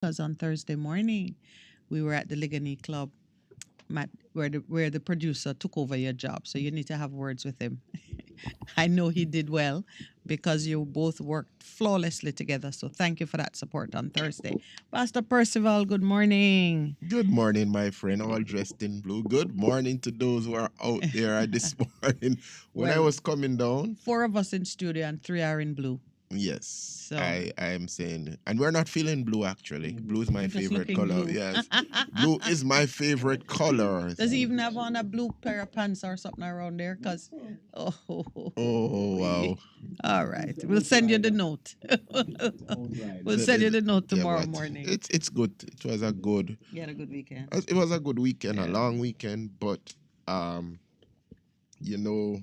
because on Thursday morning we were at the Ligani Club, Matt, where the producer took over your job. So you need to have words with him. I know he did well because you both worked flawlessly together. So thank you for that support on Thursday. Pastor Percival, good morning. Good morning, my friend, all dressed in blue. Good morning to those who are out there this morning. When I Well, was coming down, four of us in studio and three are in blue. yes, So I am saying, and we're not feeling blue actually. Blue is my you're just favorite looking color. blue. Yes, blue is my favorite color. Does he even have on a blue pair of pants or something around there? Because, Oh, wow. All right. We'll send you the note. We'll send you the note Yeah, tomorrow but morning. it's good. It was a good. You had a good weekend. It was a good weekend, a Yeah. long weekend, but um, you know,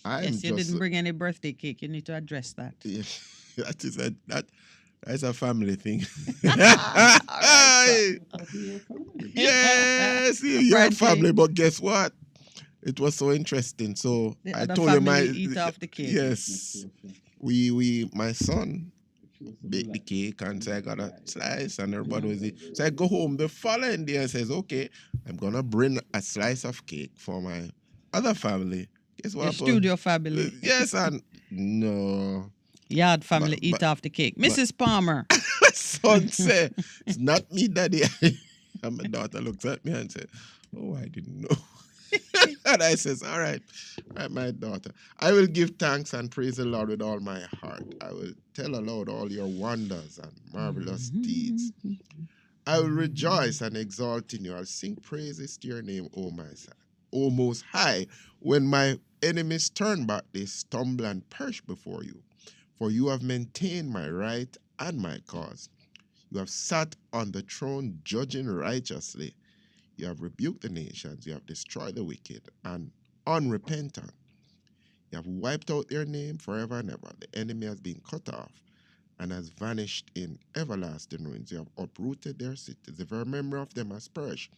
I'm Yes, you just didn't bring any birthday cake. You need to address that. yeah, that's a family thing. All right, Yes, you're Apparently, family, but guess what? It was so interesting. So the I other told you family eat off the cake. yes, we my son baked the cake and so I got a slice and everybody was eating. So I go home the following day and says, okay, I'm gonna bring a slice of cake for my other family. Guess what Your happened? studio family. Yes, and no. Yard family But, eat but, off the cake. but Mrs. Palmer. my son said, it's not me, daddy. And my daughter looks at me and said, oh, I didn't know. And I says, all right, my daughter, I will give thanks and praise the Lord with all my heart. I will tell aloud all your wonders and marvelous deeds. I will rejoice and exalt in you. I'll sing praises to your name, O my son, O Most High. When my enemies turn back, they stumble and perish before you. For you have maintained my right and my cause. You have sat on the throne judging righteously. You have rebuked the nations. You have destroyed the wicked and unrepentant. You have wiped out their name forever and ever. The enemy has been cut off and has vanished in everlasting ruins. You have uprooted their cities. The very memory of them has perished.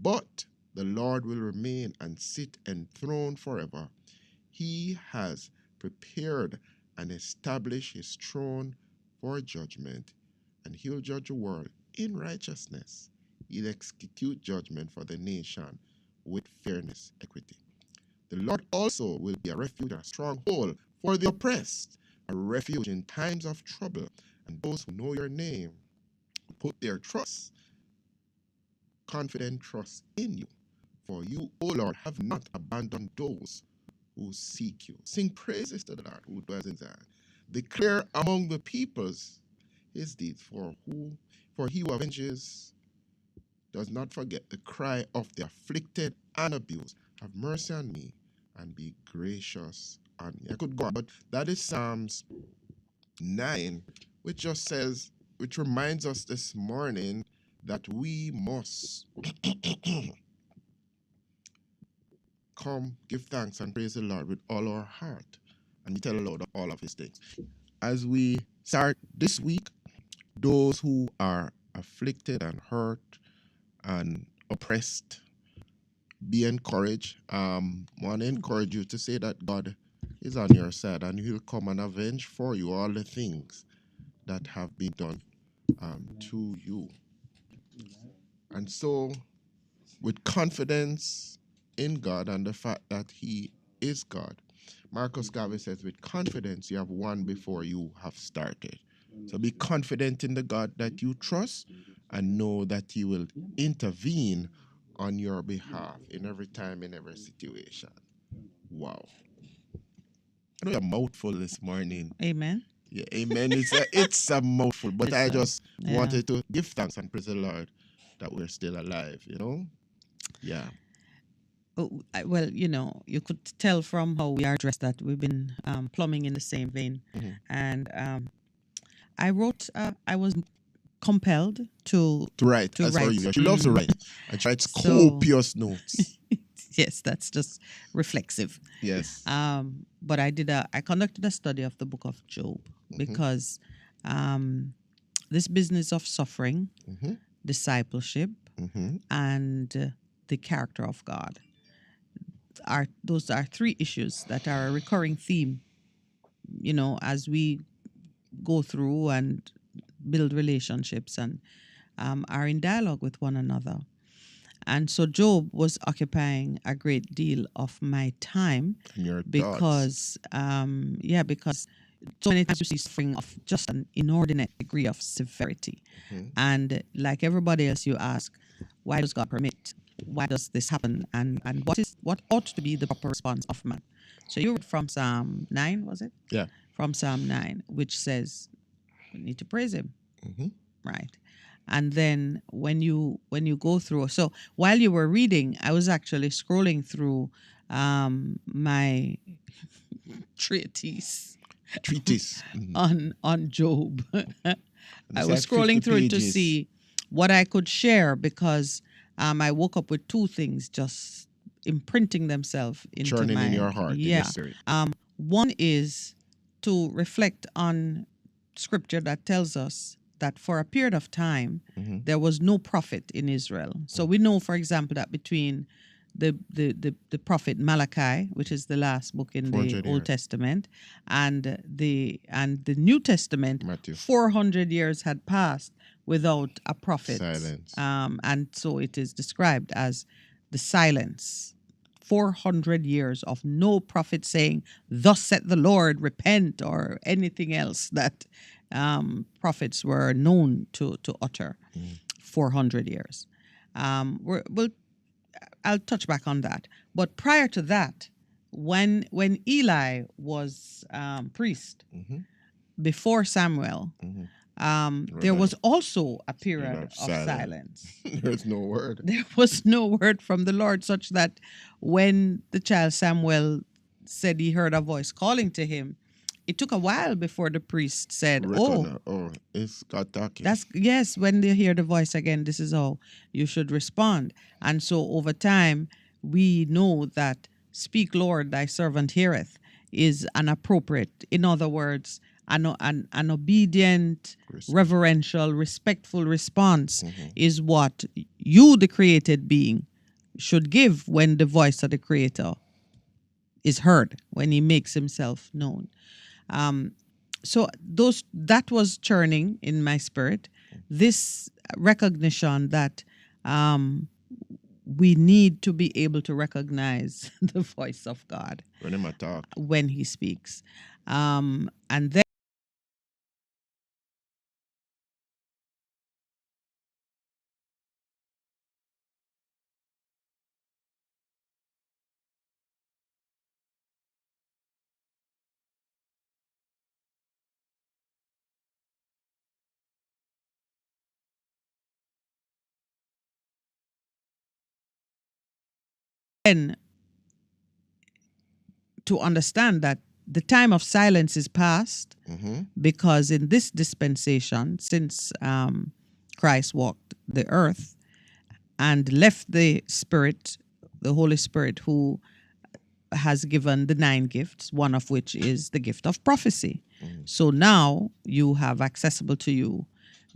But the Lord will remain and sit enthroned forever. He has prepared and established his throne for judgment, and he'll judge the world in righteousness. He'll execute judgment for the nation with fairness, equity. The Lord also will be a refuge and a stronghold for the oppressed, a refuge in times of trouble. And those who know your name put their trust, confident trust in you. For you, O Lord, have not abandoned those who seek you. Sing praises to the Lord who dwells in Zion. Declare among the peoples his deeds, for he who avenges does not forget the cry of the afflicted and abused. Have mercy on me and be gracious on me. I could go on, but that is Psalms 9, which just says, which reminds us this morning that we must come, give thanks and praise the Lord with all our heart, and we tell the Lord all of his things. As we start this week, those who are afflicted and hurt and oppressed, be encouraged. Want to encourage you to say that God is on your side and he'll come and avenge for you all the things that have been done to you. And so, with confidence in God and the fact that he is God, Marcus Garvey says, with confidence you have won before you have started. So be confident in the God that you trust and know that he will intervene on your behalf in every time, in every situation. Wow. I know a mouthful this morning. Amen. Yeah, amen. It's a mouthful, but I just yeah. wanted to give thanks and praise the Lord that we're still alive, Yeah. Well, you could tell from how we are dressed that we've been plumbing in the same vein. Mhm. And I wrote, I was compelled to To write, to as for write. you. She loves to write. And she writes So- copious notes. Yes, that's just reflexive. Yes. But I conducted a study of the book of Job because this business of suffering, Mhm. discipleship, Mhm. and the character of God those are three issues that are a recurring theme, as we go through and build relationships and are in dialogue with one another. And so Job was occupying a great deal of my time And your thoughts. because so many times you see suffering of just an inordinate degree of severity. Mhm. And like everybody else, you ask, why does God permit? Why does this happen? And what ought to be the proper response of man? So you read from Psalm 9, was it? Yeah. From Psalm 9, which says we need to praise him, Mhm. right? And then when you go through, so while you were reading, I was actually scrolling through my treatise Treatise. Mhm. on Job. And I it's was like 50 scrolling through it to pages. see what I could share because I woke up with two things just imprinting themselves into Churning in my, your heart, in your yeah. spirit. One is to reflect on scripture that tells us that for a period of time Mhm. there was no prophet in Israel. So we know, for example, that between the prophet Malachi, which is the last book in the 400 Old years. Testament, and the New Testament, Matthew. 400 years had passed without a prophet, Silence. and so it is described as the silence. 400 years of no prophet saying, "Thus said the Lord, repent," or anything else that prophets were known to utter. 400 years. We'll I'll touch back on that. But prior to that, when Eli was priest Mhm. before Samuel, Mhm. there was also a Spirit period of of silence. silence. There's no word. There was no word from the Lord, such that when the child Samuel said he heard a voice calling to him, it took a while before the priest said, "Oh, Reckon. Oh, it's God talking. that's yes, when they hear the voice again, this is how you should respond." And so over time, we know that "Speak, Lord, thy servant heareth" is an appropriate, in other words, an obedient, Respect. reverential, respectful response Mhm. is what you, the created being, should give when the voice of the Creator is heard, when he makes himself known. So that was churning in my spirit, this recognition that we need to be able to recognize the voice of God When him a talk. when he speaks, and then to understand that the time of silence is past, Mhm. because in this dispensation, since Christ walked the earth and left the Spirit, the Holy Spirit, who has given the 9 gifts, one of which is the gift of prophecy. So now you have accessible to you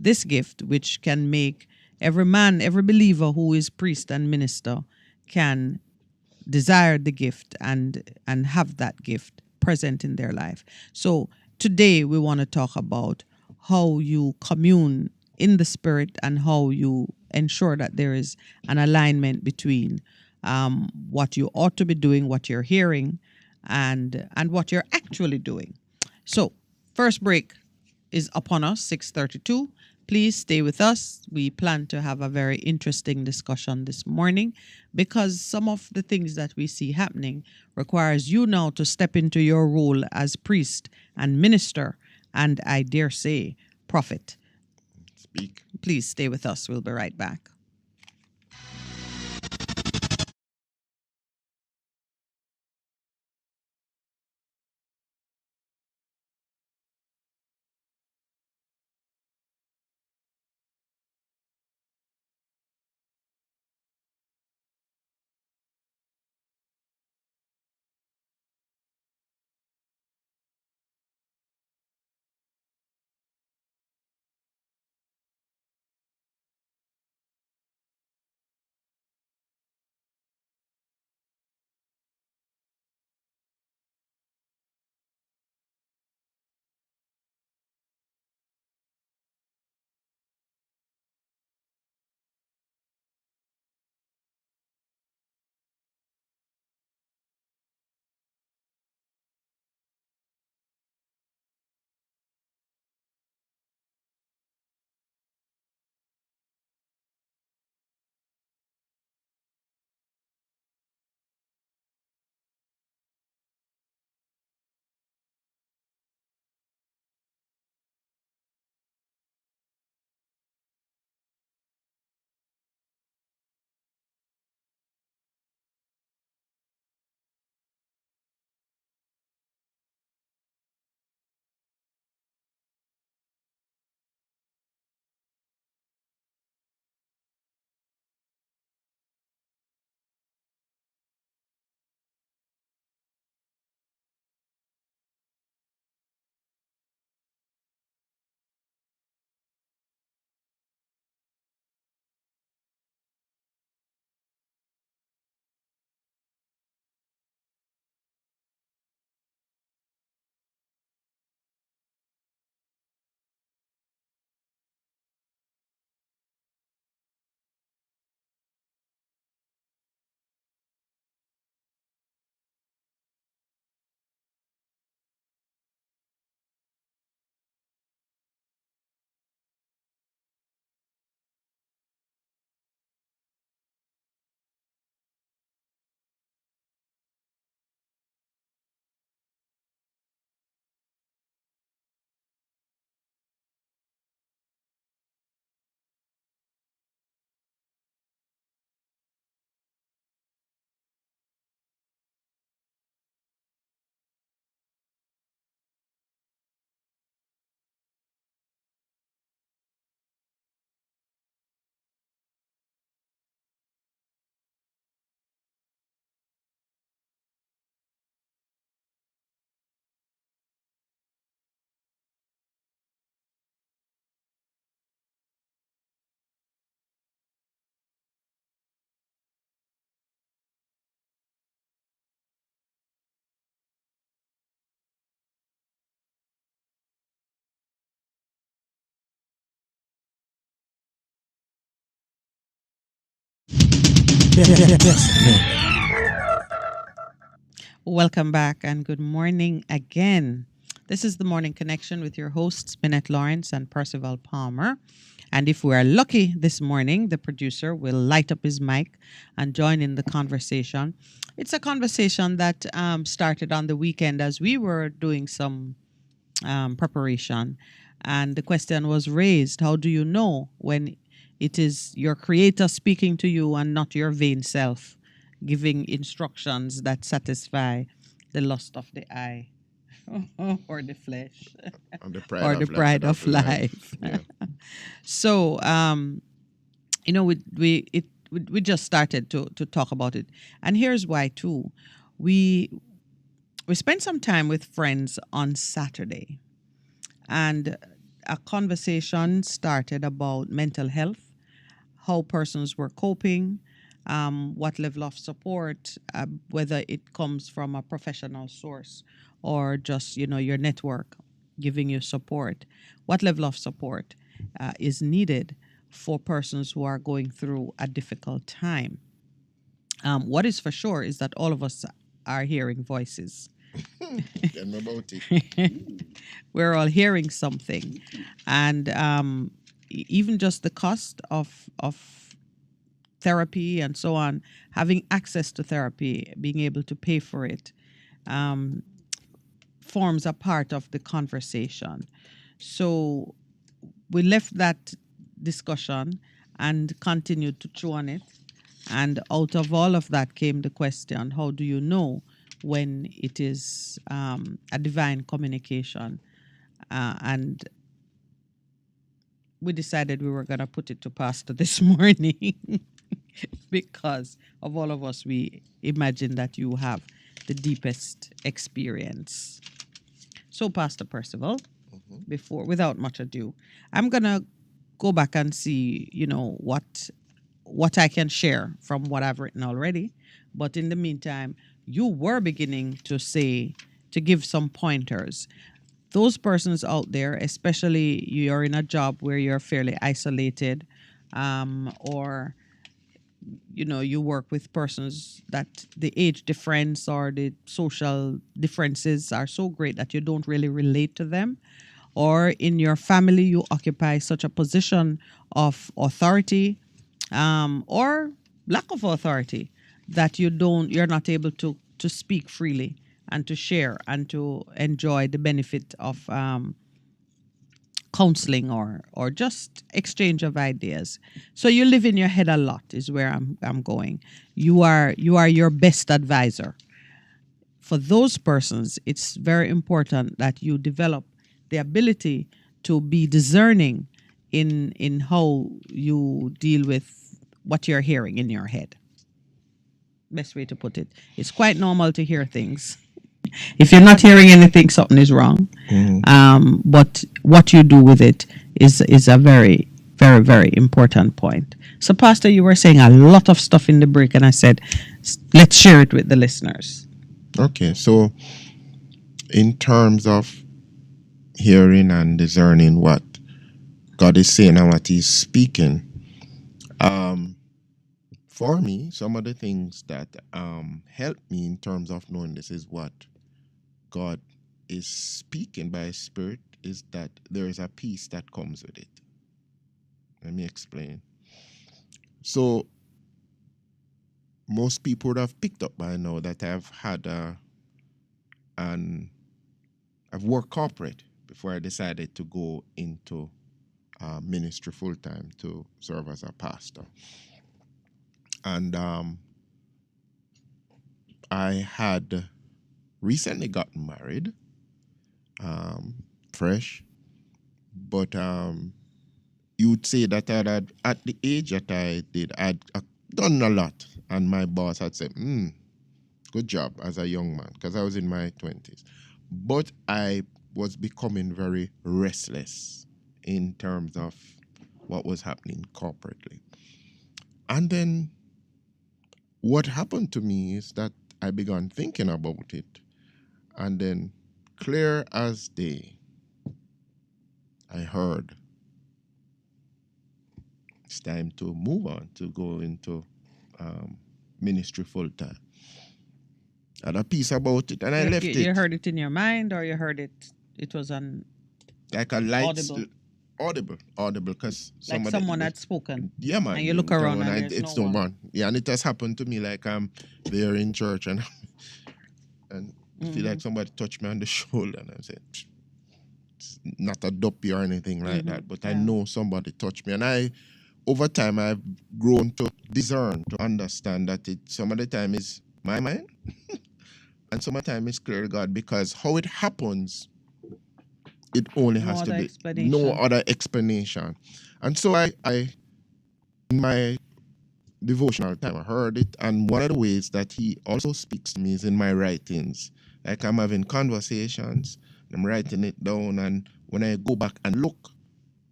this gift, which can make every man, every believer who is priest and minister can desire the gift and have that gift present in their life. So today we want to talk about how you commune in the spirit and how you ensure that there is an alignment between what you ought to be doing, what you're hearing, and what you're actually doing. So first break is upon us, 6:32. Please stay with us. We plan to have a very interesting discussion this morning because some of the things that we see happening requires you now to step into your role as priest and minister and, I dare say, prophet. Speak. Please stay with us. We'll be right back. Best men. Welcome back and good morning again. This is the Morning Connection with your hosts, Minette Lawrence and Percival Palmer. And if we are lucky this morning, the producer will light up his mic and join in the conversation. It's a conversation that started on the weekend as we were doing some preparation. And the question was raised: how do you know when it is your creator speaking to you and not your vain self, giving instructions that satisfy the lust of the eye or the flesh On the pride or the of pride of life. life? Yeah. So, we just started to talk about it, and here's why too. We we spent some time with friends on Saturday, and a conversation started about mental health, how persons were coping, what level of support, whether it comes from a professional source or just your network giving you support, what level of support is needed for persons who are going through a difficult time. What is for sure is that all of us are hearing voices. Tell me about it. We're all hearing something, and even just the cost of therapy and so on, having access to therapy, being able to pay for it, forms a part of the conversation. So we left that discussion and continued to chew on it. And out of all of that came the question: how do you know when it is a divine communication? And we decided we were going to put it to Pastor this morning because of all of us, we imagine that you have the deepest experience. So, Pastor Percival, without much ado, I'm gonna go back and see, what I can share from what I've written already. But in the meantime, you were beginning to give some pointers. Those persons out there, especially you're in a job where you're fairly isolated, or you work with persons that the age difference or the social differences are so great that you don't really relate to them, or in your family you occupy such a position of authority, or lack of authority, that you're not able to speak freely and to share and to enjoy the benefit of counseling or just exchange of ideas. So you live in your head a lot is where I'm going. You are your best advisor. For those persons, it's very important that you develop the ability to be discerning in how you deal with what you're hearing in your head. Best way to put it. It's quite normal to hear things. If you're not hearing anything, something is wrong. But what you do with it is a very, very, very important point. So, Pastor, you were saying a lot of stuff in the break, and I said, let's share it with the listeners. Okay, so in terms of hearing and discerning what God is saying and what He's speaking, um, for me, some of the things that help me in terms of knowing this is what God is speaking by His Spirit is that there is a peace that comes with it. Let me explain. So most people would have picked up by now that I've had I've worked corporate before I decided to go into ministry full time to serve as a pastor. And I had recently gotten married, fresh, but you would say that I had, at the age that I did, I'd done a lot. And my boss had said, good job as a young man, because I was in my 20s. But I was becoming very restless in terms of what was happening corporately. And then what happened to me is that I began thinking about it. And then, clear as day, I heard it's time to move on, to go into ministry full time. I had a piece about it, and I left it. You heard it in your mind, or you heard it was on Like a light audible, because like someone had spoken. Yeah, man. And you look around and there's it's no no one. one. Yeah, and it has happened to me. Like I'm there in church and I feel like somebody touched me on the shoulder, and I said, it's not a duppy or anything like that, but I know somebody touched me, and over time I've grown to discern, to understand that it some of the time is my mind, and some of the time it's clear God, because how it happens, it only has to be no other explanation. And so I in my devotional time, I heard it, and one of the ways that he also speaks to me is in my writings. Like I'm having conversations, I'm writing it down, and when I go back and look,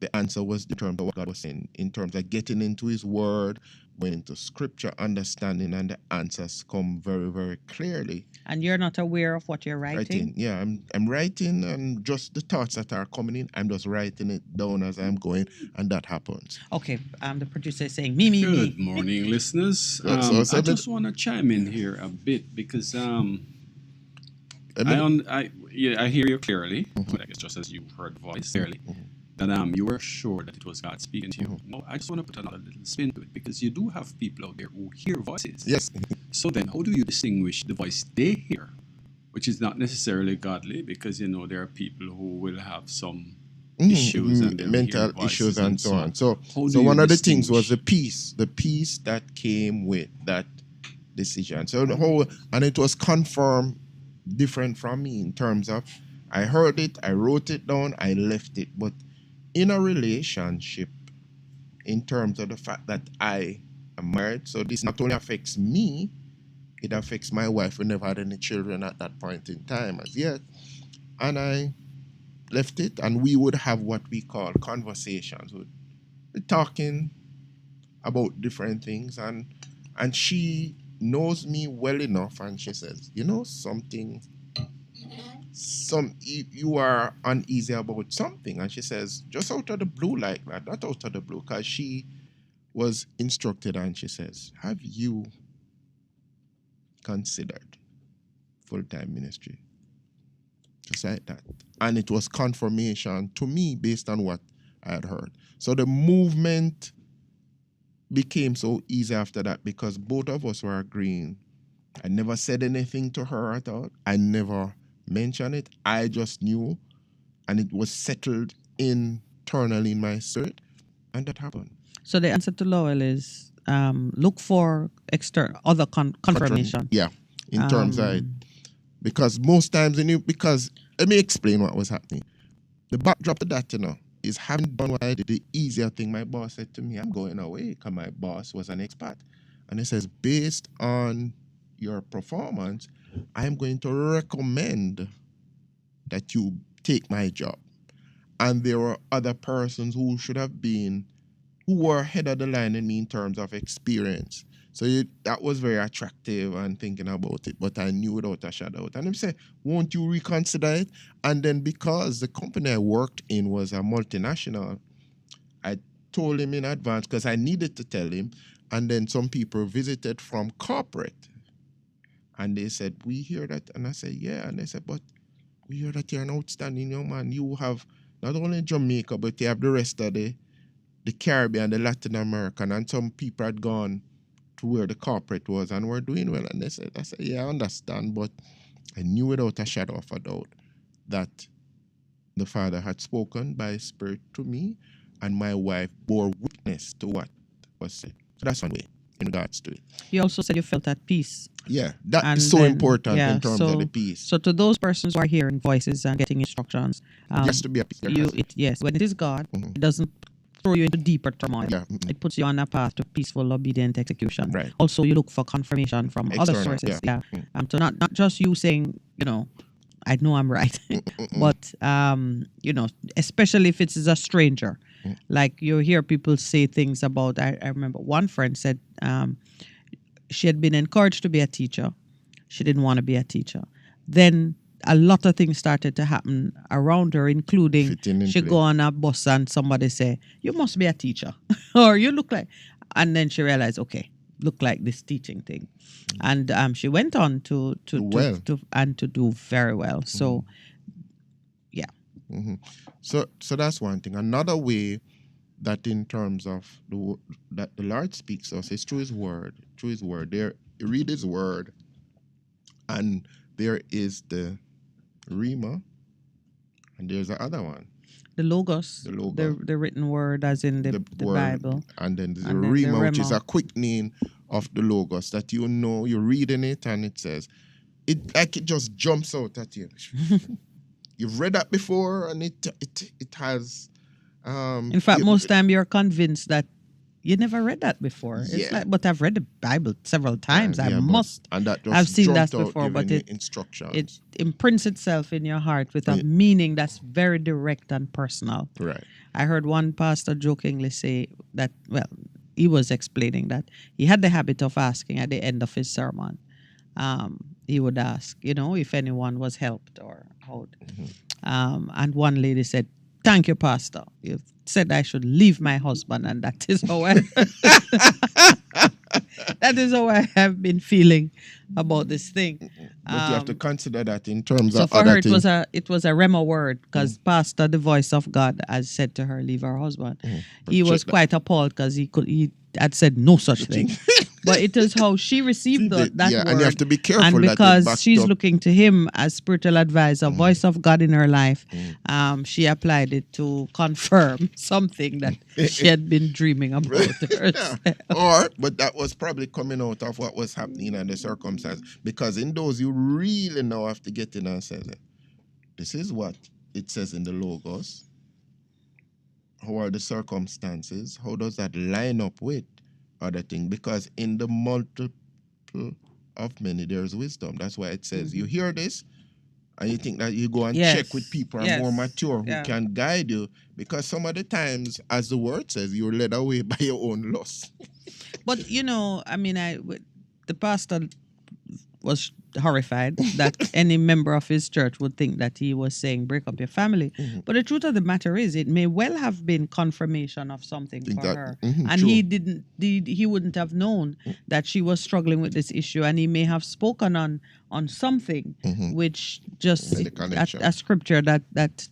the answer was in terms of what God was saying, in terms of getting into his word, going into scripture, understanding, and the answers come very, very clearly. And you're not aware of what you're writing? Yeah, I'm writing, and just the thoughts that are coming in, I'm just writing it down as I'm going, and that happens. Okay, the producer is saying, me. Good morning, listeners. I just want to chime in here a bit, because I hear you clearly. I guess just as you heard the voice clearly, that you were sure that it was God speaking to you. No, I just want to put another little spin to it, because you do have people out there who hear voices. Yes. So then, how do you distinguish the voice they hear, which is not necessarily godly? Because there are people who will have some issues and mental issues and so on. So one of the things was the peace that came with that decision. So the whole, and it was confirmed different from me in terms of I heard it, I wrote it down, I left it. But in a relationship, in terms of the fact that I am married, so this not only affects me, it affects my wife. We never had any children at that point in time as yet. And I left it, and we would have what we call conversations. We're talking about different things, and she knows me well enough, and she says, something, you are uneasy about something, and she says, just out of the blue like that, not out of the blue, because she was instructed, and she says, have you considered full-time ministry? Just like that. And it was confirmation to me based on what I had heard. So the movement became so easy after that, because both of us were agreeing. I never said anything to her at all. I never mentioned it. I just knew, and it was settled internally in my spirit, and that happened. So the answer to Lowell is look for other confirmation. Yeah, in terms of it. Because most times, because let me explain what was happening. The backdrop to that, is having done what I did, the easier thing. My boss said to me, I'm going away, because my boss was an expat. And he says, based on your performance, I'm going to recommend that you take my job. And there were other persons who were ahead of the line in me in terms of experience. So that was very attractive and thinking about it, but I knew without a shadow. And he said, won't you reconsider it? And then because the company I worked in was a multinational, I told him in advance because I needed to tell him. And then some people visited from corporate. And they said, we hear that. And I said, yeah. And they said, but we hear that you're an outstanding young man. You have not only Jamaica, but you have the rest of the Caribbean, the Latin American, and some people had gone to where the corporate was and were doing well. And I said, yeah, I understand, but I knew without a shadow of a doubt that the Father had spoken by His Spirit to me, and my wife bore witness to what was said. So that's one way in regards to it. You also said you felt at peace. Yeah, that is so important in terms of the peace. So to those persons who are hearing voices and getting instructions, just to be a peace. Yes, when it is God, it doesn't throw you into deeper turmoil. Yeah. It puts you on a path to peaceful, obedient execution. Right. Also, you look for confirmation from other sources. Yeah. So not just you saying, I know I'm right, but especially if it's a stranger. Like you hear people say things about. I remember one friend said she had been encouraged to be a teacher. She didn't want to be a teacher. Then a lot of things started to happen around her, including she go on a bus and somebody say, you must be a teacher or you look like, and then she realized, okay, look like this teaching thing. And she went on Well. to do very well. So yeah. So that's one thing. Another way that in terms of that the Lord speaks to us is through His Word. Through His Word, there you read His Word, and there is the Rima, and there's the other one, The logos, the written word, as in the word, Bible, and then the and then Rima, the which is Rema. a quickening of the logos that you're reading it, and it says it like it just jumps out at you. You've read that before, and it has. In fact, most time you're convinced that you never read that before. It's Yeah. like, but I've read the Bible several times. I Yeah, but- must. and that just I've seen that jumped out before, but giving you it instructions. imprints itself in your heart with a Yeah. meaning that's very direct and personal. Right. I heard one pastor jokingly say that, well, he was explaining that he had the habit of asking at the end of his sermon. He would ask, if anyone was helped or how. And one lady said, "Thank you, Pastor. You said I should leave my husband, and that is how that is how I have been feeling about this thing." But you have to consider that in terms So of for other her, things. it was a Rema word, because Pastor, the voice of God, has said to her, "Leave her husband." But He was check that. quite appalled because he had said no such thing. But it is how she received that Yeah, word. and you have to be careful And that it because backed she's up. looking to him as spiritual advisor, voice of God in her life, she applied it to confirm something that she had been dreaming about herself. But that was probably coming out of what was happening and the circumstance. Because in those, you really now have to get in and say, this is what it says in the logos. How are the circumstances? How does that line up with other things? Because in the multiple of many, there's wisdom. That's why it says, you hear this, and you think that you go and check with people who are more mature who can guide you. Because some of the times, as the word says, you're led away by your own lust. But the pastor was horrified that any member of his church would think that he was saying break up your family. But the truth of the matter is, it may well have been confirmation of something for her, and true. he wouldn't have known that she was struggling with this issue, and he may have spoken on something which just Made a connection. a scripture that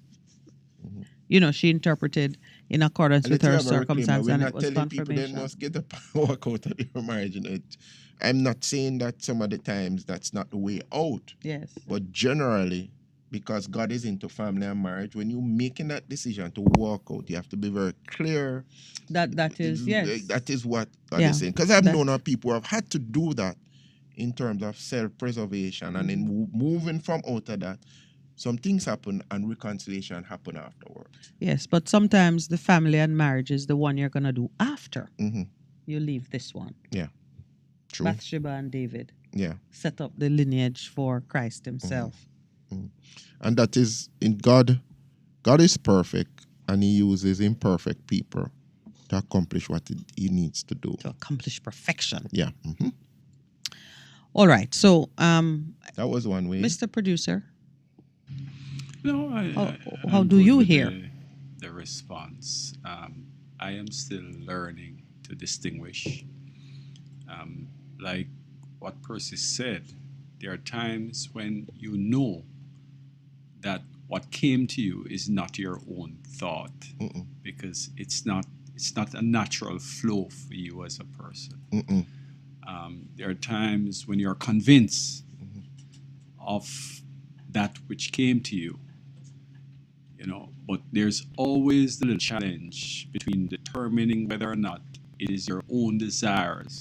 she interpreted in accordance And with let's her have a reclaimer. circumstance, We're and it not was telling people they confirmation. must get up and walk out of their marriage. I'm not saying that some of the times that's not the way out. Yes. But generally, because God is into family and marriage, when you're making that decision to walk out, you have to be very clear. That is, yes. That is what God is saying. Because I've known of people who have had to do that in terms of self-preservation. And in moving from out of that, some things happen and reconciliation happen afterwards. Yes, but sometimes the family and marriage is the one you're going to do after you leave this one. Yeah, true. Bathsheba and David. Yeah. Set up the lineage for Christ himself. And that is in God. God is perfect, and he uses imperfect people to accomplish what he needs to do. To accomplish perfection. Yeah. All right. So, that was one way. Mr. Producer. No, how do you hear the response? I am still learning to distinguish. Like what Percy said, there are times when you know that what came to you is not your own thought, because it's not a natural flow for you as a person. There are times when you're convinced of that which came to you, but there's always the little challenge between determining whether or not it is your own desires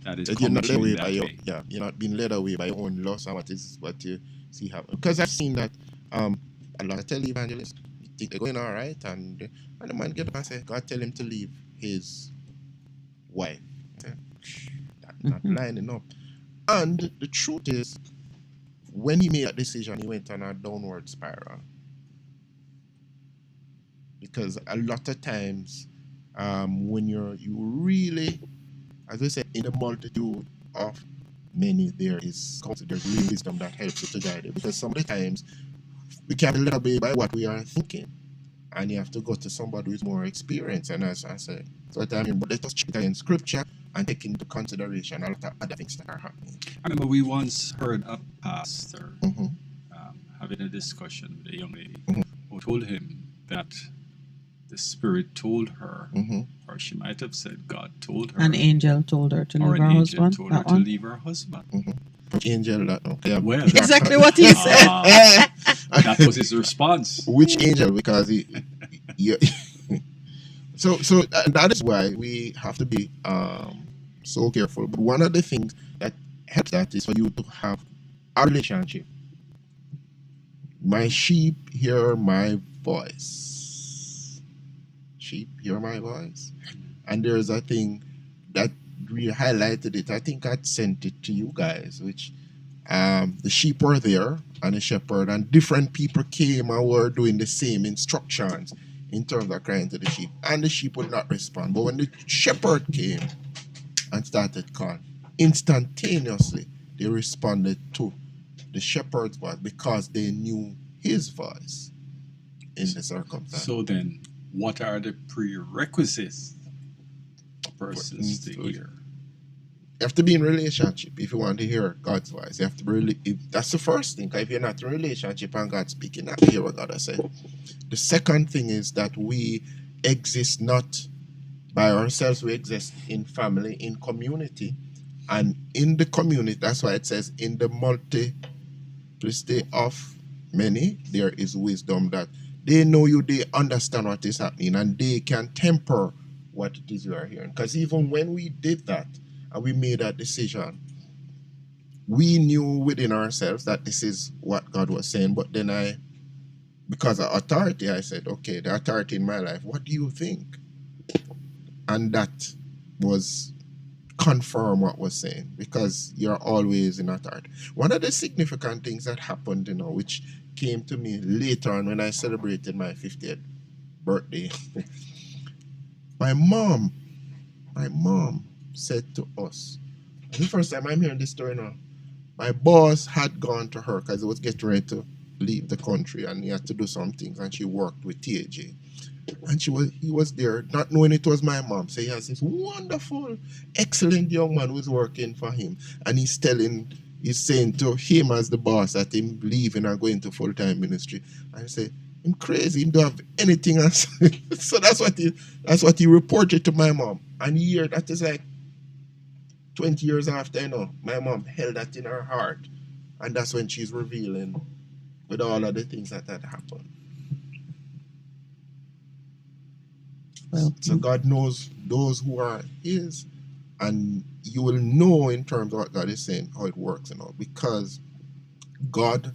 that is coming to you that way. You're not being led away by your own lust and what you see happen. Because I've seen that a lot of televangelists think they're going all right, and the man get up and say, God tell him to leave his wife. That's not lining up. And the truth is, when he made that decision, he went on a downward spiral. Because a lot of times, when you really, as we said, in the multitude of many, there's real wisdom that helps you to guide it. Because some of the times, we can't be led away by what we are thinking. And you have to go to somebody who's more experienced. And as I said, but let us check in scripture and take into consideration a lot of other things that are happening. I remember we once heard a pastor Mm-hmm. having a discussion with a young lady Mhm. who told him that the Spirit told her, Mm-hmm. or she might have said God told her, An angel told her to or leave an her angel husband. told her That to one. leave her husband. Angel that okay. Well, Exactly what he said. that was his response. Which angel? Because he so that is why we have to be so careful. But one of the things that helps that is for you to have a relationship. My sheep hear my voice. Sheep hear my voice. And there's a thing that we highlighted it. I think I'd sent it to you guys, which the sheep were there and the shepherd, and different people came and were doing the same instructions in terms of crying to the sheep, and the sheep would not respond. But when the shepherd came and started calling, instantaneously they responded to the shepherd's voice because they knew his voice in the circumstance. So then, what are the prerequisites for persons to hear? You have to be in relationship if you want to hear God's voice. You have to be that's the first thing. 'Cause if you're not in relationship and God's speaking, you not hear what God has said. The second thing is that we exist not by ourselves. We exist in family, in community, and in the community. That's why it says, "In the multiplicity of many, there is wisdom." That they know you, they understand what is happening, and they can temper what it is you are hearing. Because even when we did that, and we made that decision, we knew within ourselves that this is what God was saying. But then because of authority, I said, okay, the authority in my life, what do you think? And that was confirm what was saying, because you're always in authority. One of the significant things that happened, which came to me later on when I celebrated my 50th birthday, my mom said to us, the first time I'm hearing this story now, my boss had gone to her because he was getting ready to leave the country and he had to do some things, and she worked with TAJ. And he was there not knowing it was my mom. So he has this wonderful, excellent young man who's working for him. And he's saying to him as the boss that him leaving and going to full-time ministry. And I say, I'm crazy, he don't have anything else. So that's what he reported to my mom. And here that is like 20 years after, my mom held that in her heart. And that's when she's revealing with all of the things that had happened. Well, So God knows those who are his, and you will know in terms of what God is saying, how it works, because God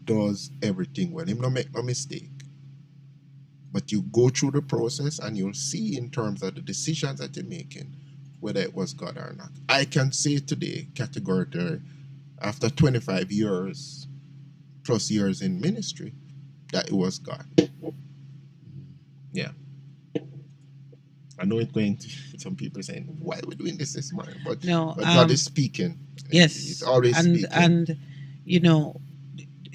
does everything well. Him not make no mistake. But you go through the process and you'll see in terms of the decisions that you're making, whether it was God or not. I can say today, categorically, after 25 years, plus years in ministry, that it was God. Yeah. I know it's going to some people saying, why are we doing this morning? But, no, but God is speaking. yes, He's always and speaking. and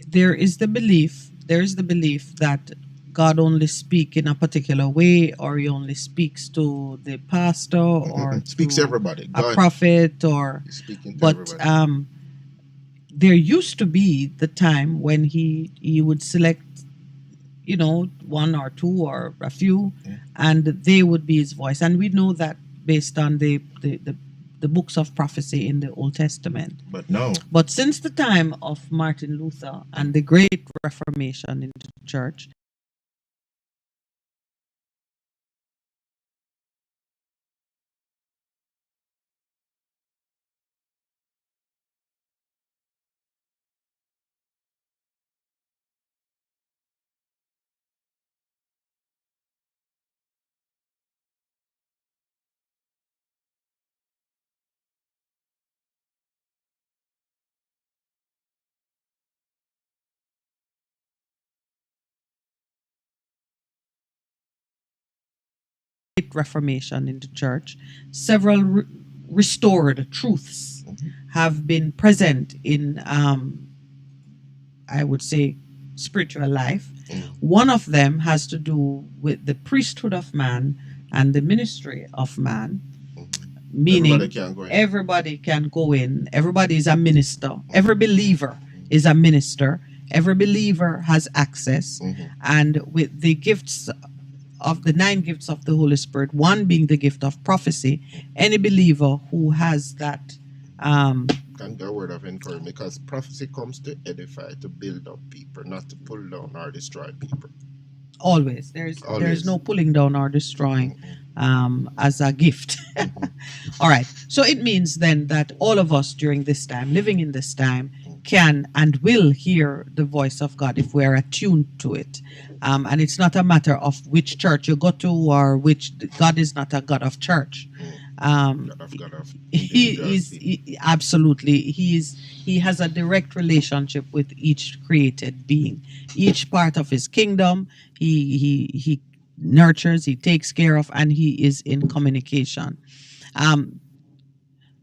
there is the belief that God only speaks in a particular way, or he only speaks to the pastor, or speaks to to everybody. a God prophet, or is speaking to but everybody. there used to be the time when he would select one or two or a few, and they would be his voice. And we know that based on the books of prophecy in the Old Testament. But no. But since the time of Martin Luther and the Great Reformation in the church, Reformation in the church, several restored truths have been present in, I would say, spiritual life. One of them has to do with the priesthood of man and the ministry of man. meaning can go in. everybody can go in. Everybody is a minister. Every believer is a minister. Every believer has access. And with the gifts of the 9 gifts of the Holy Spirit, one being the gift of prophecy, any believer who has that Can get a word of encouragement, because prophecy comes to edify, to build up people, not to pull down or destroy people. always there's Always. no pulling down or destroying as a gift. All right, so it means then that all of us during this time, living in this time, can and will hear the voice of God if we are attuned to it. And it's not a matter of which church you go to, or which. God is not a God of church. God of He is absolutely, he has a direct relationship with each created being, each part of his kingdom. He nurtures, he takes care of, and he is in communication.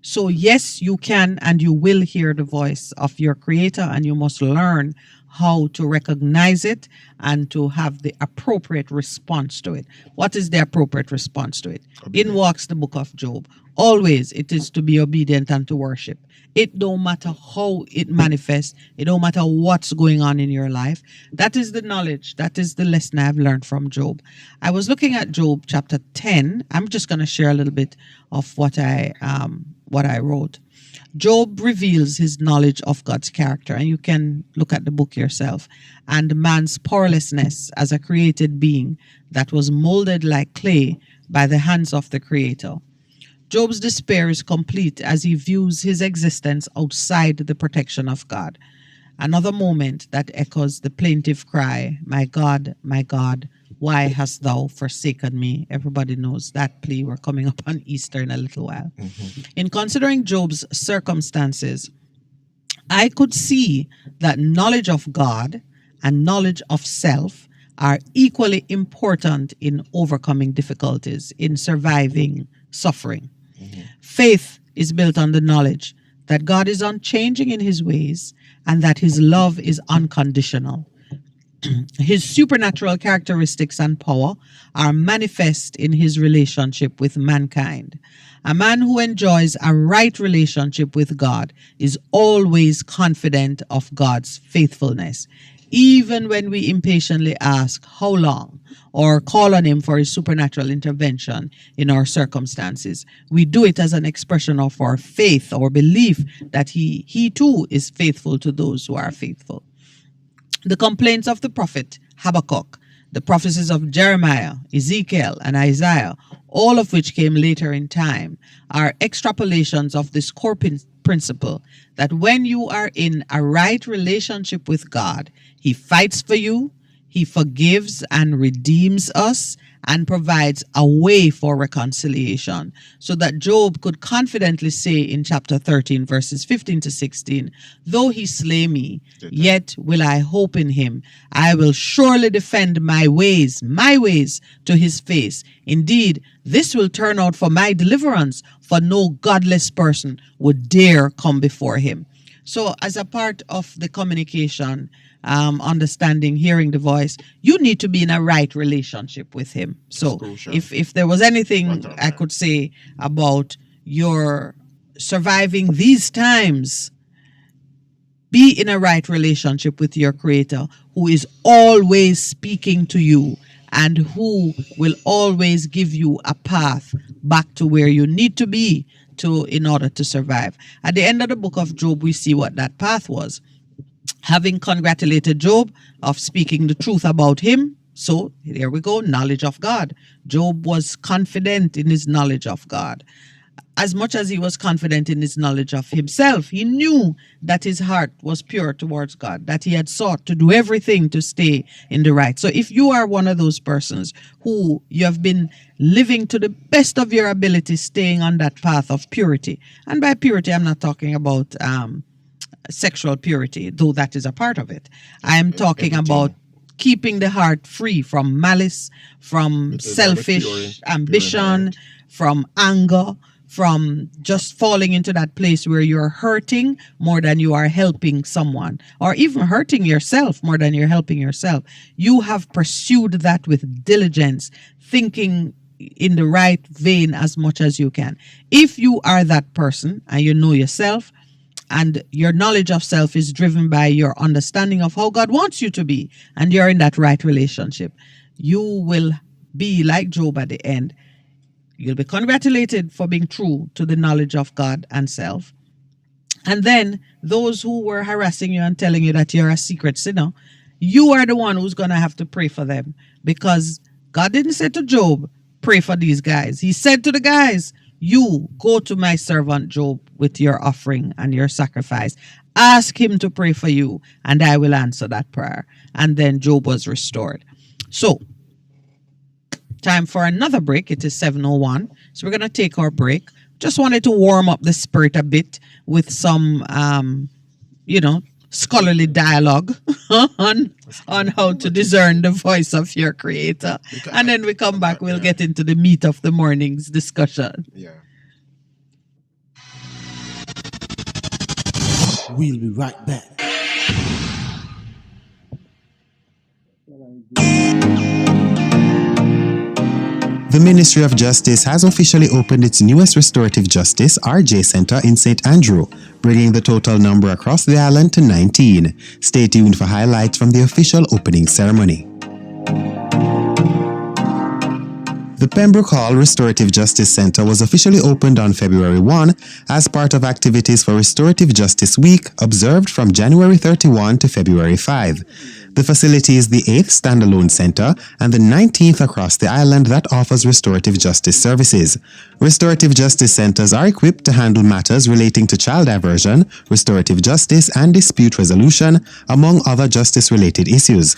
So yes, you can and you will hear the voice of your creator, and you must learn how to recognize it and to have the appropriate response to it. What is the appropriate response to it? In walks the book of Job. Always it is to be obedient and to worship. It don't matter how it manifests. It don't matter what's going on in your life. That is the knowledge. That is the lesson I've learned from Job. I was looking at Job chapter 10. I'm just going to share a little bit of what I wrote. Job reveals his knowledge of God's character, and you can look at the book yourself, and man's powerlessness as a created being that was molded like clay by the hands of the Creator. Job's despair is complete as he views his existence outside the protection of God. Another moment that echoes the plaintive cry, my God, why hast thou forsaken me?" Everybody knows that plea. We're coming up on Easter in a little while. In considering Job's circumstances, I could see that knowledge of God and knowledge of self are equally important in overcoming difficulties, in surviving suffering. Faith is built on the knowledge that God is unchanging in his ways and that his love is unconditional. His supernatural characteristics and power are manifest in his relationship with mankind. A man who enjoys a right relationship with God is always confident of God's faithfulness, even when we impatiently ask how long or call on him for his supernatural intervention in our circumstances. We do it as an expression of our faith, our belief that he too is faithful to those who are faithful. The complaints of the prophet Habakkuk, the prophecies of Jeremiah, Ezekiel, and Isaiah, all of which came later in time, are extrapolations of this core principle that when you are in a right relationship with God, he fights for you, he forgives and redeems us, and provides a way for reconciliation, so that Job could confidently say in chapter 13, verses 15 to 16, "Though he slay me, yet will I hope in him. I will surely defend my ways to his face. Indeed, this will turn out for my deliverance, for no godless person would dare come before him." So as a part of the communication, understanding, hearing the voice, you need to be in a right relationship with him. So if there was anything I could say about your surviving these times, be in a right relationship with your creator, who is always speaking to you and who will always give you a path back to where you need to be in order to survive. At the end of the book of Job, we see what that path was. Having congratulated Job of speaking the truth about him, so here we go, knowledge of God. Job was confident in his knowledge of God. As much as he was confident in his knowledge of himself, he knew that his heart was pure towards God, that he had sought to do everything to stay in the right. So if you are one of those persons who you have been living to the best of your ability, staying on that path of purity, and by purity, I'm not talking about sexual purity, though that is a part of it. I am talking about keeping the heart free from malice, from selfish ambition, from anger, from just falling into that place where you're hurting more than you are helping someone, or even hurting yourself more than you're helping yourself. You have pursued that with diligence, thinking in the right vein as much as you can. If you are that person and you know yourself, and your knowledge of self is driven by your understanding of how God wants you to be, and you're in that right relationship, you will be like Job at the end. You'll be congratulated for being true to the knowledge of God and self. And then those who were harassing you and telling you that you're a secret sinner, you are the one who's going to have to pray for them, because God didn't say to Job, pray for these guys. He said to the guys, you go to my servant Job with your offering and your sacrifice. Ask him to pray for you, and I will answer that prayer. And then Job was restored. So, time for another break. It is 7:01. So we're going to take our break. Just wanted to warm up the spirit a bit with some, scholarly dialogue on how to discern the voice of your creator. And then we come back, we'll get into the meat of the morning's discussion. Yeah. We'll be right back. The Ministry of Justice has officially opened its newest Restorative Justice RJ Center in St. Andrew, bringing the total number across the island to 19. Stay tuned for highlights from the official opening ceremony. The Pembroke Hall Restorative Justice Center was officially opened on February 1 as part of activities for Restorative Justice Week observed from January 31 to February 5. The facility is the 8th standalone center and the 19th across the island that offers restorative justice services. Restorative justice centers are equipped to handle matters relating to child diversion, restorative justice, and dispute resolution, among other justice-related issues.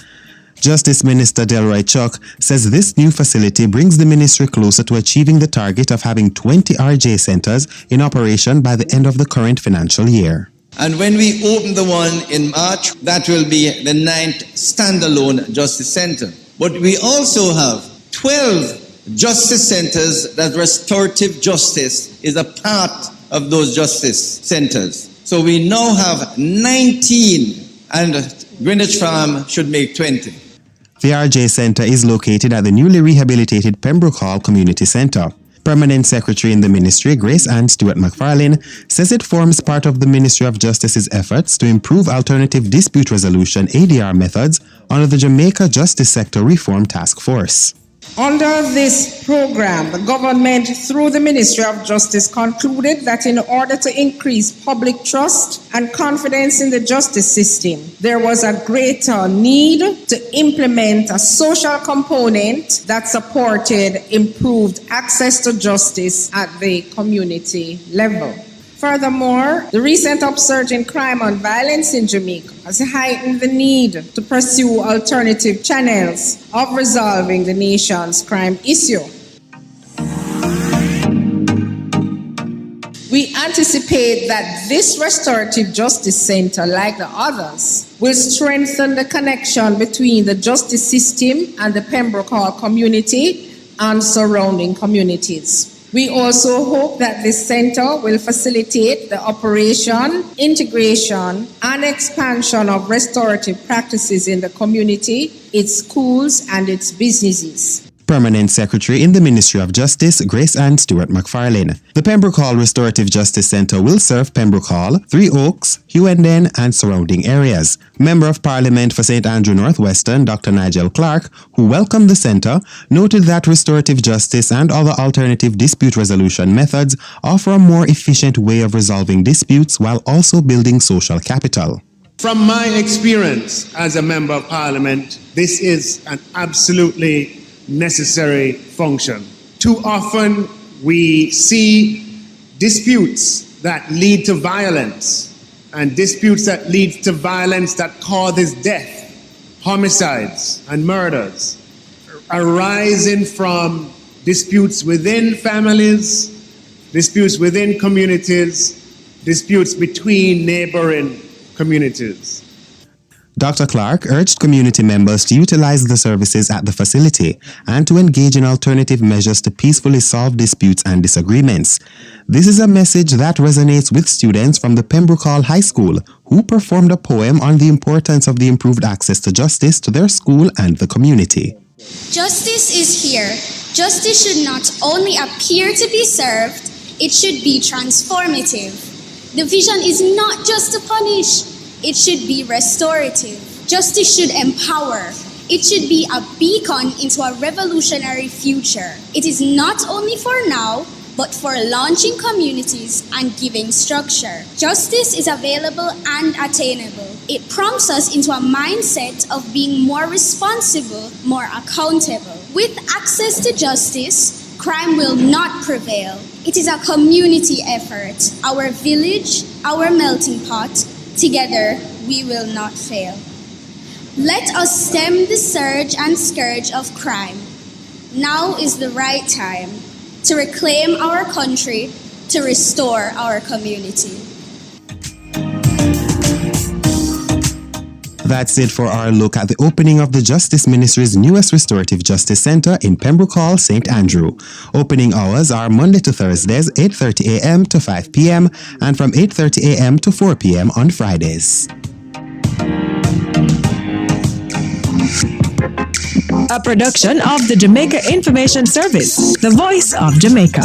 Justice Minister Delroy Chuck says this new facility brings the ministry closer to achieving the target of having 20 RJ centers in operation by the end of the current financial year. And when we open the one in March, that will be the 9th standalone justice center. But we also have 12 justice centers that restorative justice is a part of those justice centers. So we now have 19, and Greenwich Farm should make 20. The RJ Center is located at the newly rehabilitated Pembroke Hall Community Center. Permanent Secretary in the Ministry, Grace Ann Stewart McFarlane, says it forms part of the Ministry of Justice's efforts to improve alternative dispute resolution ADR methods under the Jamaica Justice Sector Reform Task Force. Under this program, the government, through the Ministry of Justice, concluded that in order to increase public trust and confidence in the justice system, there was a greater need to implement a social component that supported improved access to justice at the community level. Furthermore, the recent upsurge in crime and violence in Jamaica has heightened the need to pursue alternative channels of resolving the nation's crime issue. We anticipate that this Restorative Justice Center, like the others, will strengthen the connection between the justice system and the Pembroke Hall community and surrounding communities. We also hope that this center will facilitate the operation, integration, and expansion of restorative practices in the community, its schools, and its businesses. Permanent Secretary in the Ministry of Justice, Grace Ann Stewart McFarlane. The Pembroke Hall Restorative Justice Center will serve Pembroke Hall, Three Oaks, Hughenden, and surrounding areas. Member of Parliament for St. Andrew Northwestern, Dr. Nigel Clark, who welcomed the center, noted that restorative justice and other alternative dispute resolution methods offer a more efficient way of resolving disputes while also building social capital. From my experience as a member of Parliament, this is an absolutely necessary function. Too often we see disputes that lead to violence, and disputes that lead to violence that causes death, homicides, and murders, arising from disputes within families, disputes within communities, disputes between neighboring communities. Dr. Clark urged community members to utilize the services at the facility and to engage in alternative measures to peacefully solve disputes and disagreements. This is a message that resonates with students from the Pembroke Hall High School, who performed a poem on the importance of the improved access to justice to their school and the community. Justice is here, Justice should not only appear to be served, it should be transformative. The vision is not just to punish, it should be restorative. Justice should empower. It should be a beacon into a revolutionary future. It is not only for now, but for launching communities and giving structure. Justice is available and attainable. It prompts us into a mindset of being more responsible, more accountable. With access to justice, crime will not prevail. It is a community effort. Our village, our melting pot. Together, we will not fail. Let us stem the surge and scourge of crime. Now is the right time to reclaim our country, to restore our community. That's it for our look at the opening of the Justice Ministry's newest Restorative Justice Center in Pembroke Hall, St. Andrew. Opening hours are Monday to Thursdays, 8:30 a.m. to 5 p.m. and from 8:30 a.m. to 4 p.m. on Fridays. A production of the Jamaica Information Service, the voice of Jamaica.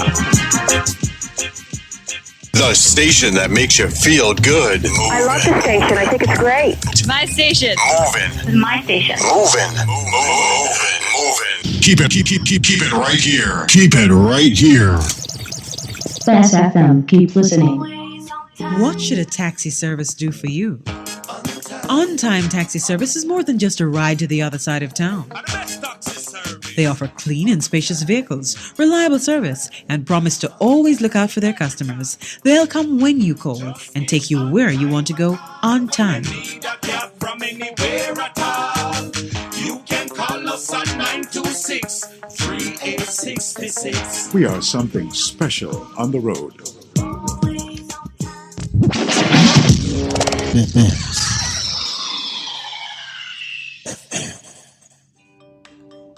The station that makes you feel good. I love the station. I think it's great. My station. Moving. My station. Moving. Keep it right here. Keep it right here. Best FM. Keep listening. What should a taxi service do for you? On-Time Taxi Service is more than just a ride to the other side of town. They offer clean and spacious vehicles, reliable service, and promise to always look out for their customers. They'll come when you call and take you where you want to go on time. You can call us at 926-3866. We are something special on the road.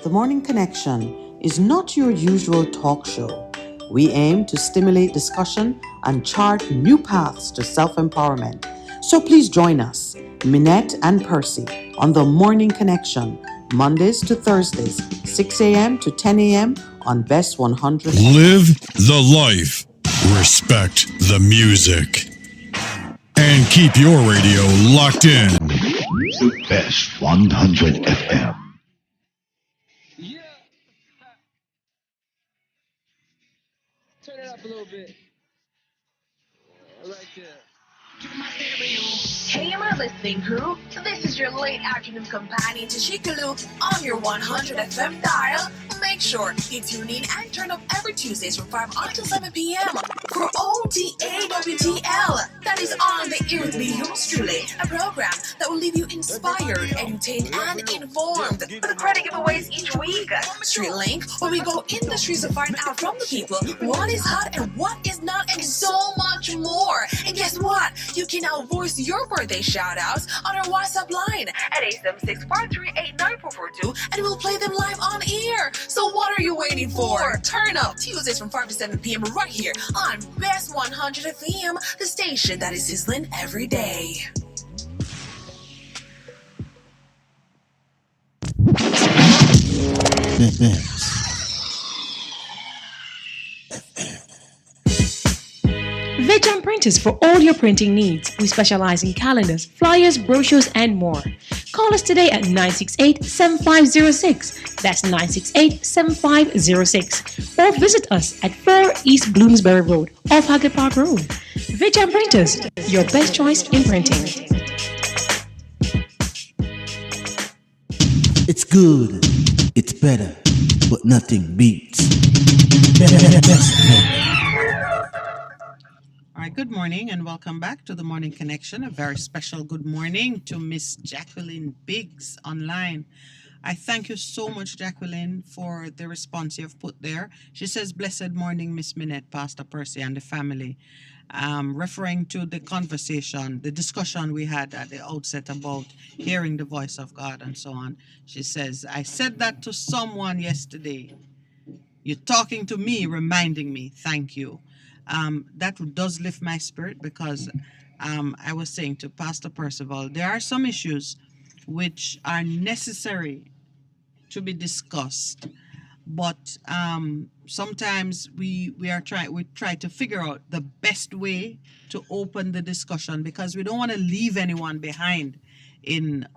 The Morning Connection is not your usual talk show. We aim to stimulate discussion and chart new paths to self-empowerment. So please join us, Minette and Percy, on The Morning Connection, Mondays to Thursdays, 6 a.m. to 10 a.m. on Best 100. Live the life. Respect the music. And keep your radio locked in. Best 100 FM. Turn it up a little bit. Right there. Hey, my listening crew. This is your late afternoon companion to Shikalu on your 100 FM dial. Make sure you tune in and turn up every Tuesdays from 5 until 7 p.m. for OTAWTL. That is on the ear with me, yours truly. A program that will leave you inspired, entertained, and informed. With credit giveaways each week. Street Link, where we go in the streets to find out from the people what is hot and what is not, and so much more. And guess what? You can now voice your birthday shout-outs on our WhatsApp line at 876-438-9442, and we'll play them live on air. So what are you waiting for? Turn up Tuesdays from 5 to 7 p.m. right here on Best 100 FM, the station that is sizzling every day. Vejan Printers for all your printing needs. We specialize in calendars, flyers, brochures, and more. Call us today at 968-7506. That's 968-7506. Or visit us at 4 East Bloomsbury Road, off Haggard Park Road. Vejan Printers, your best choice in printing. It's good, it's better, but nothing beats. All right, good morning and welcome back to the Morning Connection. A very special good morning to Miss Jacqueline Biggs online. I thank you so much, Jacqueline, for the response you've put there. She says, "Blessed morning, Miss Minette, Pastor Percy, and the family." Referring to the conversation, the discussion we had at the outset about hearing the voice of God and so on. She says, "I said that to someone yesterday. You're talking to me, reminding me. Thank you." That does lift my spirit because I was saying to Pastor Percival, there are some issues which are necessary to be discussed, but sometimes we try to figure out the best way to open the discussion, because we don't want to leave anyone behind in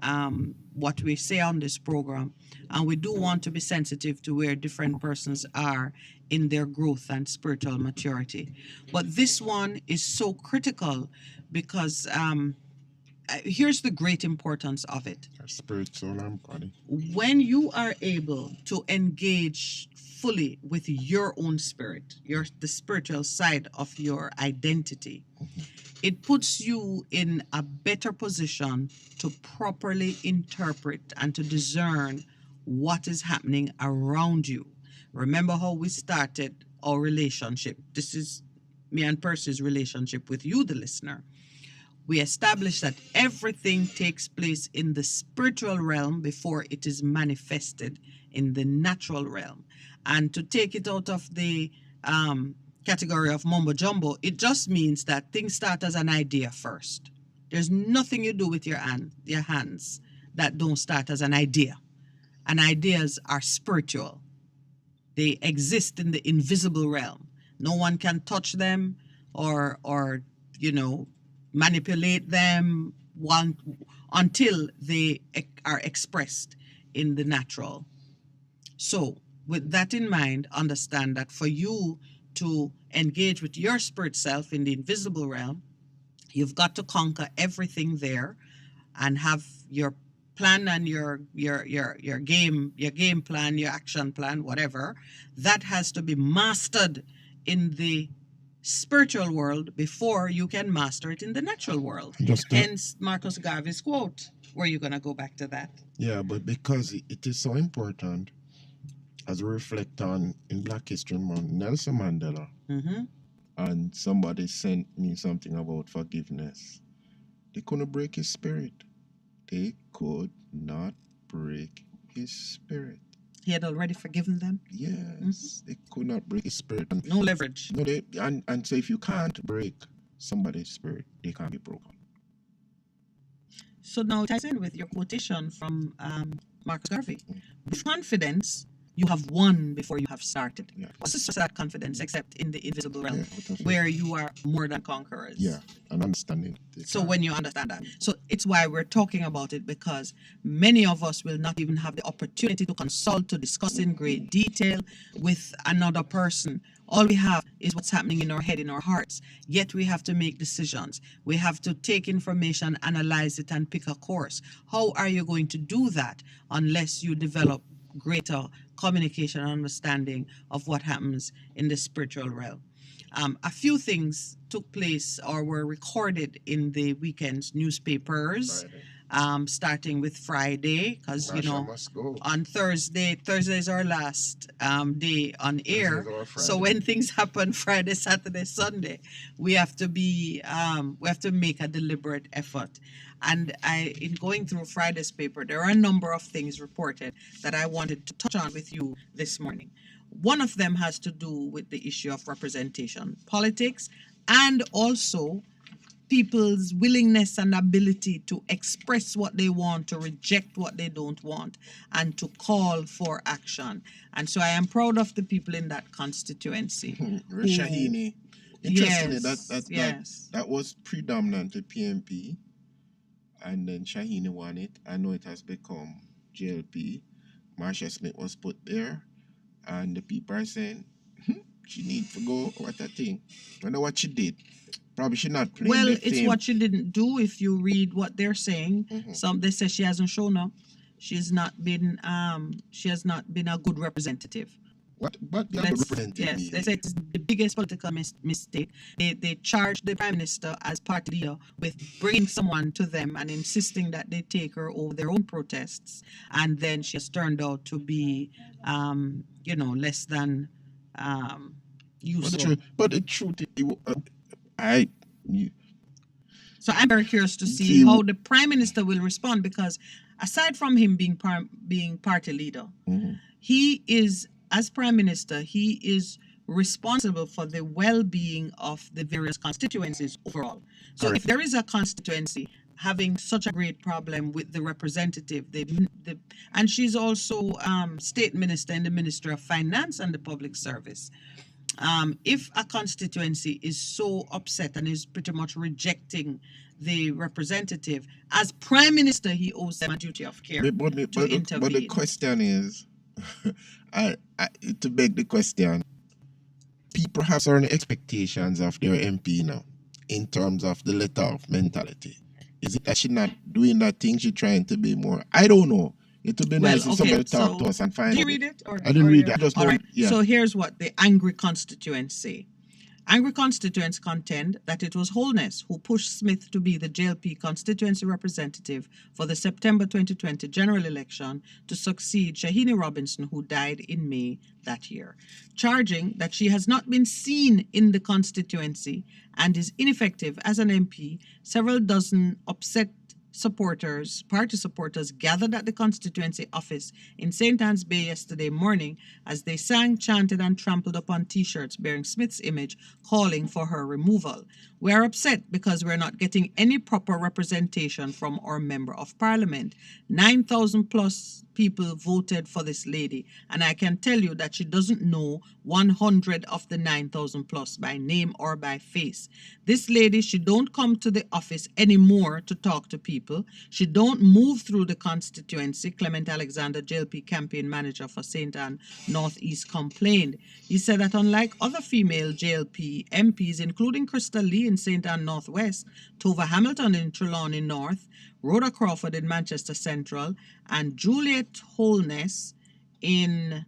what we say on this program, and we do want to be sensitive to where different persons are in their growth and spiritual maturity. But this one is so critical because here's the great importance of it. Spirit, soul, and body. When you are able to engage fully with your own spirit, the spiritual side of your identity, it puts you in a better position to properly interpret and to discern what is happening around you. Remember how we started our relationship. This is me and Percy's relationship with you, the listener. We established that everything takes place in the spiritual realm before it is manifested in the natural realm. And to take it out of the category of mumbo jumbo, it just means that things start as an idea first. There's nothing you do with your hands that don't start as an idea. And ideas are spiritual. They exist in the invisible realm. No one can touch them or manipulate them until they are expressed in the natural. So, with that in mind, understand that for you to engage with your spirit self in the invisible realm, you've got to conquer everything there and have your plan and your game plan, your action plan, whatever. That has to be mastered in the spiritual world before you can master it in the natural world. Hence Marcus Garvey's quote. Were you going to go back to that? Yeah, but because it is so important, as we reflect on in Black History Month, Nelson Mandela, and somebody sent me something about forgiveness. They couldn't break his spirit. They could not break his spirit. He had already forgiven them? Yes, they could not break his spirit. No leverage. No, and so if you can't break somebody's spirit, they can't be broken. So now it ties in with your quotation from Marcus Garvey. With confidence, you have won before you have started. Yeah. What's the source of that confidence except in the invisible realm, where you are more than conquerors? Yeah, and understanding. So when you understand that. So it's why we're talking about it, because many of us will not even have the opportunity to consult, to discuss in great detail with another person. All we have is what's happening in our head, in our hearts. Yet we have to make decisions. We have to take information, analyze it, and pick a course. How are you going to do that unless you develop greater communication and understanding of what happens in the spiritual realm? A few things took place or were recorded in the weekend's newspapers, starting with Friday, because on Thursday is our last day on air. So when things happen Friday, Saturday, Sunday, we have to make a deliberate effort. And in going through Friday's paper, there are a number of things reported that I wanted to touch on with you this morning. One of them has to do with the issue of representation, politics, and also people's willingness and ability to express what they want, to reject what they don't want, and to call for action. And so I am proud of the people in that constituency. Shahini. Interestingly, that was predominantly PMP, and then Shahini won it. I know it has become JLP. Marcia Smith was put there, and the people are saying, she needs to go. What a thing. I wonder what she did. Probably she not playing. Well, it's what she didn't do. If you read what they're saying, they say she hasn't shown up. She has not been a good representative. What the representative? Yes, they say it's the biggest political mistake. They charged the Prime Minister as party leader with bringing someone to them and insisting that they take her over their own protests, and then she has turned out to be, less than useful. But the truth, So I'm very curious to see how the Prime Minister will respond, because aside from him being party leader, he is, as Prime Minister, he is responsible for the well-being of the various constituencies overall. So if there is a constituency having such a great problem with the representative. And she's also state minister in the Ministry of Finance and the Public Service. If a constituency is so upset and is pretty much rejecting the representative, as prime minister, he owes them a duty of care But to intervene. but the question is, I, to beg the question, people have certain expectations of their MP now in terms of the letter of mentality. Is it that she's not doing that thing? She's trying to be more. I don't know. It would be nice if somebody talk to us and find out. Did you read it? I didn't read it. I just know. All right. Yeah. So here's what the angry constituents say. Angry constituents contend that it was Holness who pushed Smith to be the JLP constituency representative for the September 2020 general election to succeed Shahini Robinson, who died in May that year, charging that she has not been seen in the constituency and is ineffective as an MP. Several dozen upset party supporters gathered at the constituency office in St. Anne's Bay yesterday morning as they sang, chanted, and trampled upon t-shirts bearing Smith's image, calling for her removal. We are upset because we're not getting any proper representation from our member of parliament. 9,000 plus people voted for this lady, and I can tell you that she doesn't know 100 of the 9,000 plus by name or by face. This lady, she don't come to the office anymore to talk to people. She don't move through the constituency. Clement Alexander, JLP campaign manager for St. Anne Northeast, complained. He said that unlike other female JLP MPs, including Crystal Lee in St. Anne Northwest, Tova Hamilton in Trelawney North, Rhoda Crawford in Manchester Central, and Juliet Holness in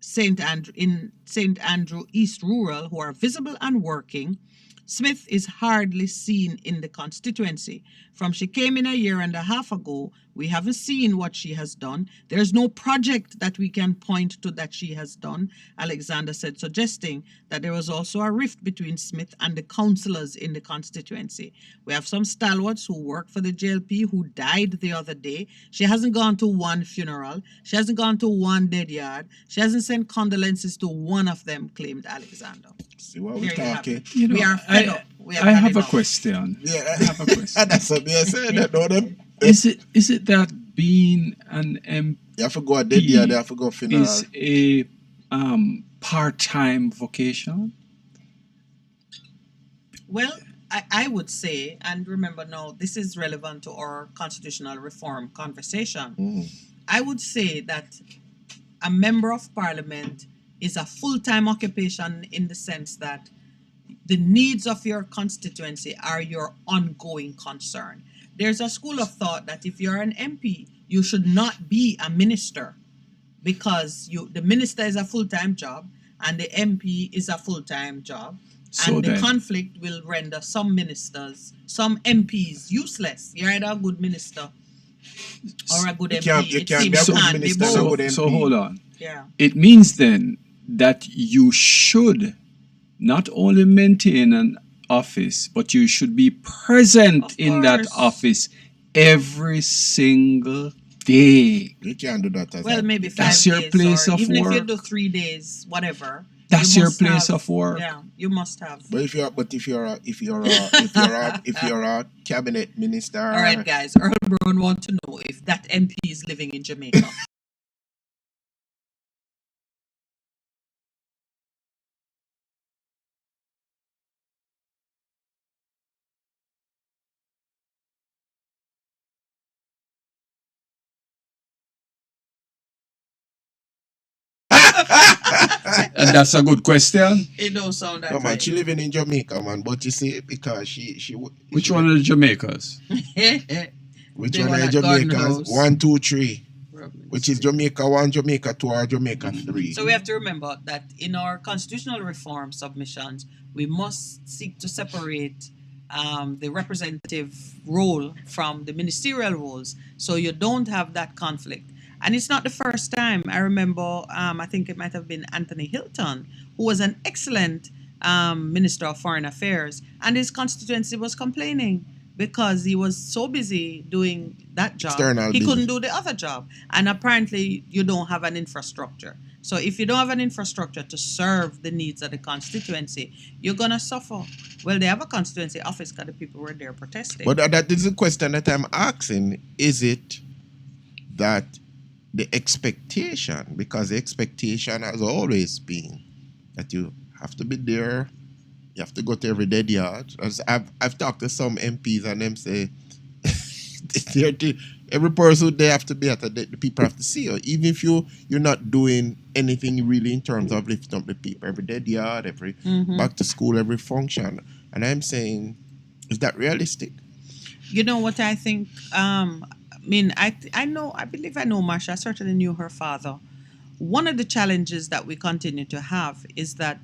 St. Andrew East Rural, who are visible and working, Smith is hardly seen in the constituency. From she came in a year and a half ago, we haven't seen what she has done. There's no project that we can point to that she has done, Alexander said, suggesting that there was also a rift between Smith and the councillors in the constituency. We have some stalwarts who work for the JLP who died the other day. She hasn't gone to one funeral. She hasn't gone to one dead yard. She hasn't sent condolences to one of them, claimed Alexander. See what we're talking. We are fed up. I have a question. Yeah, I have a question. That's what I said. Them. Is it that being an MP you have to go a dead year, you have to go funeral is a part-time vocation? Well, I would say, and remember now, this is relevant to our constitutional reform conversation. I would say that a member of parliament is a full-time occupation in the sense that the needs of your constituency are your ongoing concern. There's a school of thought that if you're an MP, you should not be a minister because the minister is a full-time job and the MP is a full-time job. So and the then, conflict will render some ministers, some MPs useless. You're either a good minister or a good MP. You can't be a good minister and a good MP. So hold on. Yeah. It means then that you should not only maintain an office, but you should be present in that office every single day. You can't do that as well, maybe 5 that's days. Your place or of even work. If you do 3 days, whatever. That's you your must place have, of work. Yeah, you must have. But if you're a cabinet minister. All right, guys. Earl Brown want to know if that MP is living in Jamaica. And that's a good question. It don't sound that No, man, right. she living in Jamaica, man. But you see, because she Which one of the Jamaicas? Which They one one of the at Garden Jamaicas? House. 1, 2, 3. Which is Jamaica 1, Jamaica 2, or Jamaica 3. So we have to remember that in our constitutional reform submissions, we must seek to separate the representative role from the ministerial roles, so you don't have that conflict. And it's not the first time. I remember, I think it might have been Anthony Hilton, who was an excellent Minister of Foreign Affairs, and his constituency was complaining because he was so busy doing that job, External he couldn't business. do the other job. And apparently, you don't have an infrastructure. So if you don't have an infrastructure to serve the needs of the constituency, you're going to suffer. Well, they have a constituency office because the people were there protesting. But that is the question that I'm asking. Is it that the expectation, because the expectation has always been that you have to be there, you have to go to every dead yard. As I've talked to some MPs and them say, every person they have to be at the people have to see you. Even if you're not doing anything really in terms of lifting up the people, every dead yard, every back to school, every function. And I'm saying, is that realistic? You know what I think? I believe I know Marsha. I certainly knew her father. One of the challenges that we continue to have is that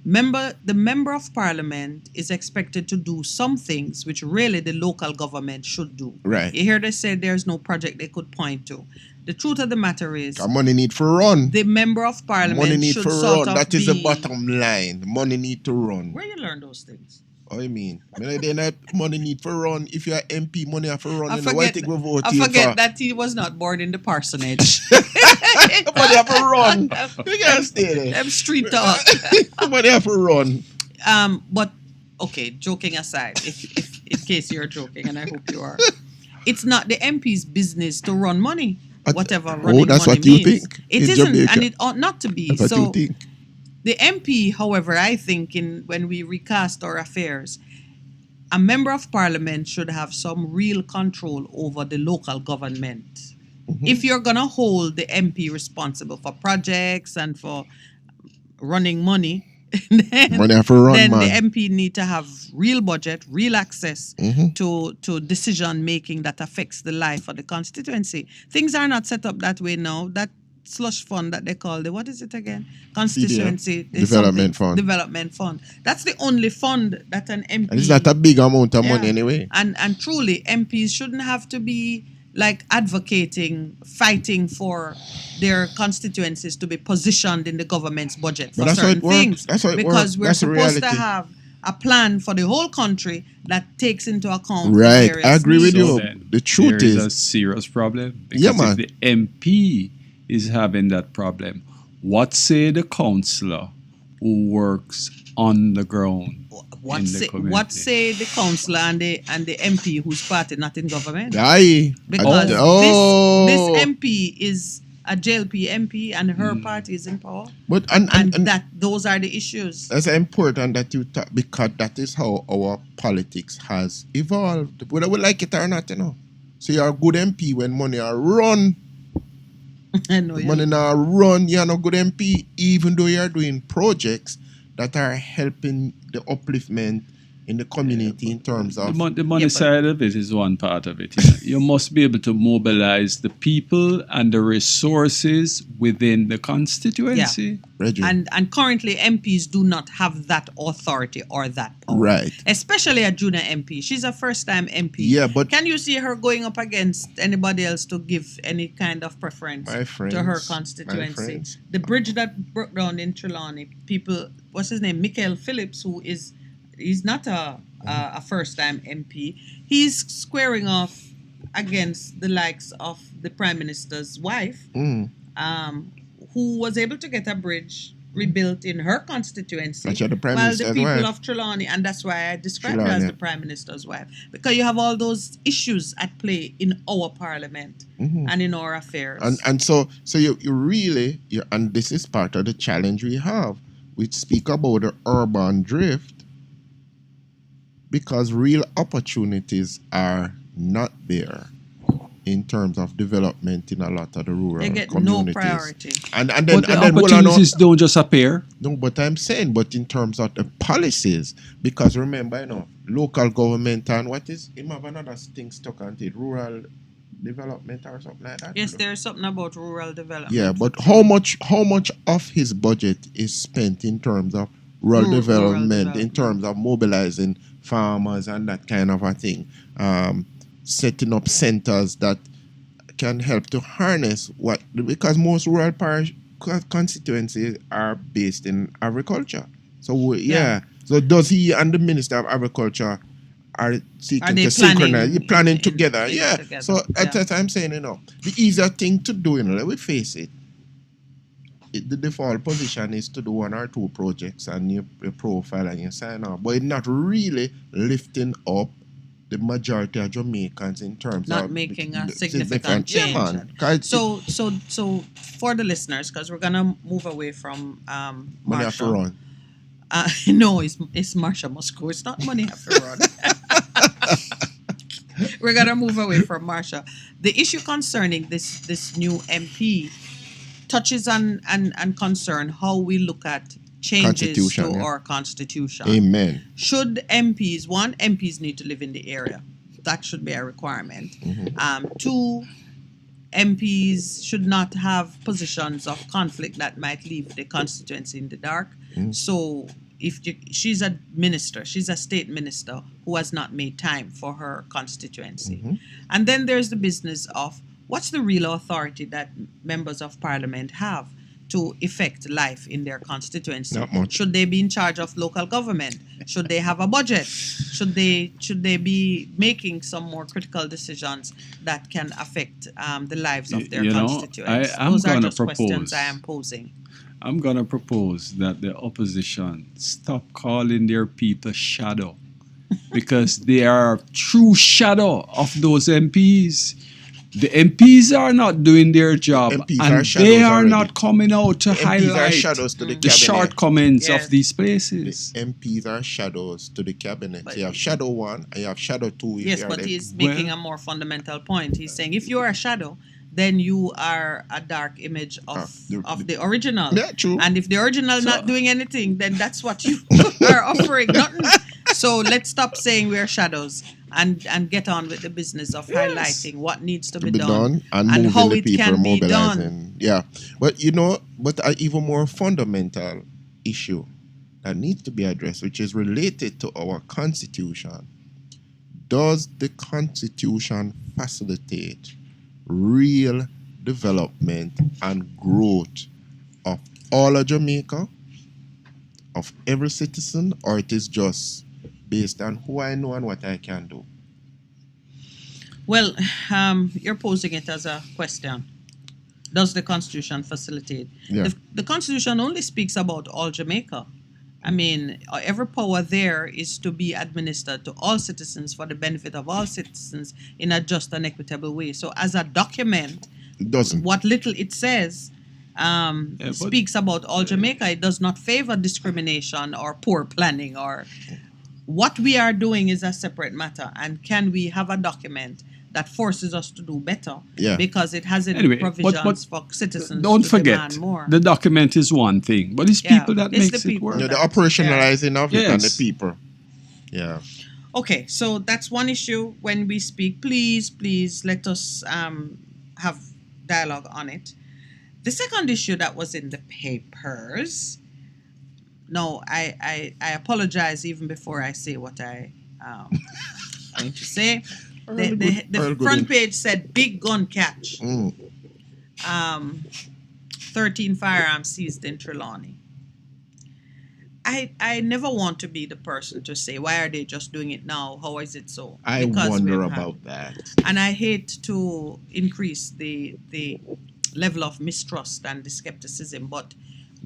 the member of parliament is expected to do some things which really the local government should do. Right. You hear they say there's no project they could point to. The truth of the matter is, money need for run. The member of parliament money need should for sort run. of That is be, the bottom line. Money need to run. Where you learn those things? Oh, I mean, they not money need for run. If you're MP, money have for run. I Why think we vote I here forget for? that he was not born in the parsonage. Money have for run. You can't stay there. Them street talk. Money have for run. But okay, joking aside, if in case you're joking, and I hope you are, it's not the MP's business to run money. Whatever running that's money what you means. think. It In isn't, Jamaica. and it ought not to be. That's what So you think. the MP, however, I think when we recast our affairs, a member of parliament should have some real control over the local government. If you're gonna hold the MP responsible for projects and for running money, Money have to run, then man. the MP need to have real budget, real access to decision making that affects the life of the constituency. Things are not set up that way now. That slush fund that they call what is it again? Constituency Development Fund. Development fund. That's the only fund that an MP. And it's not a big amount of money anyway. And truly, MPs shouldn't have to be like advocating, fighting for their constituencies to be positioned in the government's budget for But that's how certain it works. things. That's how it because works. we're That's the supposed to reality. have a plan for the whole country that takes into account the Right. various I agree with needs. you. Then The truth there is is, a serious problem. Because Yeah, man. if the MP is having that problem, what say the councillor who works on the ground in the community? What say the councillor and the MP whose party not in government? Aye. Because Oh. this MP is a JLP MP and her party is in power. But and that those are the issues. That's important that you talk, because that is how our politics has evolved, whether we like it or not, So you're a good MP when money are run. I know Money now run, you're not good MP, even though you're doing projects that are helping the upliftment in the community in terms of The money side of it is one part of it. You must be able to mobilize the people and the resources within the constituency. And currently MPs do not have that authority or that power. Right. Especially a junior MP. She's a first-time MP. Yeah, but can you see her going up against anybody else to give any kind of preference to her constituency? The bridge that broke down in Trelawney, people, what's his name? Michael Phillips, he's not a first-time MP. He's squaring off against the likes of the Prime Minister's wife, who was able to get a bridge rebuilt in her constituency. That's the Prime while Minister's the people wife. of Trelawney, and that's why I described her as the Prime Minister's wife, because you have all those issues at play in our parliament and in our affairs. And so you really, and this is part of the challenge we have. We speak about the urban drift because real opportunities are not there in terms of development in a lot of the rural They get communities. no priority. And then But the opportunities don't just appear. No, but I'm saying, but in terms of the policies, because remember, local government and what is, him have another thing stuck on it, rural development or something like that. Yes, there's something about rural development. Yeah, but how much of his budget is spent in terms of rural development, in terms of mobilizing farmers and that kind of a thing, setting up centers that can help to harness because most rural parish constituencies are based in agriculture. So so does he and the Minister of Agriculture are seeking to synchronize, planning together? Yeah. So that's what I'm saying, the easier thing to do, let me face it. the default position is to do 1 or 2 projects and you profile and you sign up, but it's not really lifting up the majority of Jamaicans in terms Not of making a significant Yeah, change. man. 'Cause So for the listeners, because we're gonna move away from money have to Marsha. run. No, it's Marsha Moscow. It's not money have to run. We're gonna move away from Marsha. The issue concerning this new MP touches on and concern how we look at changes to Constitution, yeah. our constitution. Amen. Should MPs need to live in the area? That should be a requirement. Two, MPs should not have positions of conflict that might leave the constituency in the dark. So if she's a minister, she's a state minister who has not made time for her constituency. And then there's the business of what's the real authority that members of parliament have to effect life in their constituency? Not much. Should they be in charge of local government? Should they have a budget? Should they be making some more critical decisions that can affect the lives of their constituents? I'm Those are gonna just questions propose. I am posing. I'm going to propose that the opposition stop calling their people shadow because they are true shadow of those MPs. The MPs are not doing their job MPs and are shadows they are already. not coming out to MPs are highlight shadows to the the cabinet. shortcomings Yes. of these places. MPs are shadows to the cabinet. But- You have shadow 1 and you have shadow 2. If Yes, you are but the- he's making a more fundamental point. He's saying if you are a shadow, then you are a dark image of the original. Yeah, true. And if the original not doing anything, then that's what you are offering. Nothing. So let's stop saying we are shadows and get on with the business of highlighting what needs to be done and and moving how the it people, can be mobilizing. done. Yeah, but an even more fundamental issue that needs to be addressed, which is related to our constitution. Does the constitution facilitate real development and growth of all of Jamaica, of every citizen, or it is just based on who I know and what I can do? Well, you're posing it as a question. Does the Constitution facilitate? Yeah. The Constitution only speaks about all Jamaica. I mean, every power there is to be administered to all citizens for the benefit of all citizens in a just and equitable way. So, as a document, It doesn't. what little it says but- speaks about all Jamaica. It does not favor discrimination or poor planning. Or what we are doing is a separate matter. And can we have a document that forces us to do better? Yeah. Because it has any Anyway, provisions for citizens Don't to forget, demand more. the document is one thing, but it's Yeah, people that it's makes the it people. work. The operationalizing of it and the Yes. people. Yeah. Okay, so that's one issue. When we speak, please let us have dialogue on it. The second issue that was in the papers. No, I apologize even before I say what I going to say. The Earl Gooding. front page said big gun catch. 13 firearms seized in Trelawney. I never want to be the person to say, why are they just doing it now? How is it so? I Because wonder we've had- about that. And I hate to increase the level of mistrust and the skepticism, but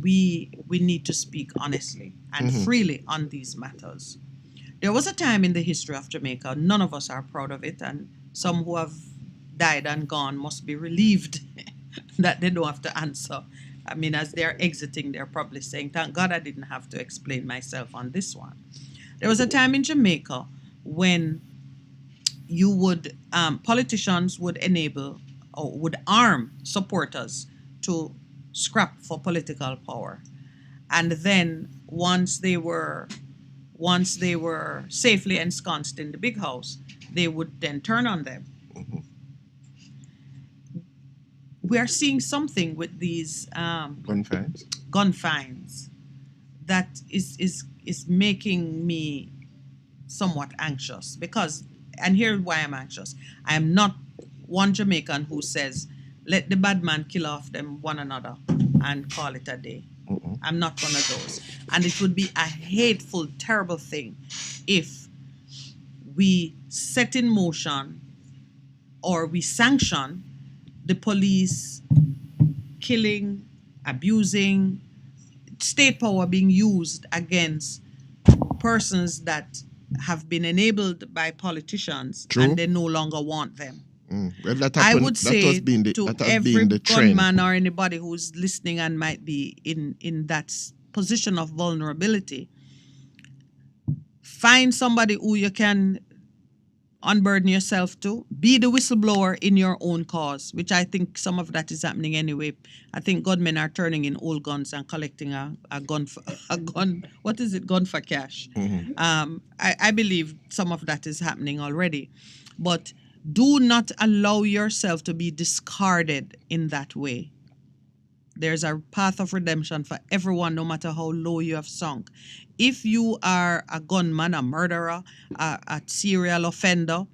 we need to speak honestly and freely on these matters. There was a time in the history of Jamaica, none of us are proud of it, and some who have died and gone must be relieved that they don't have to answer. I mean, as they're exiting, they're probably saying, thank God I didn't have to explain myself on this one. There was a time in Jamaica when you would, politicians would enable or would arm supporters to scrap for political power. And then once they were safely ensconced in the big house, they would then turn on them. We are seeing something with these gun fines that is making me somewhat anxious because, and here's why I'm anxious. I am not one Jamaican who says, let the bad man kill off them one another and call it a day. I'm not one of those. And it would be a hateful, terrible thing if we set in motion or we sanction the police killing abusing, state power being used against persons that have been enabled by politicians True. and they no longer want them. Well, that I happened, would that say has been the, to that has every been the trend. gunman or anybody who's listening and might be in that position of vulnerability, find somebody who you can unburden yourself to. Be the whistleblower in your own cause, which I think some of that is happening anyway. I think gunmen are turning in old guns and collecting a gun for a gun. What is it? Gun for cash. I believe some of that is happening already, but do not allow yourself to be discarded in that way. There's a path of redemption for everyone, no matter how low you have sunk. If you are a gunman, a murderer, a serial offender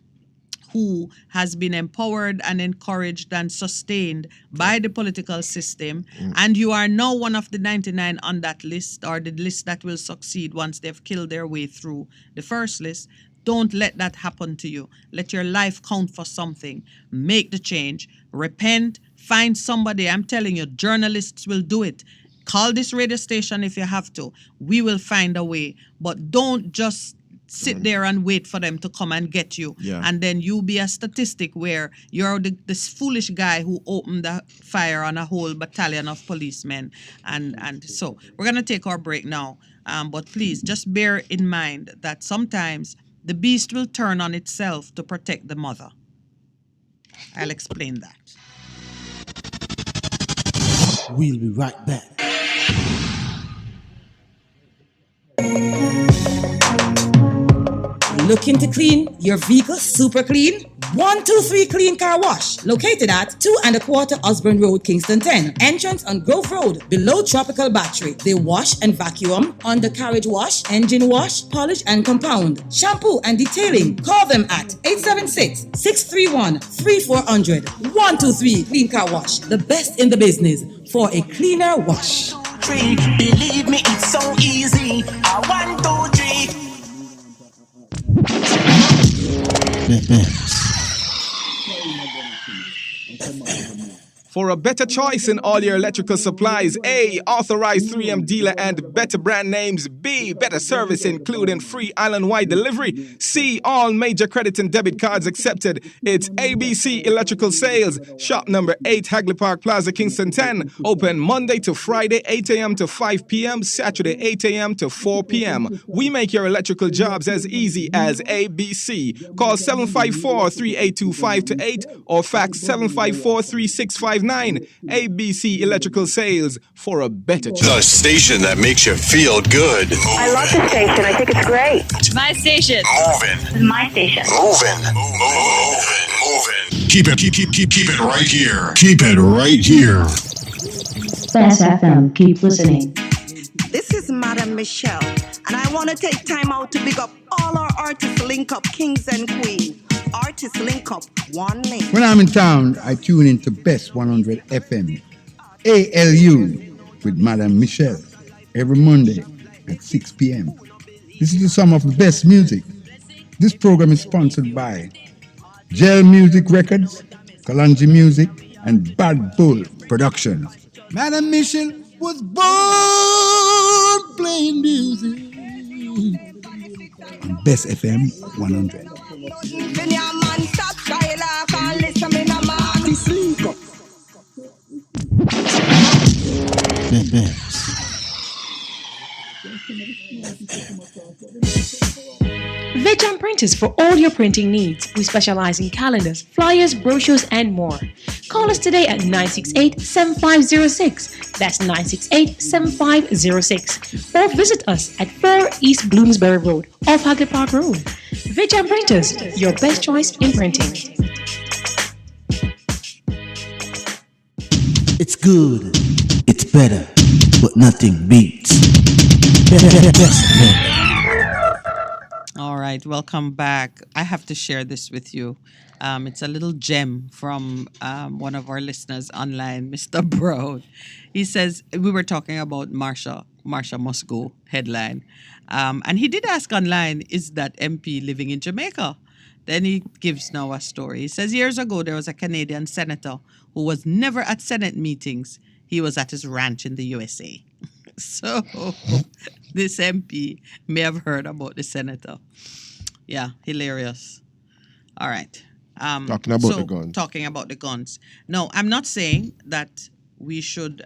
who has been empowered and encouraged and sustained by the political system, and you are now one of the 99 on that list, or the list that will succeed once they've killed their way through the first list, don't let that happen to you. Let your life count for something. Make the change. Repent. Find somebody. I'm telling you, journalists will do it. Call this radio station if you have to. We will find a way. But don't just sit there and wait for them to come and get you. Yeah. And then you be a statistic where you're this foolish guy who opened the fire on a whole battalion of policemen. And so we're going to take our break now. But please just bear in mind that sometimes the beast will turn on itself to protect the mother. I'll explain that. We'll be right back. Looking to clean your vehicle super clean? 123 Clean Car Wash, located at 2 1/4 Osborne Road, Kingston 10. Entrance on Grove Road, below Tropical Battery. They wash and vacuum, undercarriage wash, engine wash, polish and compound, shampoo and detailing. Call them at 876-631-3400. 123 Clean Car Wash, the best in the business for a cleaner wash. Believe me, it's so easy. 1, 2, 3. For a better choice in all your electrical supplies, A, authorized 3M dealer and better brand names. B, better service including free island-wide delivery. C, all major credit and debit cards accepted. It's ABC Electrical Sales, shop number 8, Hagley Park Plaza, Kingston 10. Open Monday to Friday, 8 a.m. to 5 p.m., Saturday, 8 a.m. to 4 p.m. We make your electrical jobs as easy as ABC. Call 754-382-528 or fax 754-3659. ABC Electrical Sales, for a better choice. The station that makes you feel good. I love this station. I think it's great. My station. Moving. My station. Moving. Keep it right here. Keep it right here. Fast FM. Keep listening. This is Madam Michelle, and I want to take time out to big up all our artists link up, kings and queens. Artists link up, one link. When I'm in town, I tune into Best 100 FM, ALU, with Madam Michelle, every Monday at 6 p.m. This is the sum of the best music. This program is sponsored by Gel Music Records, Kalanji Music, and Bad Bull Productions. Madam Michelle was born playing music on Best FM 100. Veg Printers for all your printing needs. We specialize in calendars, flyers, brochures, and more. Call us today at 968-7506. That's 968-7506. Or visit us at 4 East Bloomsbury Road, off Hagley Park Road. Veg Printers, your best choice in printing. It's good, it's better, but nothing beats. All right, welcome back. I have to share this with you. It's a little gem from one of our listeners online, Mr. Brown. He says, we were talking about Marsha Must Go headline. And he did ask online, is that MP living in Jamaica? Then he gives now a story. He says, years ago, there was a Canadian senator who was never at Senate meetings. he was at his ranch in the USA. So this MP may have heard about the senator. Yeah, hilarious. All right. Talking about the guns. Talking about the guns. No, I'm not saying that we should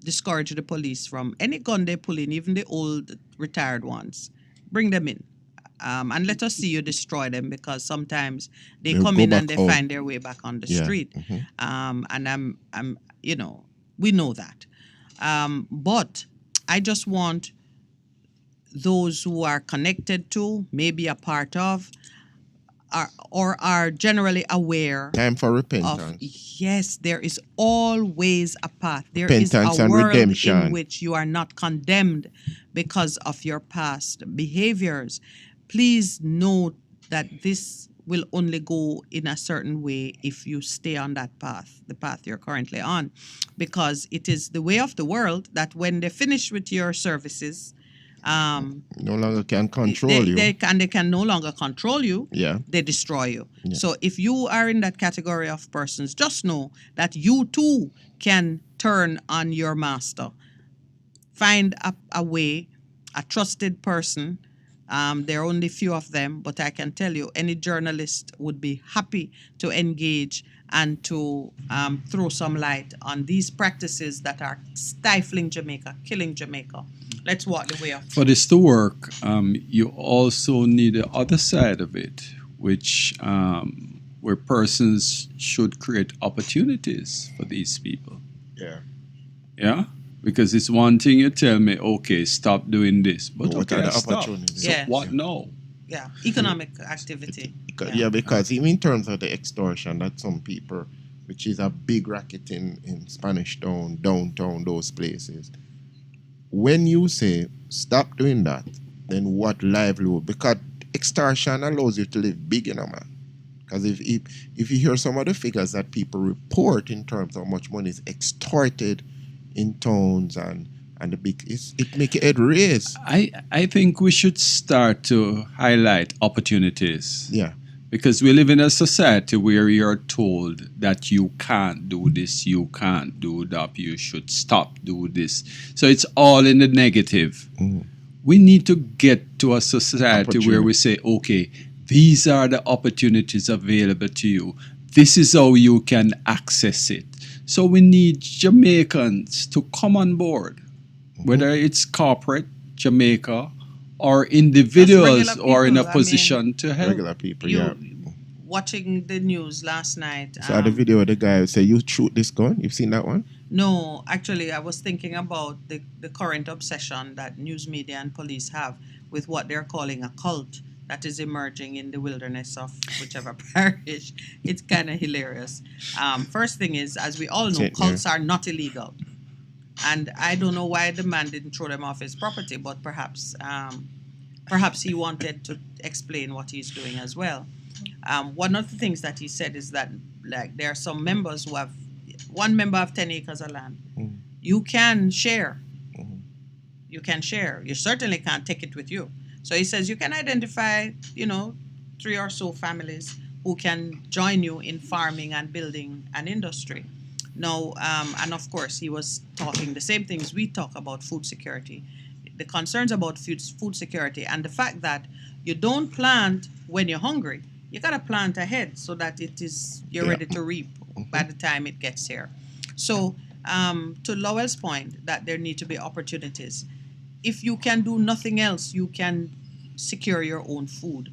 discourage the police from any gun they pull in, even the old retired ones. Bring them in. And let us see you destroy them, because sometimes they They'll come go in back and they out. find their way back on the Yeah. street. And I'm, we know that. But I just want those who are connected to, maybe a part of, are generally aware Time for of, repentance. yes, there is always a path. There Repentance is a and world redemption. in which you are not condemned because of your past behaviors. Please note that this will only go in a certain way if you stay on that path, the path you're currently on, because it is the way of the world that when they finish with your services, No longer can control they, you. they can no longer control you. Yeah. They destroy you. Yeah. So if you are in that category of persons, just know that you too can turn on your master. Find a way, a trusted person. There are only few of them, but I can tell you, any journalist would be happy to engage and to throw some light on these practices that are stifling Jamaica, killing Jamaica. Let's walk the way of For this to work, you also need the other side of it, which where persons should create opportunities for these people. Yeah. Yeah? Because it's one thing you tell me, okay, stop doing this. But What okay, are the stop. opportunities? So Yeah. what now? Yeah, economic activity. Yeah, because even in terms of the extortion that some people, which is a big racket in Spanish Town, downtown, those places. When you say stop doing that, then what livelihood? Because extortion allows you to live big, man. Because if you hear some of the figures that people report in terms of how much money is extorted in towns and the big, it make your head raise. I think we should start to highlight opportunities. Yeah. Because we live in a society where you're told that you can't do this, you can't do that, you should stop do this. So it's all in the negative. We need to get to a society where we say, okay, these are the opportunities available to you. This is how you can access it. So we need Jamaicans to come on board, whether it's corporate Jamaica or individuals who are in a position to help. Regular people, yeah. Watching the news last night. So the video of the guy say, you shoot this gun? You've seen that one? No, actually, I was thinking about the current obsession that news media and police have with what they're calling a cult that is emerging in the wilderness of whichever parish. It's kind of hilarious. First thing is, as we all know, cults are not illegal. And I don't know why the man didn't throw them off his property, but perhaps he wanted to explain what he's doing as well. One of the things that he said is that, like, there are some members who have, one member have 10 acres of land. You can share. You can share. You certainly can't take it with you. So he says you can identify, 3 or so families who can join you in farming and building an industry. Now, and of course, he was talking the same things we talk about food security, the concerns about food security, and the fact that you don't plant when you're hungry. You got to plant ahead so that you're ready to reap by the time it gets here. So, to Lowell's point, that there need to be opportunities. If you can do nothing else, you can secure your own food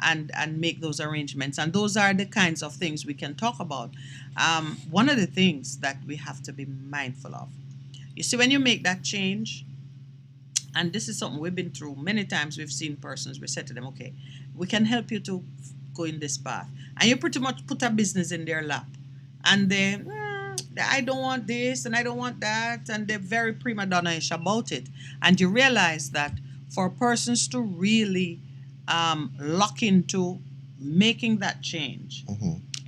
and make those arrangements. And those are the kinds of things we can talk about. One of the things that we have to be mindful of, you see, when you make that change, and this is something we've been through many times, we've seen persons, we said to them, okay, we can help you to go in this path. And you pretty much put a business in their lap. And they, I don't want this and I don't want that. And they're very prima donna-ish about it. And you realize that for persons to really lock into making that change,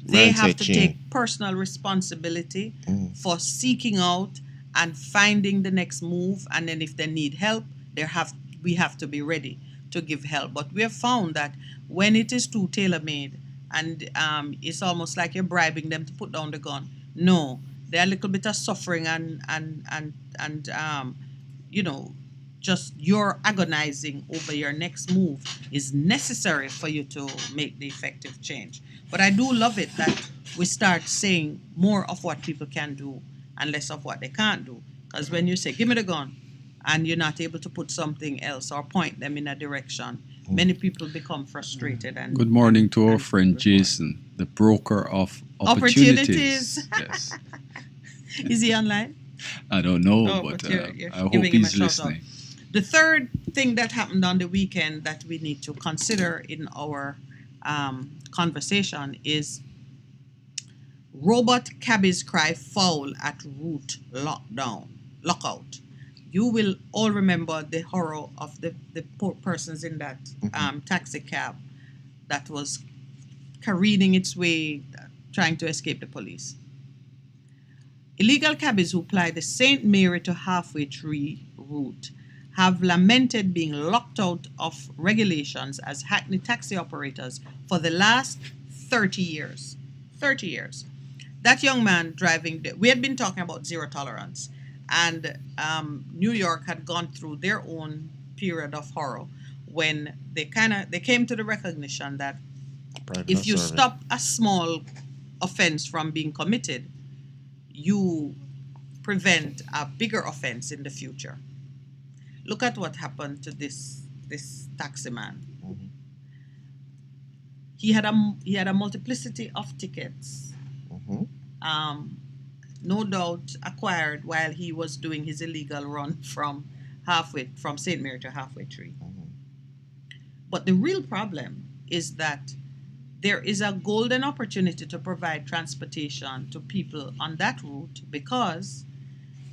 they have to take personal responsibility for seeking out and finding the next move. And then if they need help, we have to be ready to give help. But we have found that when it is too tailor-made and it's almost like you're bribing them to put down the gun, no, There are a little bit of suffering and you know, just your agonizing over your next move is necessary for you to make the effective change. But I do love it that we start saying more of what people can do and less of what they can't do. Because when you say, give me the gun, and you're not able to put something else or point them in a direction, many people become frustrated. And Good morning to our friend Jason, the broker of opportunities. Yes. Is he online? I don't know, Oh, but you're I hope giving him a he's shout out. listening. The third thing that happened on the weekend that we need to consider in our conversation is robot cabbies cry foul at route lockout. You will all remember the horror of the poor persons in that taxi cab that was careening its way, trying to escape the police. Illegal cabbies who ply the St. Mary to Halfway Tree route have lamented being locked out of regulations as Hackney taxi operators for the last 30 years. 30 years. That young man driving, we had been talking about zero tolerance, and New York had gone through their own period of horror when they came to the recognition that if you stop a small offense from being committed, you prevent a bigger offense in the future. Look at what happened to this taxi man. He had a multiplicity of tickets, no doubt acquired while he was doing his illegal run from St. Mary to Halfway Tree. But the real problem is that there is a golden opportunity to provide transportation to people on that route because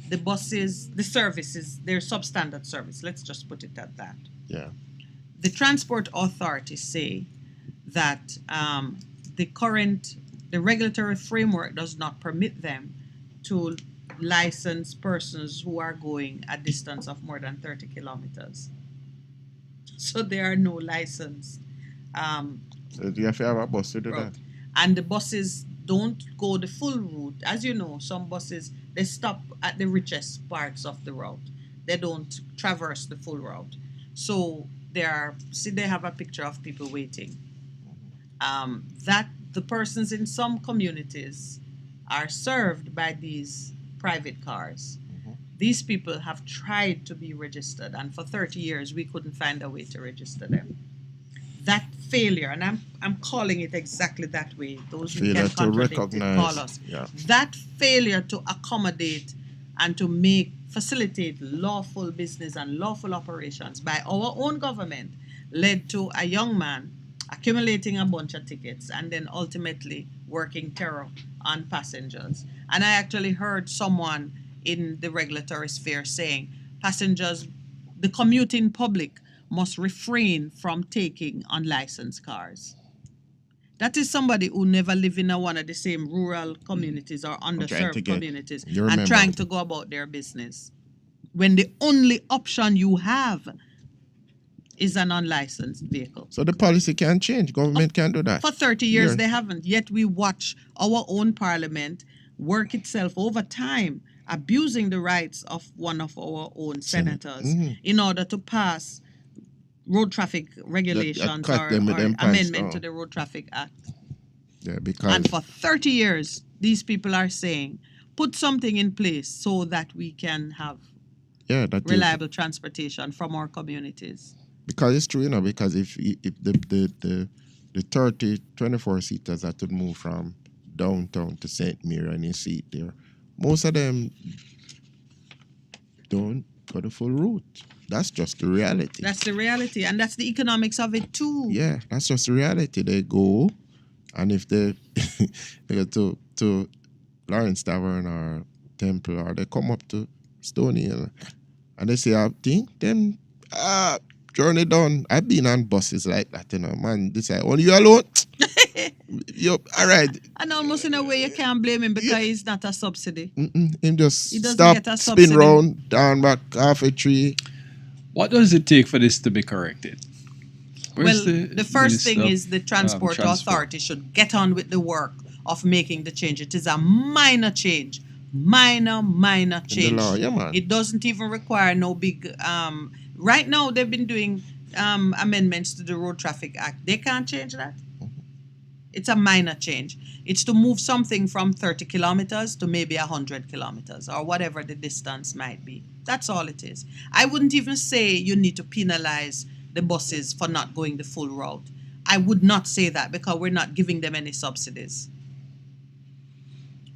the buses, the services, they're substandard service. Let's just put it at that. Yeah. The transport authorities say that the regulatory framework does not permit them to license persons who are going a distance of more than 30 kilometers. So there are no licensed so you have to have a bus to do route. that. And the buses don't go the full route. As you know, some buses, they stop at the richest parts of the route. They don't traverse the full route. So they have a picture of people waiting. That the persons in some communities are served by these private cars. These people have tried to be registered, and for 30 years we couldn't find a way to register them. That failure, and I'm calling it exactly that way. Those who can contradict it, call us. Yeah. That failure to accommodate and to facilitate lawful business and lawful operations by our own government led to a young man accumulating a bunch of tickets and then ultimately working terror on passengers. And I actually heard someone in the regulatory sphere saying passengers, the commuting public must refrain from taking unlicensed cars. That is somebody who never live in one of the same rural communities or underserved communities and trying to go about their business. When the only option you have is an unlicensed vehicle. So the policy can change. Government can do that. For 30 years they haven't. Yet we watch our own parliament work itself over time, abusing the rights of one of our own senators in order to pass road traffic regulations or amendment to the Road Traffic Act. Yeah, because and for 30 years, these people are saying, put something in place so that we can have reliable transportation from our communities. Because it's true, because if the 30 24-seaters that would move from downtown to St. Mary and you see it there, most of them don't go the full route. That's just the reality. That's the reality, and that's the economics of it too. Yeah, that's just the reality. They go, and if they go to Lawrence Tavern or Temple, or they come up to Stony Hill, and they say, I think them journey done. I've been on buses like that, man. They say, only you alone? Yup, all right. And almost in a way you can't blame him because it's not a subsidy. Him just He doesn't stop, get a subsidy. spin round, down back, Halfway Tree. What does it take for this to be corrected? The first thing is the transport authority should get on with the work of making the change. It is a minor change, minor change. In the law, yeah, man. It doesn't even require no big. Right now, they've been doing amendments to the Road Traffic Act. They can't change that. It's a minor change. It's to move something from 30 kilometers to maybe 100 kilometers or whatever the distance might be. That's all it is. I wouldn't even say you need to penalize the buses for not going the full route. I would not say that because we're not giving them any subsidies.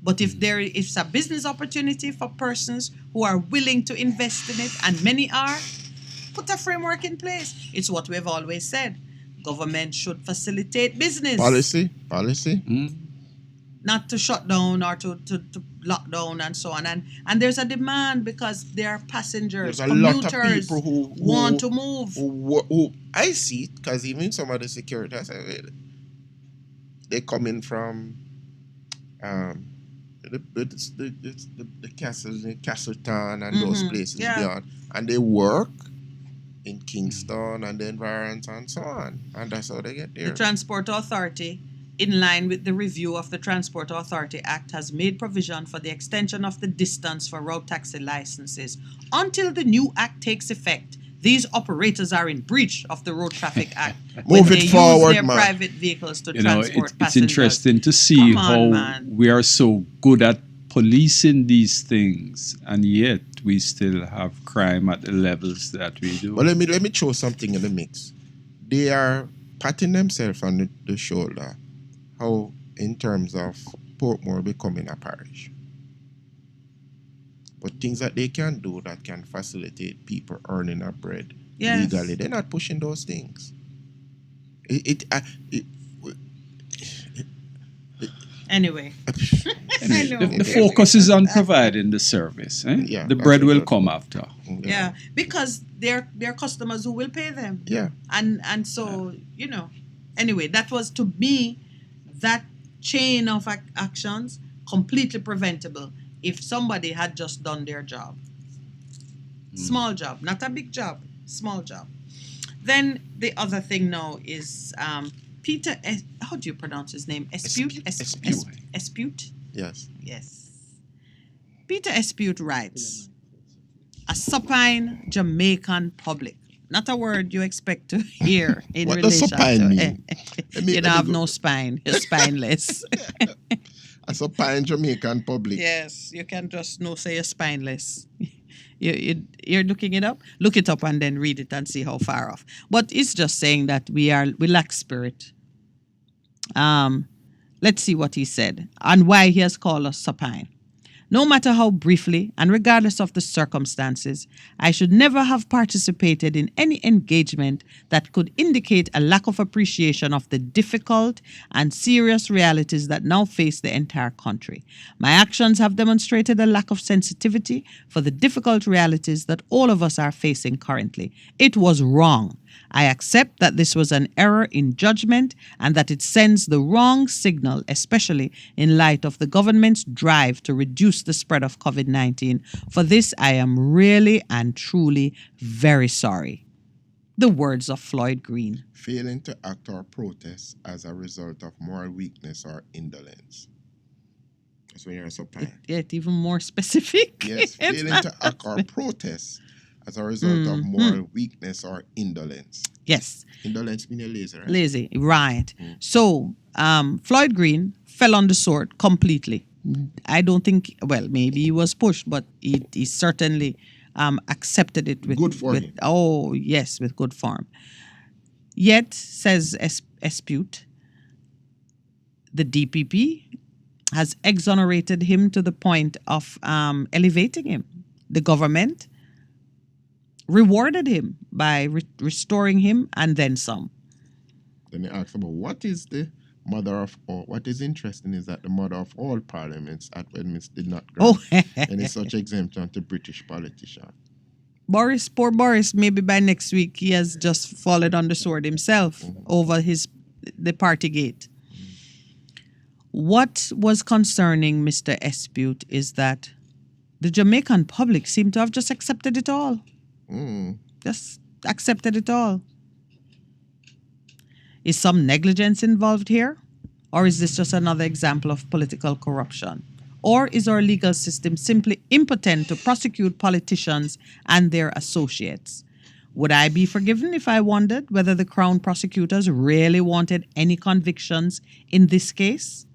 But if it's a business opportunity for persons who are willing to invest in it, and many are, put a framework in place. It's what we've always said. Government should facilitate business. Policy. Not to shut down or to lock down and so on. And there's a demand because there are passengers, There's a lot of commuters people who want to move. Who I see it, because even some of the security, they come in from the castles in Castleton and those places beyond, and they work in Kingston and the environs and so on, and that's how they get there. The Transport Authority, in line with the review of the Transport Authority Act, has made provision for the extension of the distance for road taxi licenses until the new act takes effect. These operators are in breach of the Road Traffic Act when Move they it forward, use their man. private vehicles to You know, transport it's passengers. interesting to see Come on, how man. we are so good at policing these things, and yet we still have crime at the levels that we do. But let me throw something in the mix. They are patting themselves on the shoulder. How, in terms of Portmore becoming a parish. But things that they can do that can facilitate people earning a bread legally, they're not pushing those things. Anyway. The focus is on providing the service. Yeah, the bread will come after. Yeah, because they're customers who will pay them. Yeah. And so, anyway, that was, to me, that chain of actions completely preventable if somebody had just done their job. Small job, not a big job, small job. Then the other thing now is Peter, how do you pronounce his name? Espute? Espute? Yes. Peter Espute writes, a supine Jamaican public. Not a word you expect to hear in what relation does supine to mean? You don't have no spine. You're spineless. A supine Jamaican public. Yes, you can just say you're spineless. You're looking it up? Look it up and then read it and see how far off. But it's just saying that we lack spirit. Let's see what he said and why he has called us supine. No matter how briefly and regardless of the circumstances, I should never have participated in any engagement that could indicate a lack of appreciation of the difficult and serious realities that now face the entire country. My actions have demonstrated a lack of sensitivity for the difficult realities that all of us are facing currently. It was wrong. I accept that this was an error in judgment and that it sends the wrong signal, especially in light of the government's drive to reduce the spread of COVID-19. For this, I am really and truly very sorry. The words of Floyd Green. Failing to act or protest as a result of moral weakness or indolence. That's when you're supine. Yet even more specific. Yes, failing to act or protest as a result of moral weakness or indolence. Yes. Indolence means lazy, right? Lazy, right. So, Floyd Green fell on the sword completely. I don't think, maybe he was pushed, but he certainly accepted it with good form. Oh, yes, with good form. Yet, says Espute, the DPP has exonerated him to the point of elevating him. The government rewarded him by restoring him and then some. Then they asked about what is the mother of all. What is interesting is that the mother of all parliaments at Westminster did not grant any such exemption to British politicians. Poor Boris, maybe by next week he has just fallen on the sword himself over the party gate. What was concerning Mr. Espute is that the Jamaican public seemed to have just accepted it all. Just accepted it all. Is some negligence involved here? Or is this just another example of political corruption? Or is our legal system simply impotent to prosecute politicians and their associates? Would I be forgiven if I wondered whether the Crown prosecutors really wanted any convictions in this case?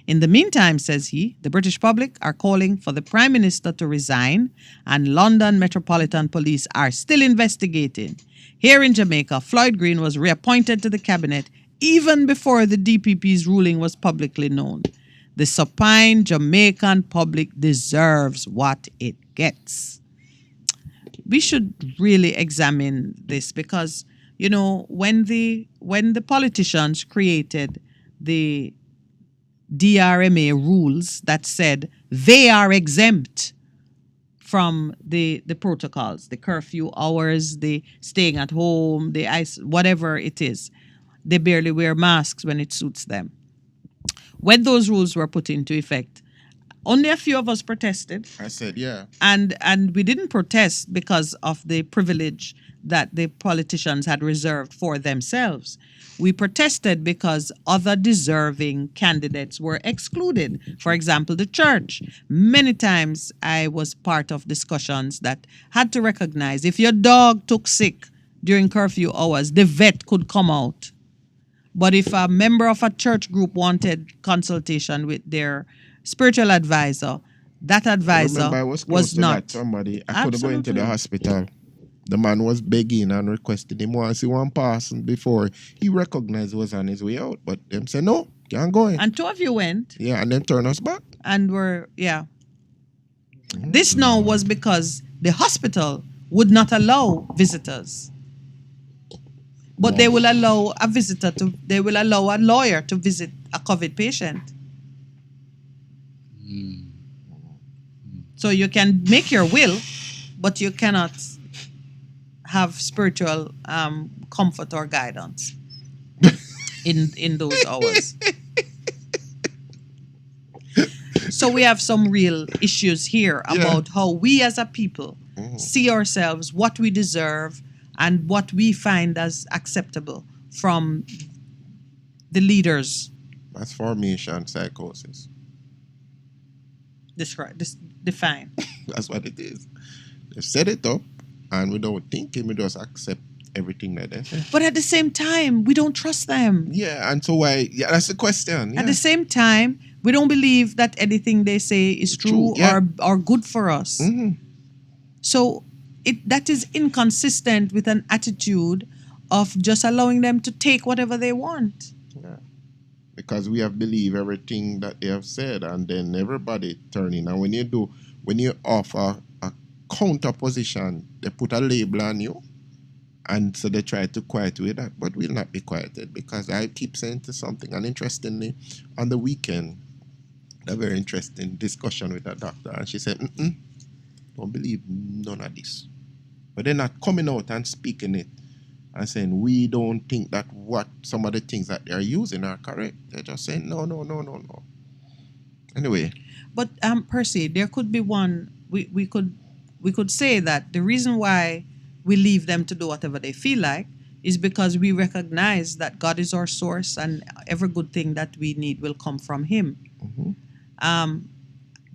In the meantime, says he, the British public are calling for the Prime Minister to resign, and London Metropolitan Police are still investigating. Here in Jamaica, Floyd Green was reappointed to the cabinet even before the DPP's ruling was publicly known. The supine Jamaican public deserves what it gets. We should really examine this because, you know, when the politicians created the DRMA rules that said they are exempt from the protocols, the curfew hours, the staying at home, the ice, whatever it is. They barely wear masks when it suits them. When those rules were put into effect, only a few of us protested. I said, yeah. And we didn't protest because of the privilege that the politicians had reserved for themselves. We protested because other deserving candidates were excluded. For example, the church. Many times I was part of discussions that had to recognize if your dog took sick during curfew hours, the vet could come out. But if a member of a church group wanted consultation with their spiritual advisor, that advisor Remember, I was close to not. that. Somebody, I could have gone into the hospital. The man was begging and requesting him once he one person before he recognized he was on his way out. But them said, no, can't go in. And two of you went. Yeah, and then turn us back. And were, yeah. This now was because the hospital would not allow visitors. But they will allow they will allow a lawyer to visit a COVID patient. So you can make your will, but you cannot have spiritual comfort or guidance in those hours. So we have some real issues here about how we as a people see ourselves, what we deserve, and what we find as acceptable from the leaders. That's formation psychosis. Define. That's what it is. They've set it up, and without thinking, we just accept everything that they say. But at the same time, we don't trust them. Yeah, and so why? Yeah, that's the question. Yeah. At the same time, we don't believe that anything they say is true or good for us. So that is inconsistent with an attitude of just allowing them to take whatever they want. Yeah. Because we have believed everything that they have said, and then everybody turning. And when you offer a counter position, they put a label on you, and so they try to quiet you with that, but we'll not be quieted because I keep saying to something. And interestingly, on the weekend, a very interesting discussion with a doctor, and she said, don't believe none of this. But they're not coming out and speaking it and saying, we don't think that what some of the things that they're using are correct. They're just saying, no. Anyway. But Percy, there could be one, we could say that the reason why we leave them to do whatever they feel like is because we recognize that God is our source and every good thing that we need will come from Him.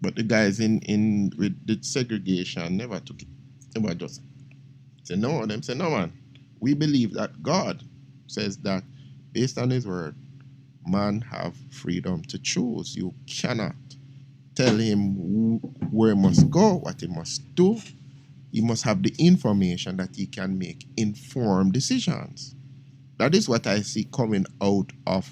But the guys in with the segregation never took it. Never just say no. Them say no, man. We believe that God says that based on His word, man have freedom to choose. You cannot tell him where he must go, what he must do. He must have the information that he can make informed decisions. That is what I see coming out of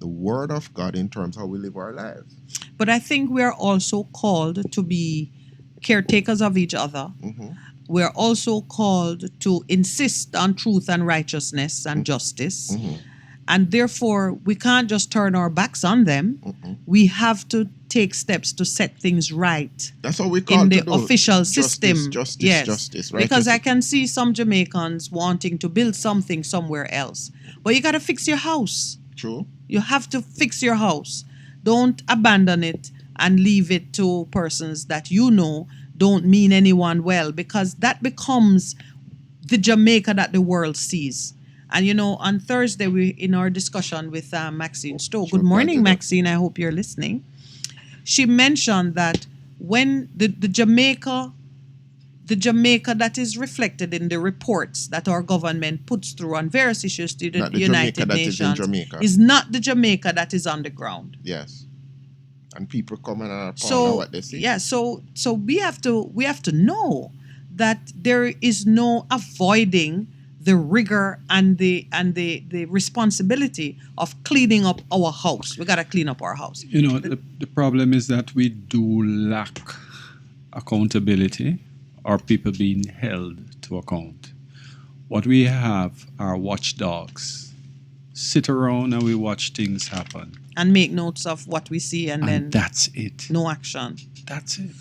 the word of God in terms of how we live our lives. But I think we are also called to be caretakers of each other. We are also called to insist on truth and righteousness and justice. And therefore, we can't just turn our backs on them. We have to take steps to set things right. That's what we call in the official system. Justice, right? Because I can see some Jamaicans wanting to build something somewhere else. But you got to fix your house. True. You have to fix your house. Don't abandon it and leave it to persons that you know don't mean anyone well, because that becomes the Jamaica that the world sees. And you know, on Thursday, we in our discussion with Maxine Stowe. Good morning, Maxine. I hope you're listening. she mentioned that when the Jamaica that is reflected in the reports that our government puts through on various issues to the Not the United Jamaica that is in Nations Jamaica. is not the Jamaica that is on the ground. Yes. And people coming and upon So what they see. yeah, so we have to know that there is no avoiding the rigor and the responsibility of cleaning up our house. We gotta clean up our house. You know, the problem is that we do lack accountability or people being held to account. What we have are watchdogs. Sit around and we watch things happen. And make notes of what we see and then that's it. No action. That's it.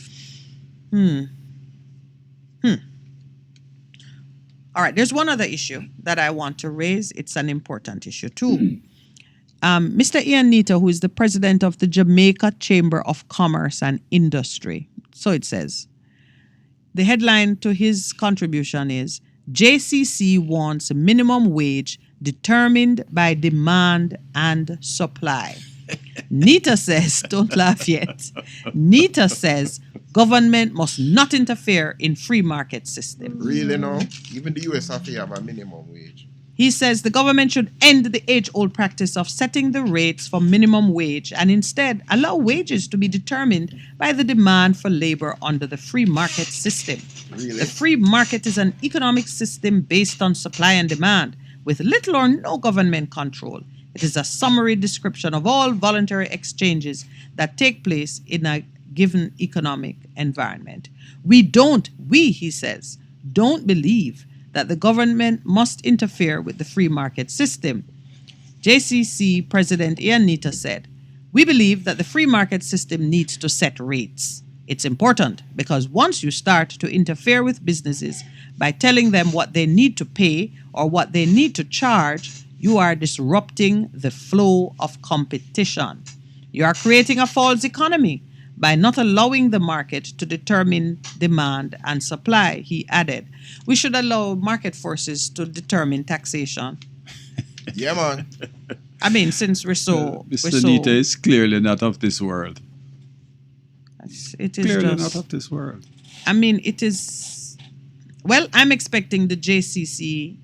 All right, there's one other issue that I want to raise. It's an important issue too. Mr. Ian Nita, who is the president of the Jamaica Chamber of Commerce and Industry. So it says, the headline to his contribution is, JCC wants minimum wage determined by demand and supply. Nita says, don't laugh yet. Nita says, government must not interfere in free market system. Really, no? Even the US have to have a minimum wage. He says the government should end the age-old practice of setting the rates for minimum wage and instead allow wages to be determined by the demand for labor under the free market system. Really? The free market is an economic system based on supply and demand, with little or no government control. It is a summary description of all voluntary exchanges that take place in a given economic environment. We, he says, don't believe that the government must interfere with the free market system. JCC President Ian Nita said, we believe that the free market system needs to set rates. It's important because once you start to interfere with businesses by telling them what they need to pay or what they need to charge, you are disrupting the flow of competition. You are creating a false economy by not allowing the market to determine demand and supply, he added. We should allow market forces to determine taxation. Yeah, man. I mean, since we're so... Mr. Nita is clearly not of this world. It is clearly just, not of this world. I mean, it is... Well, I'm expecting the JCC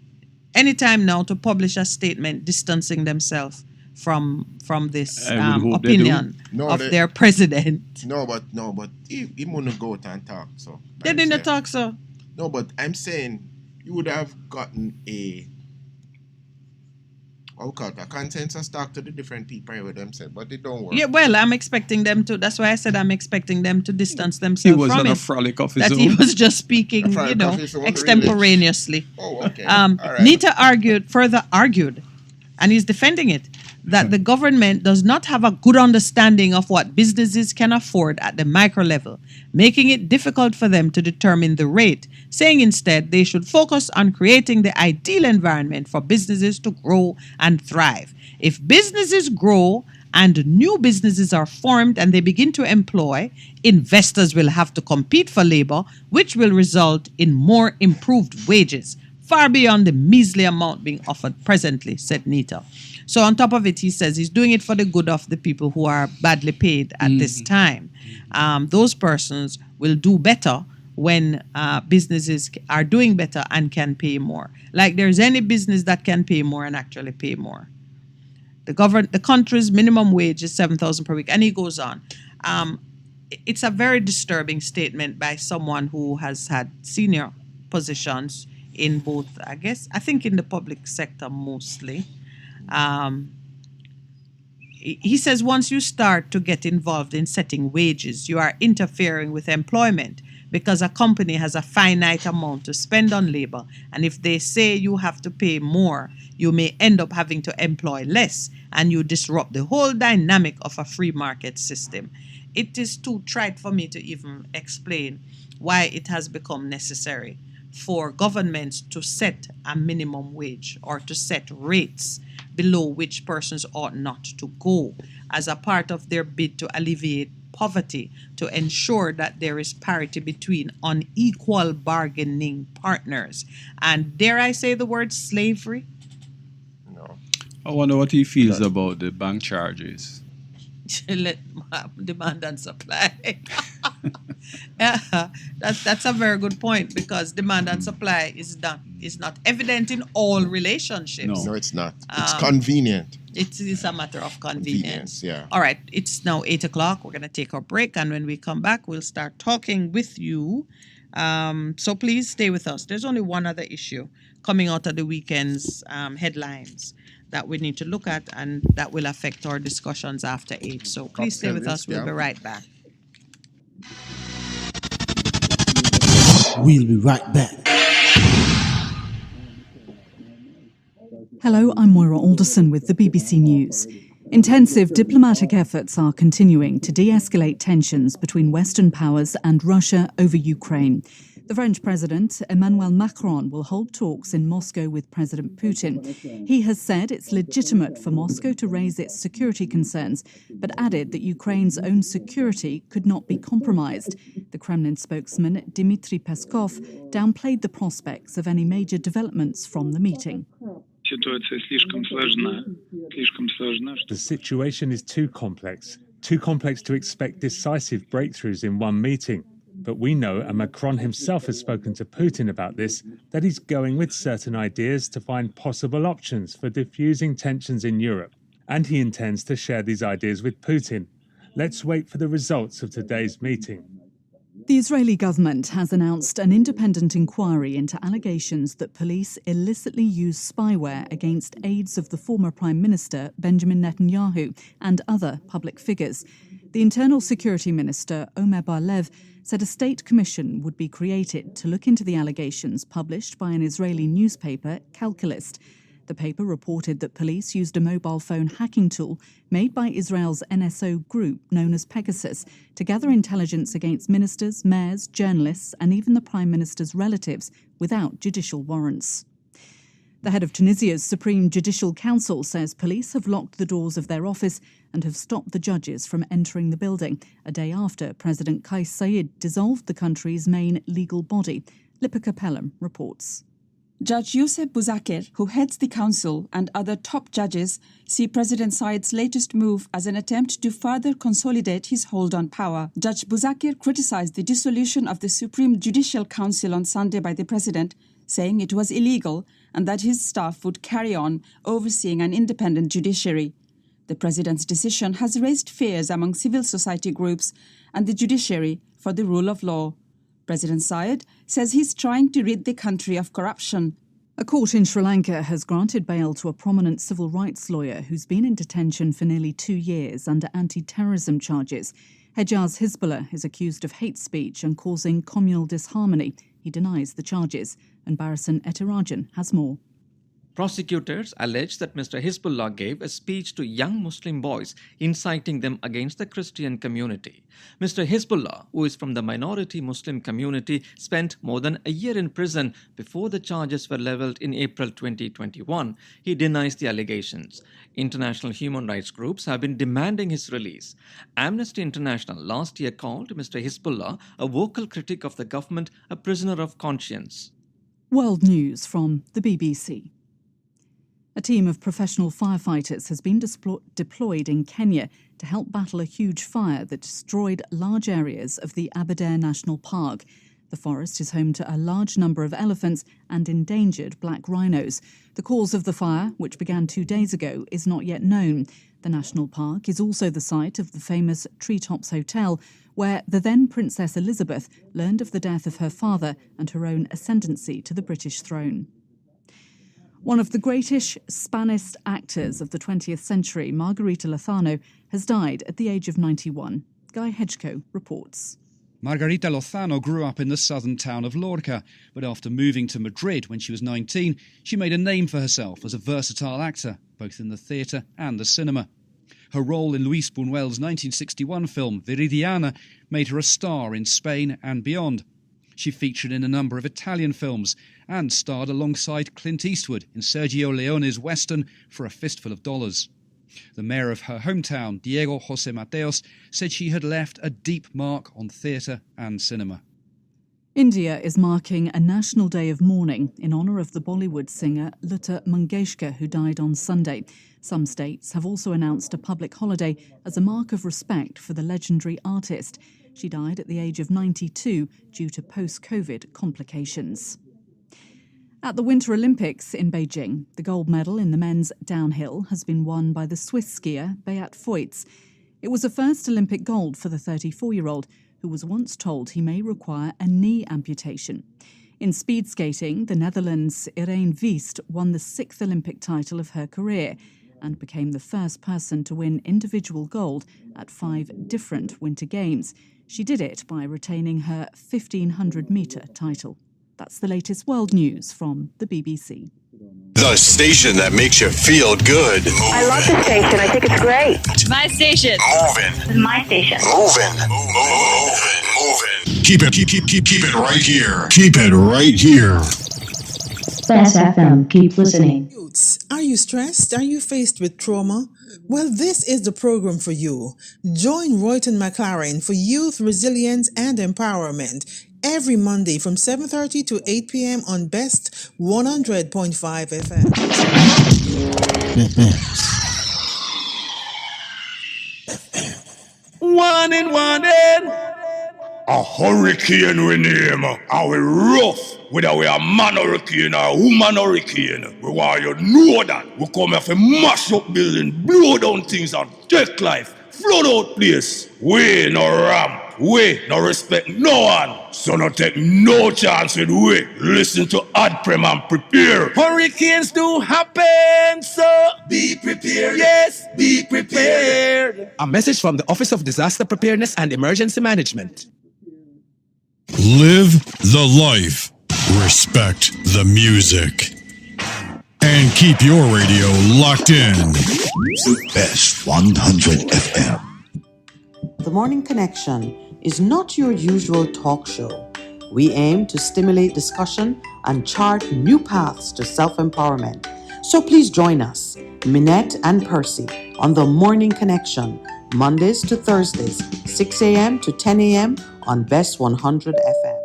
anytime now to publish a statement distancing themselves from this opinion of their president. No, but he wouldn't go out and talk. So they didn't talk, so. No, but I'm saying you would have gotten a consensus talk to the different people with them said, but it don't work. Yeah, well, I'm expecting them to. That's why I said I'm expecting them to distance themselves he was from on it. a frolic of his that own. He was just speaking, extemporaneously. Really? Oh, okay. All right. Nita further argued, and he's defending it, that the government does not have a good understanding of what businesses can afford at the micro level, making it difficult for them to determine the rate, saying instead they should focus on creating the ideal environment for businesses to grow and thrive. If businesses grow and new businesses are formed and they begin to employ, investors will have to compete for labor, which will result in more improved wages, far beyond the measly amount being offered presently, said Nita. So on top of it, he says he's doing it for the good of the people who are badly paid at this time. Those persons will do better when businesses are doing better and can pay more. Like there's any business that can pay more and actually pay more. The country's minimum wage is $7,000 per week, and he goes on. It's a very disturbing statement by someone who has had senior positions in both, I think in the public sector mostly. He says once you start to get involved in setting wages, you are interfering with employment because a company has a finite amount to spend on labor. And if they say you have to pay more, you may end up having to employ less, and you disrupt the whole dynamic of a free market system. It is too trite for me to even explain why it has become necessary for governments to set a minimum wage or to set rates below which persons ought not to go as a part of their bid to alleviate poverty, to ensure that there is parity between unequal bargaining partners. And dare I say the word slavery? No. I wonder what he feels about the bank charges. let demand and supply. Yeah, that's a very good point, because demand and supply is not evident in all relationships. No, it's not. It's convenient. It is a matter of convenience. Yeah. All right, it's now 8 o'clock. We're going to take our break, and when we come back, we'll start talking with you. So please stay with us. There's only one other issue coming out of the weekend's headlines that we need to look at, and that will affect our discussions after 8. So please stay with us. We'll be right back. We'll be right back. Hello, I'm Moira Alderson with the BBC News. Intensive diplomatic efforts are continuing to de-escalate tensions between Western powers and Russia over Ukraine. The French President, Emmanuel Macron, will hold talks in Moscow with President Putin. He has said it's legitimate for Moscow to raise its security concerns, but added that Ukraine's own security could not be compromised. The Kremlin spokesman, Dmitry Peskov, downplayed the prospects of any major developments from the meeting. The situation is too complex to expect decisive breakthroughs in one meeting. But we know, and Macron himself has spoken to Putin about this, that he's going with certain ideas to find possible options for diffusing tensions in Europe. And he intends to share these ideas with Putin. Let's wait for the results of today's meeting. The Israeli government has announced an independent inquiry into allegations that police illicitly used spyware against aides of the former Prime Minister, Benjamin Netanyahu, and other public figures. The Internal Security Minister, Omer Bar-Lev, said a state commission would be created to look into the allegations published by an Israeli newspaper, Calculist. The paper reported that police used a mobile phone hacking tool made by Israel's NSO group known as Pegasus to gather intelligence against ministers, mayors, journalists, and even the Prime Minister's relatives without judicial warrants. The head of Tunisia's Supreme Judicial Council says police have locked the doors of their office and have stopped the judges from entering the building, a day after President Kais Saied dissolved the country's main legal body. Lipika Pelham reports. Judge Youssef Bouzakir, who heads the council, and other top judges see President Said's latest move as an attempt to further consolidate his hold on power. Judge Bouzakir criticized the dissolution of the Supreme Judicial Council on Sunday by the president, saying it was illegal and that his staff would carry on overseeing an independent judiciary. The president's decision has raised fears among civil society groups and the judiciary for the rule of law. President Said says he's trying to rid the country of corruption. A court in Sri Lanka has granted bail to a prominent civil rights lawyer who's been in detention for nearly 2 years under anti-terrorism charges. Hejaz Hizbullah is accused of hate speech and causing communal disharmony. He denies the charges. And Barasan Etirajan has more. Prosecutors allege that Mr. Hizbullah gave a speech to young Muslim boys, inciting them against the Christian community. Mr. Hizbullah, who is from the minority Muslim community, spent more than a year in prison before the charges were leveled in April 2021. He denies the allegations. International human rights groups have been demanding his release. Amnesty International last year called Mr. Hizbullah, a vocal critic of the government, a prisoner of conscience. World News from the BBC. A team of professional firefighters has been deployed in Kenya to help battle a huge fire that destroyed large areas of the Aberdare National Park. The forest is home to a large number of elephants and endangered black rhinos. The cause of the fire, which began 2 days ago, is not yet known. The national park is also the site of the famous Treetops Hotel, where the then Princess Elizabeth learned of the death of her father and her own ascendancy to the British throne. One of the greatest Spanish actors of the 20th century, Margarita Lothano, has died at the age of 91. Guy Hedgecoe reports. Margarita Lothano grew up in the southern town of Lorca, but after moving to Madrid when she was 19, she made a name for herself as a versatile actor, both in the theatre and the cinema. Her role in Luis Buñuel's 1961 film Viridiana made her a star in Spain and beyond. She featured in a number of Italian films and starred alongside Clint Eastwood in Sergio Leone's western For a Fistful of Dollars. The mayor of her hometown, Diego José Mateos, said she had left a deep mark on theatre and cinema. India is marking a national day of mourning in honour of the Bollywood singer Lata Mangeshkar, who died on Sunday. Some states have also announced a public holiday as a mark of respect for the legendary artist. She died at the age of 92 due to post-COVID complications. At the Winter Olympics in Beijing, the gold medal in the men's downhill has been won by the Swiss skier Beat Feuz. It was a first Olympic gold for the 34-year-old, who was once told he may require a knee amputation. In speed skating, the Netherlands' Irene Wüst won the 6th Olympic title of her career and became the first person to win individual gold at 5 different Winter Games. She did it by retaining her 1,500-metre title. That's the latest world news from the BBC. The station that makes you feel good. I love this station. I think it's great. My station. Moving. This is my station. Moving. Keep it right here. Keep it right here. Best FM. Keep listening. Youths, are you stressed? Are you faced with trauma? Well, this is the program for you. Join Royton McLaren for Youth Resilience and Empowerment every Monday from 7:30 to 8 p.m. on Best 100.5 FM. One in. A hurricane we name. Are we rough? Whether we are man hurricane or woman hurricane. We want you to know that. We come here to mash up building, blow down things and take life. Flood out place. We no ramp. We no respect no one. So no take no chance with we. Listen to Adprem and prepare. Hurricanes do happen, so be prepared. Yes, be prepared. A message from the Office of Disaster Preparedness and Emergency Management. Live the life. Respect the music. And keep your radio locked in. Best 100 FM. The Morning Connection is not your usual talk show. We aim to stimulate discussion and chart new paths to self-empowerment. So please join us, Minette and Percy, on The Morning Connection, Mondays to Thursdays, 6 a.m. to 10 a.m. on Best 100 FM.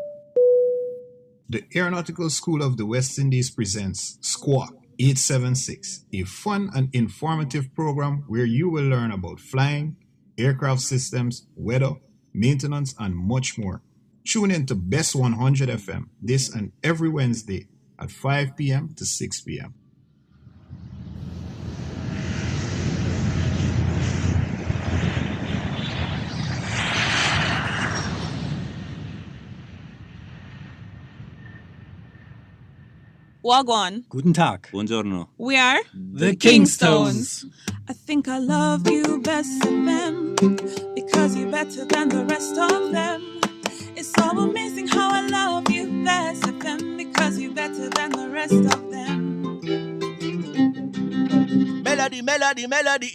The Aeronautical School of the West Indies presents Squawk 876, a fun and informative program where you will learn about flying, aircraft systems, weather, maintenance, and much more. Tune in to Best 100 FM this and every Wednesday at 5 p.m. to 6 p.m. Wagwan. Guten Tag. Buongiorno. We are The Kingstones. I think I love you best of them because you're better than the rest of them. It's so amazing how I love you best of them because you're better than the rest of them. Melody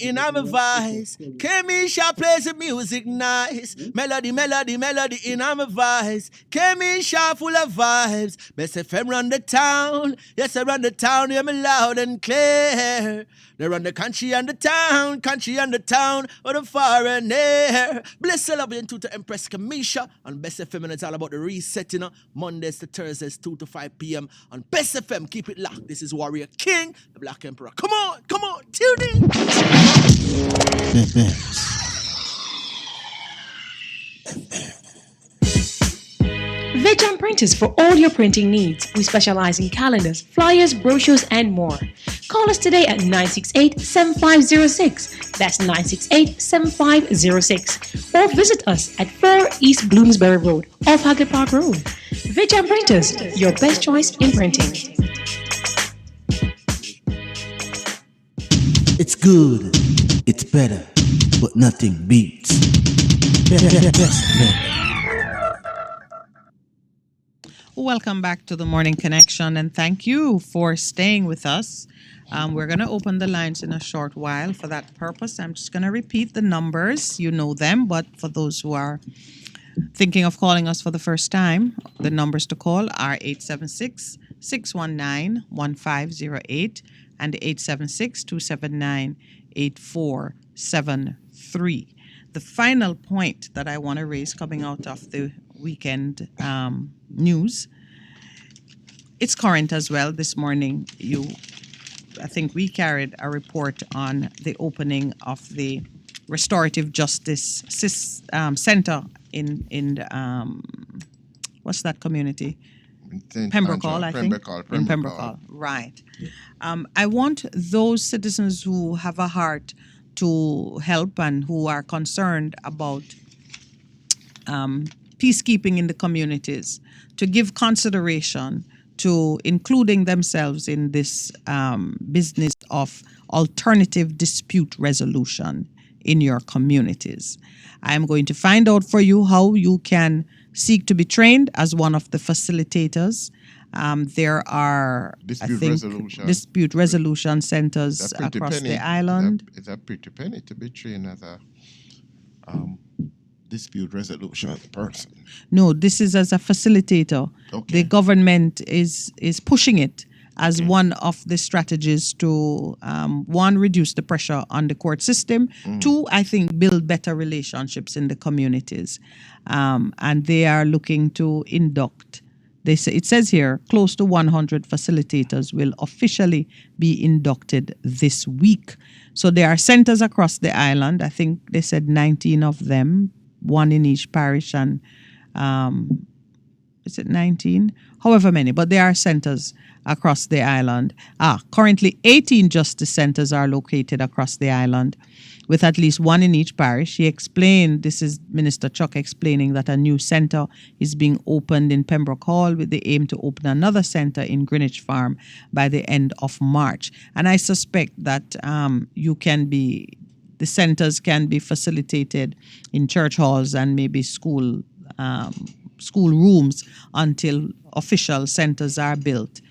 in my voice. Kemisha plays the music nice. Melody in my voice. Kemisha full of vibes. Best FM run the town. Yes, I run the town. Hear me loud and clear. They run the country and the town, or the far and near. Bless the love into to Empress Kamisha on Best FM, and it's all about the reset, Mondays to Thursdays, 2 to 5 p.m. on Best FM. Keep it locked. This is Warrior King, the Black Emperor. Come on, tune in. Vegam Printers for all your printing needs. We specialize in calendars, flyers, brochures, and more. Call us today at 968-7506. That's 968-7506. Or visit us at 4 East Bloomsbury Road, off Hagley Park Road. Vegam Printers, your best choice in printing. It's good, it's better, but nothing beats. Welcome back to the Morning Connection, and thank you for staying with us. We're going to open the lines in a short while. For that purpose, I'm just going to repeat the numbers. You know them, but for those who are thinking of calling us for the first time, the numbers to call are 876-619-1508 and 876-279-8473. The final point that I want to raise coming out of the weekend news, it's current as well. This morning, you I think we carried a report on the opening of the Restorative Justice Center in what's that community? Pembroke Hall, I think. In Pembroke Hall, right. I want those citizens who have a heart to help and who are concerned about peacekeeping in the communities to give consideration to including themselves in this business of alternative dispute resolution in your communities. I am going to find out for you how you can seek to be trained as one of the facilitators. There are, dispute resolution centers across the island. It's a pretty penny to be trained as a dispute resolution person. No, this is as a facilitator. Okay. The government is pushing it as one of the strategies to, one, reduce the pressure on the court system, two, I think, build better relationships in the communities. And they are looking to induct. It says here, close to 100 facilitators will officially be inducted this week. So there are centers across the island. I think they said 19 of them, one in each parish, and is it 19? However many, but there are centers across the island. Currently 18 justice centers are located across the island, with at least one in each parish. He explained, this is Minister Chuck explaining, that a new center is being opened in Pembroke Hall with the aim to open another center in Greenwich Farm by the end of March. And I suspect that the centers can be facilitated in church halls and maybe school rooms until official centers are built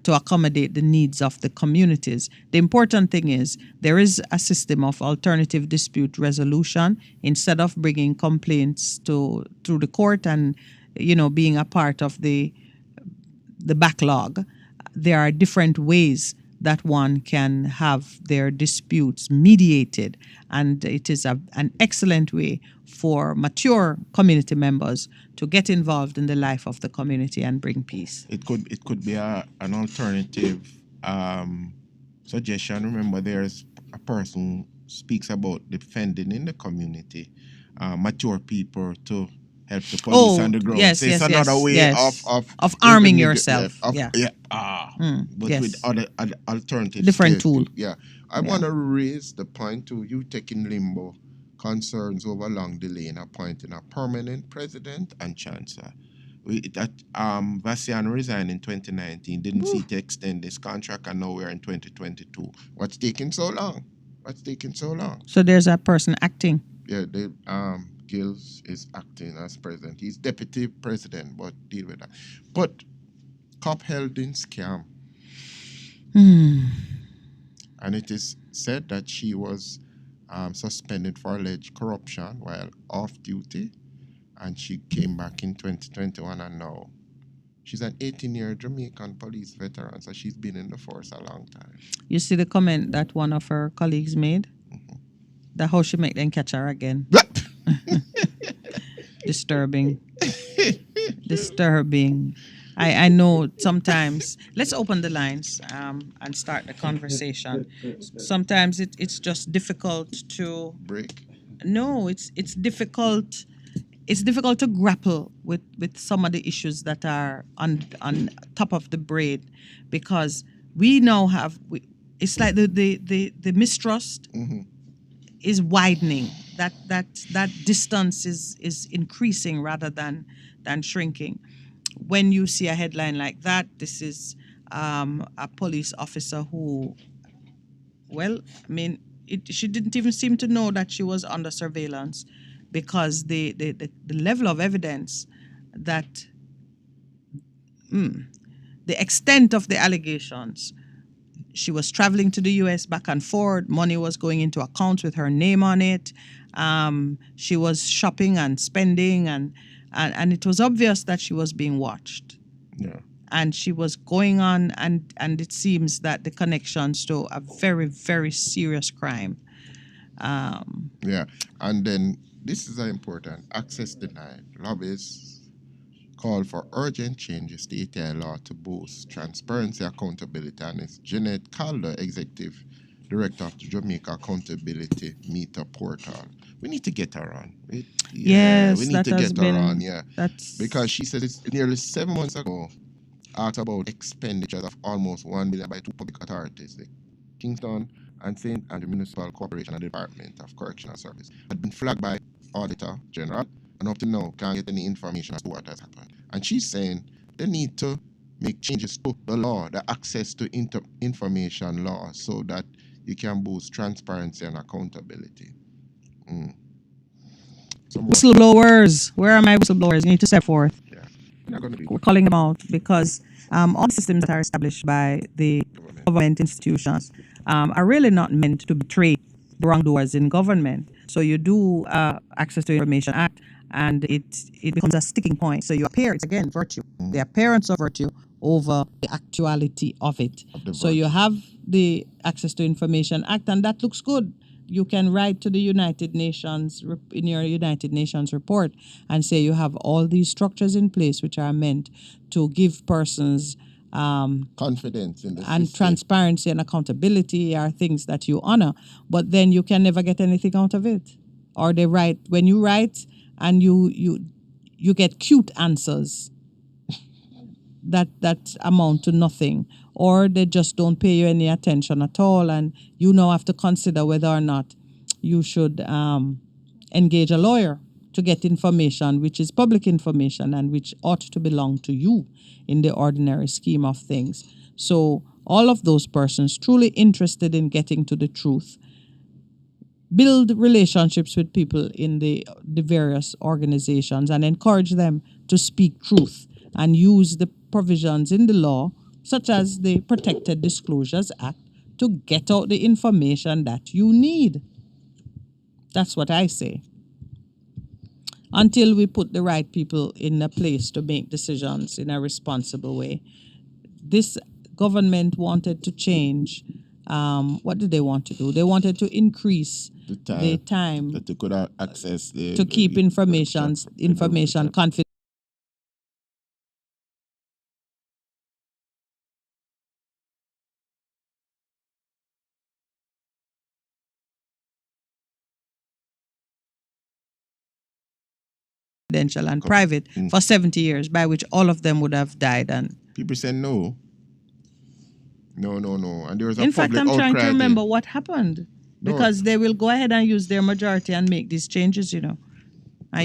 to accommodate the needs of the communities. The important thing is there is a system of alternative dispute resolution. Instead of bringing complaints through the court and being a part of the backlog, there are different ways that one can have their disputes mediated, and it is an excellent way for mature community members to get involved in the life of the community and bring peace. It could be an alternative suggestion. Remember, there's a person who speaks about defending in the community, mature people to help the police on the ground. Yes, it's another way of arming yourself. But with other alternatives. Different tool. I want to raise the point to you taking limbo concerns over long delay in appointing a permanent president and chancellor. Vassiano resigned in 2019, didn't see to extend this contract, and now we're in 2022. What's taking so long? So there's a person acting. Yeah, Gills is acting as president. He's deputy president, but deal with that. But cop held in scam. And it is said that she was suspended for alleged corruption while off duty, and she came back in 2021, and now she's an 18-year Jamaican police veteran, so she's been in the force a long time. You see the comment that one of her colleagues made? That how she make them catch her again. Disturbing. I know sometimes, let's open the lines and start the conversation. Sometimes it's just difficult to break. No, it's difficult. It's difficult to grapple with some of the issues that are on top of the brain, because we now have. It's like the mistrust is widening. That distance is increasing rather than shrinking. When you see a headline like that, this is a police officer who, she didn't even seem to know that she was under surveillance, because the level of evidence that the extent of the allegations. She was traveling to the U.S. back and forth. Money was going into accounts with her name on it. She was shopping and spending, and it was obvious that she was being watched. Yeah. And she was going on, and it seems that the connections to a very, very serious crime. And then this is important. Access denied. Lobbyists called for urgent changes to ETI law to boost transparency, accountability, and it's Jeanette Calder, Executive Director of the Jamaica Accountability Meter Portal. We need to get her on. Yes, we need that to has get her on, been that's because she said it's nearly 7 months ago, asked about expenditures of almost 1 billion by two public authorities, the Kingston and St. Andrew Municipal Corporation and the Department of Correctional Service, had been flagged by Auditor General, and up to now can't get any information as to what has happened. And she's saying they need to make changes to the law, the access to information law, so that you can boost transparency and accountability. whistleblowers. Where are my whistleblowers? You need to step forth. They're gonna be We're calling them out because all the systems that are established by the government institutions are really not meant to betray the wrongdoers in government. So you do Access to Information Act, and it becomes a sticking point. So you appear, it's again virtue, the appearance of virtue over the actuality of it. So you have the Access to Information Act, and that looks good. You can write to the United Nations in your United Nations report and say you have all these structures in place which are meant to give persons confidence in the and system. Transparency and accountability are things that you honor, but then you can never get anything out of it. Or they write, when you write and you get cute answers that amount to nothing, or they just don't pay you any attention at all, and you now have to consider whether or not you should engage a lawyer to get information which is public information and which ought to belong to you in the ordinary scheme of things. So all of those persons truly interested in getting to the truth build relationships with people in the various organizations and encourage them to speak truth and use the provisions in the law, such as the Protected Disclosures Act, to get out the information that you need. That's what I say. Until we put the right people in a place to make decisions in a responsible way. This government wanted to change. What did they want to do? They wanted to increase the time that they could access to keep information confidential. And private for 70 years, by which all of them would have died. And people say no. And there was a in fact, I'm trying to remember what happened, because they will go ahead and use their majority and make these changes, and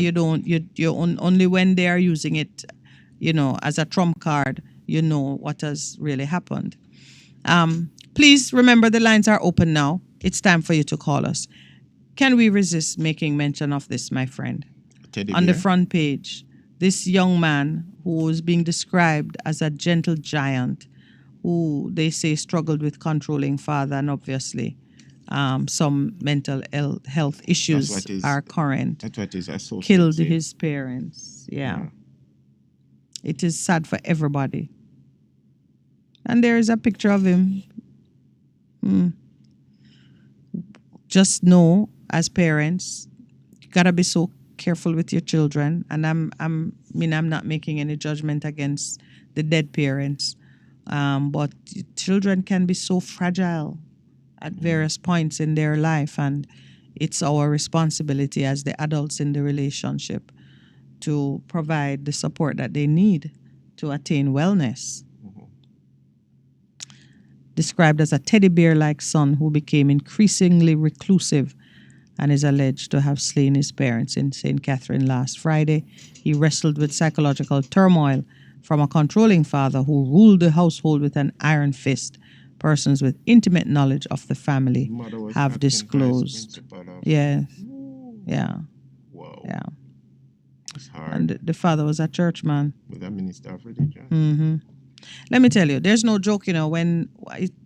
you only when they are using it, as a trump card, what has really happened. Please remember, the lines are open now. It's time for you to call us. Can we resist making mention of this, my friend? On the front page, this young man who is being described as a gentle giant, who they say struggled with controlling father, and obviously some mental health issues are current. That's what is associated. Killed his parents. Yeah. It is sad for everybody. And there is a picture of him. Just know, as parents, you gotta be so careful with your children. And I'm not making any judgment against the dead parents. But children can be so fragile at various points in their life, and it's our responsibility as the adults in the relationship to provide the support that they need to attain wellness. Described as a teddy bear-like son who became increasingly reclusive and is alleged to have slain his parents in St. Catherine last Friday. He wrestled with psychological turmoil from a controlling father who ruled the household with an iron fist. Persons with intimate knowledge of the family have disclosed. Yeah. Wow. Yeah. It's hard. And the father was a churchman. With a minister of religion. Mm-hmm. Let me tell you, there's no joke, when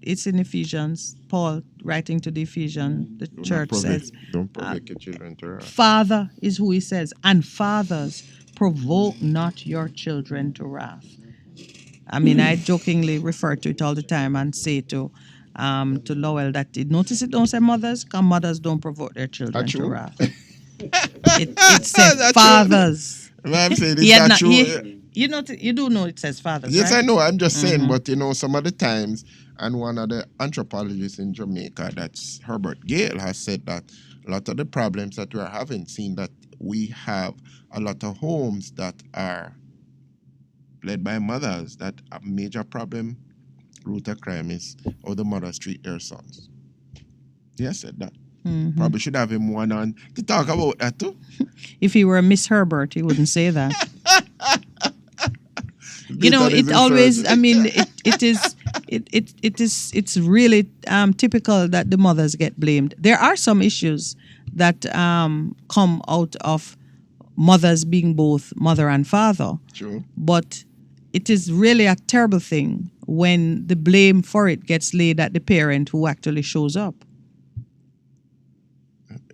it's in Ephesians, Paul writing to the Ephesians, the church says, don't provoke your children to wrath. Father is who he says, and fathers, provoke not your children to wrath. I jokingly refer to it all the time and say to Lowell that notice it don't say mothers, because mothers don't provoke their children to wrath. It said fathers. I'm saying it's not true. You do know it says fathers, Yes, right? I know. I'm just saying, Mhm. but some of the times, and one of the anthropologists in Jamaica, that's Herbert Gale, has said that a lot of the problems that we're having, seeing that we have a lot of homes that are led by mothers, that a major problem, root of crime is how the mothers treat their sons. He has said that. Mhm. Probably should have him one on to talk about that too. If he were Miss Herbert, he wouldn't say that. Based on his It always. research. I mean, it's really typical that the mothers get blamed. There are some issues that come out of mothers being both mother and father. True. But it is really a terrible thing when the blame for it gets laid at the parent who actually shows up.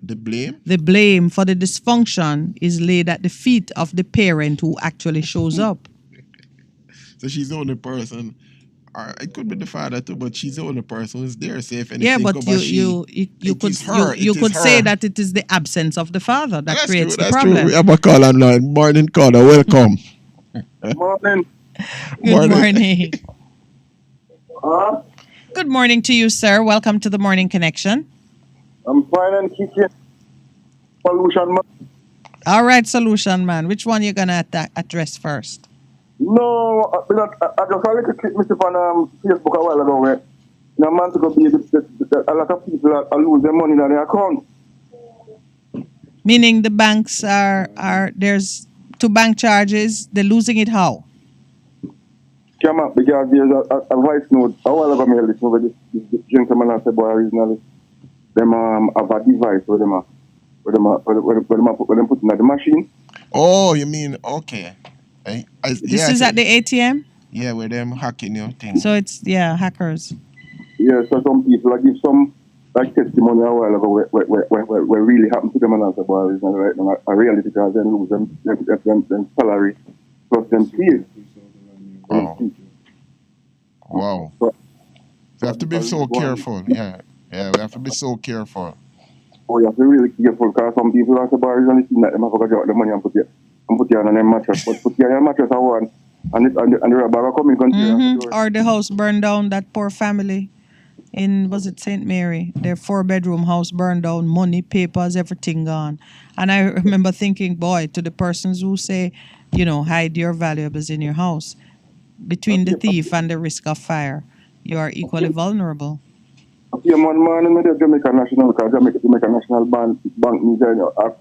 The blame? The blame for the dysfunction is laid at the feet of the parent who actually shows up. So she's the only person, or it could be the father too, but she's the only person who's there. Say if anything, Yeah, but come back, you could say that it is the absence of the father that That's creates true, the that's problem. true. We have a call online. Morning caller, welcome. Morning. Good morning. Huh? Good morning to you, sir. Welcome to the Morning Connection. I'm fine and kitchen. Solution, man. All right, solution man. Which one you gonna address first? No, I just saw a little clip myself on Facebook a while ago where a month ago a lot of people are losing money in their account. Meaning the banks are there's two bank charges. They're losing it how? Come up because there's a voice note a while ago. I listened to this gentleman and said, boy, originally them have a device where them put in the machine. Oh, you mean okay? This is at the ATM. Yeah, where them hacking your thing. So it's hackers. Yeah, so some people give some like testimony a while ago where really happened to them and I said, boy, it's not right now. I really because they lose them salary plus them fees. Wow. So we have to be so careful. Yeah, we have to be so careful. Oh, you have to be really careful because some people are surprised and they them have to get the money and put it on a mattress. But put it on a mattress I want and the robber come in Mm-hmm. Or the house burned down, that poor family in, was it St. Mary? Their 4-bedroom house burned down, money, papers, everything gone. And I remember thinking, boy, to the persons who say, hide your valuables in your house, between the thief and the risk of fire, you are equally vulnerable. Yeah, man, in the Jamaica National, because Jamaica National Bank needs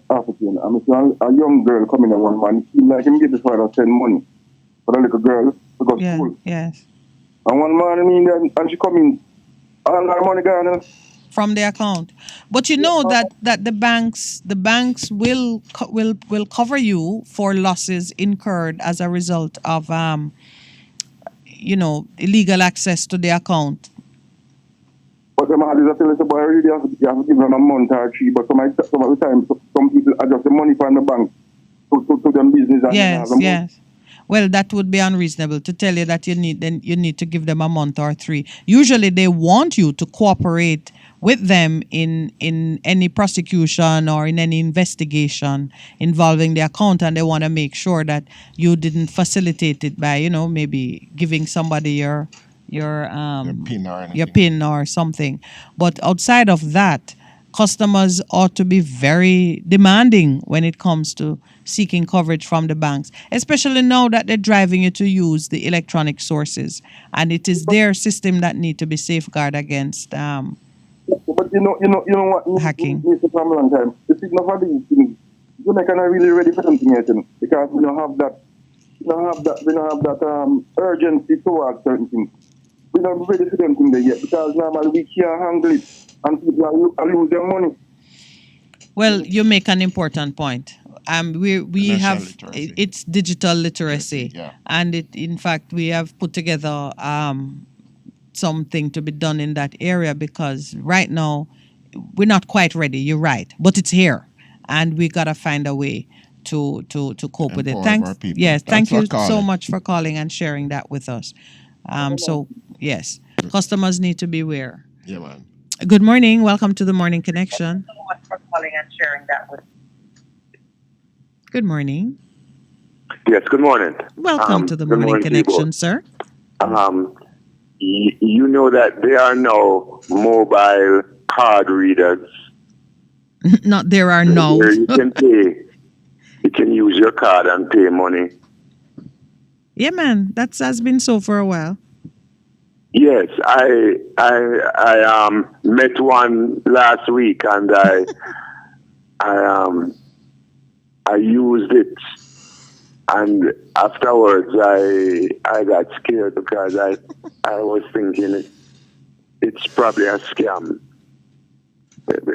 African. I mean, a young girl coming in one man, he like him give his father send money for the little girl to go to school. Yes. And one man, and she come in, all her money gone. From the account. But you know that the banks will cover you for losses incurred as a result of illegal access to the account. But the man is a tell us about already you have to give them a month or three. But some of the time, some people adjust the money from the bank to them business. And Yes. Well, that would be unreasonable to tell you that you need to give them a month or 3. Usually, they want you to cooperate with them in any prosecution or in any investigation involving the account, and they want to make sure that you didn't facilitate it by maybe giving somebody your PIN or something. But outside of that, customers ought to be very demanding when it comes to seeking coverage from the banks, especially now that they're driving you to use the electronic sources, and it is their system that need to be safeguarded against But you know what? Hacking. Mr. For a long time. The thing of these things, Jamaica not really ready for something yet, because we don't have that urgency towards certain things. We're not ready for them things yet, because normally we can't handle it, and people are losing their money. Well, you make an important point. We have literacy. It's digital literacy, Yeah. and in fact we have put together something to be done in that area, because right now we're not quite ready. You're right, but it's here, and we gotta find a way to cope with it. Empower Thanks. our people. Yes, Thanks thank you for so calling. much for calling and sharing that with us. So yes, customers need to beware. Yeah, man. Good morning. Welcome to the Morning Connection. For calling and sharing that with. Good morning. Yes, good morning. Welcome to the good Morning morning to you Connection, both. sir. You know that there are no mobile card readers Not there are no. where you can pay. You can use your card and pay money. Yeah, man, that has been so for a while. Yes, I met one last week and I used it, and afterwards I got scared because I was thinking it's probably a scam,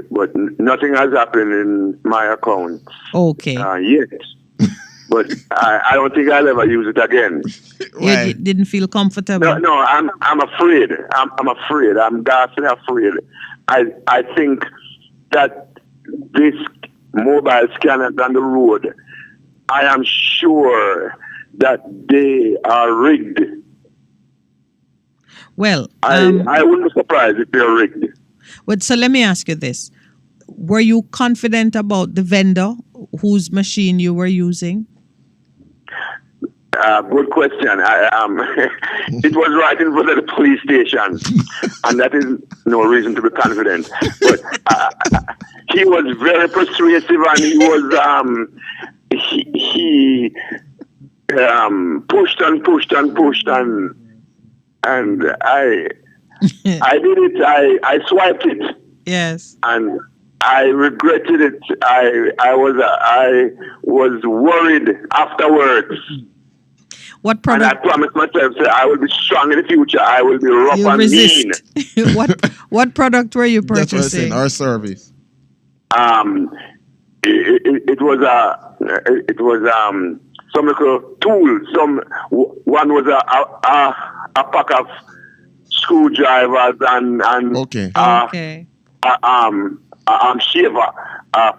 but nothing has happened in my account Okay. yet. But I don't think I'll ever use it again. You didn't feel comfortable. No, I'm afraid. I'm afraid. I'm ghastly afraid. I think that this mobile scanners on the road, I am sure that they are rigged. Well, I wouldn't be surprised if they're rigged. But so let me ask you this. Were you confident about the vendor whose machine you were using? Good question. It was right in front of the police station, and that is no reason to be confident. But he was very persuasive, and he was he pushed and pushed and pushed, and I did it. I swiped it. Yes. And I regretted it. I was worried afterwards. What product? And I promised myself that I will be strong in the future. I will be rough and mean. What product were you purchasing? Our service. It was some little tool. One was a pack of screwdrivers and shaver, a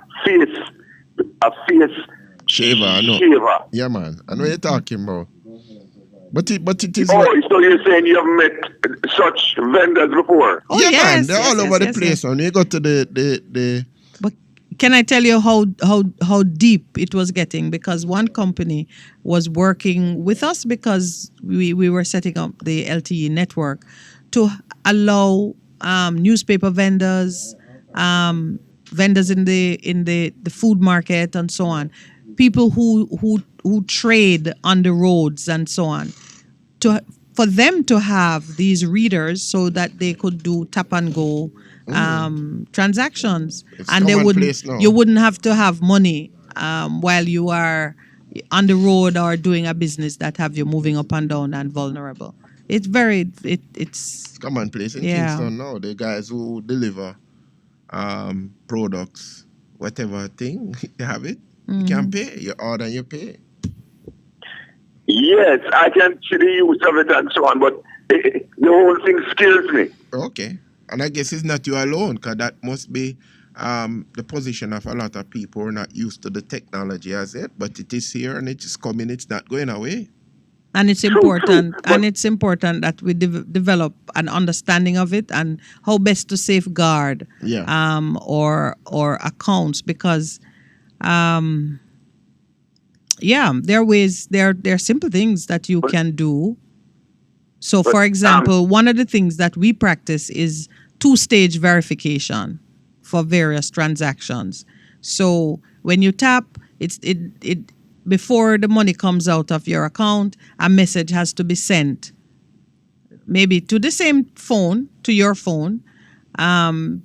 face shaver. I know. Shaver. Yeah, man. I know what you're talking about. But it is. Oh, so you're saying you have met such vendors before? Oh, yeah, yes, man. They're all over the yes, place. When you go to the. But can I tell you how deep it was getting? Because one company was working with us because we were setting up the LTE network to allow newspaper vendors, vendors in the food market and so on, people who trade on the roads and so on, for them to have these readers so that they could do tap and go transactions, and you wouldn't have to have money while you are on the road or doing a business that have you moving up and down and vulnerable. It's commonplace in Kingston now. The guys who deliver products, whatever thing, you have it. You can pay. You order and you pay. Yes, I can see the use of it and so on, but the whole thing scares me. Okay. And I guess it's not you alone, because that must be the position of a lot of people who are not used to the technology as yet, but it is here and it is coming. It's not going away. And it's important, that we develop an understanding of it and how best to safeguard or accounts, because there are ways, there are simple things that you can do. So, for example, one of the things that we practice is 2-stage verification for various transactions. So when you tap, it before the money comes out of your account, a message has to be sent, maybe to the same phone, to your phone, and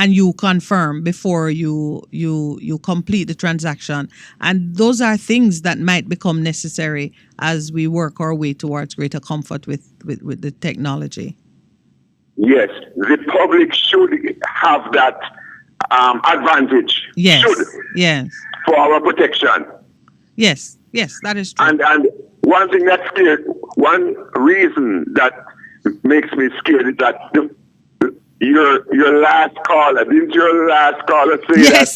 you confirm before you complete the transaction. And those are things that might become necessary as we work our way towards greater comfort with the technology. Yes, the public should have that advantage. Yes, yes, for our protection. Yes, that is true. And one thing that's scared, one reason that makes me scared is that your last caller, didn't your last caller say that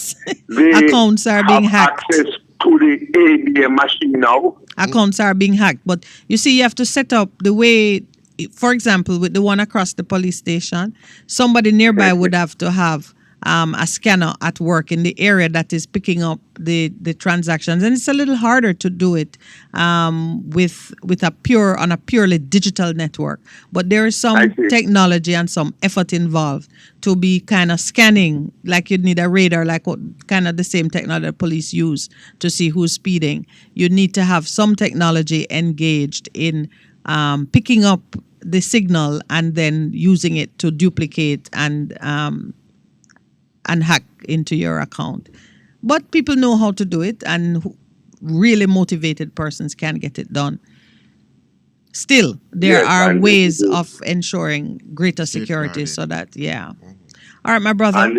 the accounts are being hacked? Access to the ATM machine now. Accounts are being hacked, but you see, you have to set up the way. For example, with the one across the police station, somebody nearby would have to have a scanner at work in the area that is picking up the transactions, and it's a little harder to do it with on a purely digital network. But there is some technology and some effort involved to be kind of scanning, like you'd need a radar, like what kind of the same technology the police use to see who's speeding. You need to have some technology engaged in picking up the signal and then using it to duplicate and hack into your account. But people know how to do it, and really motivated persons can get it done. Still, there are ways of ensuring greater security so that, All right, my brother.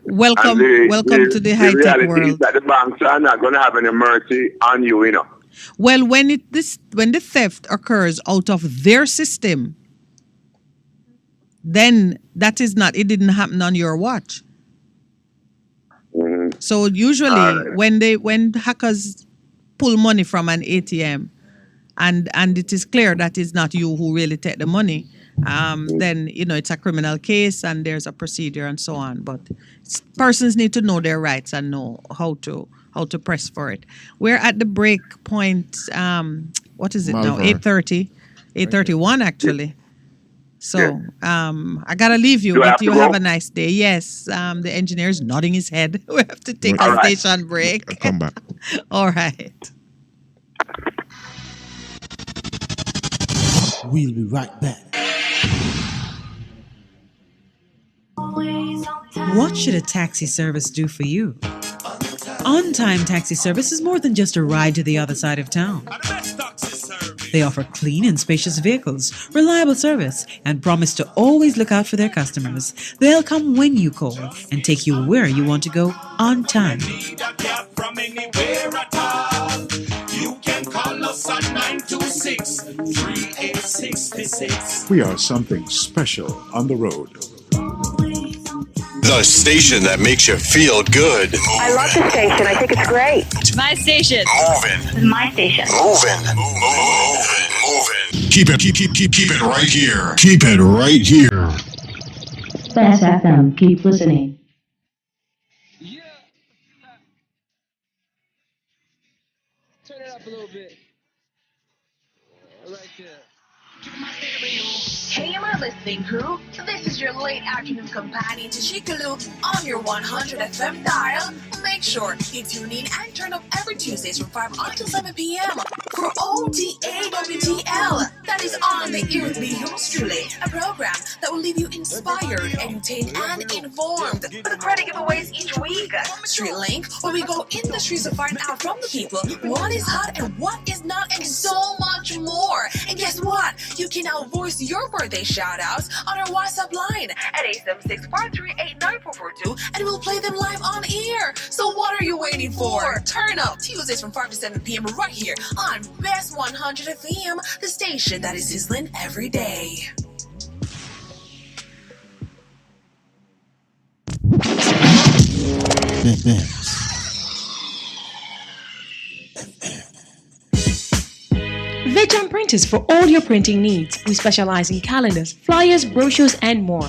Welcome to the high-tech world. Is that the banks are not going to have any mercy on you, you know. Well, when the theft occurs out of their system, then it didn't happen on your watch. So usually when hackers pull money from an ATM and it is clear that it's not you who really take the money, then it's a criminal case and there's a procedure and so on. But persons need to know their rights and know how to press for it. We're at the break point. What is it now? 8:30, 8:31 actually. So I gotta leave you, but you have a nice day. Yes, the engineer is nodding his head. We have to take a station break. Come back. All right. We'll be right back. What should a taxi service do for you? On-Time Taxi Service is more than just a ride to the other side of town. They offer clean and spacious vehicles, reliable service, and promise to always look out for their customers. They'll come when you call and take you where you want to go on time. You can call us at 926-3866. We are something special on the road. The station that makes you feel good. I love the station. I think it's great. My station. Moving. My station. Moving. Keep it right here. Keep it right here. Fast FM. Keep listening. Turn it up a little bit. Right there. Hey, am I listening, crew? This is your late afternoon companion to Chickaloo on your 100 FM dial. Make sure you tune in and turn up every Tuesdays from 5 until 7 p.m. for OTAWTL. That is On the Ear with me, yours truly, a program that will leave you inspired, entertained, and informed. With the credit giveaways each week. Street Link, where we go in the streets to find out from the people what is hot and what is not, and so much more. And guess what? You can now voice your birthday shout-outs on our WhatsApp line at 876-438-9442, and we'll play them live on air. So what are you waiting for? Turn up Tuesdays from 5 to 7 p.m. right here on Best 100 FM, the station that is sizzling every day. Vegam Printers for all your printing needs. We specialize in calendars, flyers, brochures, and more.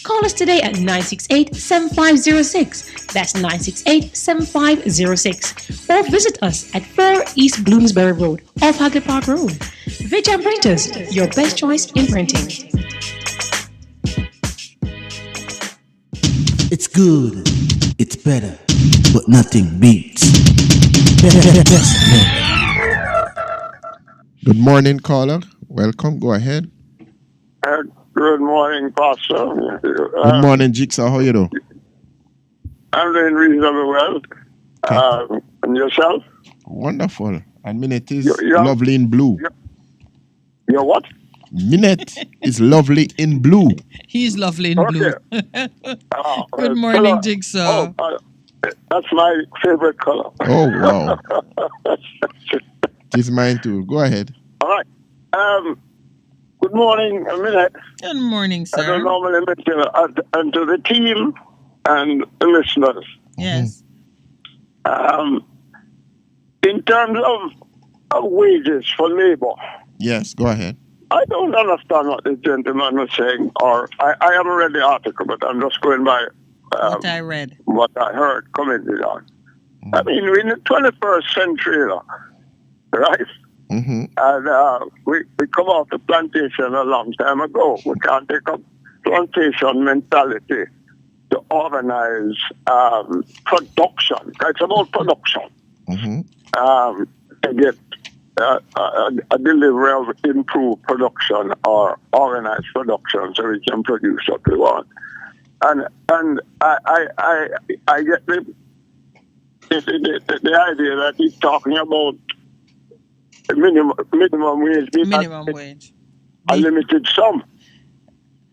Call us today at 968-7506. That's 968-7506. Or visit us at 4 East Bloomsbury Road, off Hagley Park Road. Vegam Printers, your best choice in printing. It's good, it's better, but nothing beats. Good morning, caller. Welcome. Go ahead. Good morning, Pastor. Good morning, Jigsaw. How you doing? I'm doing reasonably well. And yourself? Wonderful. And Minette is lovely in blue. Your what? Minette is lovely in blue. He's lovely in blue. Good morning, Jigsaw. That's my favorite color. Oh, wow. It's mine too. Go ahead. All right. Good morning, Minette. Good morning, sir. I don't normally mention it. And to the team and the listeners. Yes. In terms of wages for labor. Yes, go ahead. I don't understand what the gentleman was saying, or I haven't read the article, but I'm just going by What I read. what I heard commented on. I mean, we're in the 21st century, you know, right? Mm-hmm. And we come off the plantation a long time ago. We can't take up plantation mentality to organize production. It's about production. To get a delivery of improved production or organized production so we can produce what we want. And I get the idea that he's talking about minimum wage. Minimum wage. A limited sum.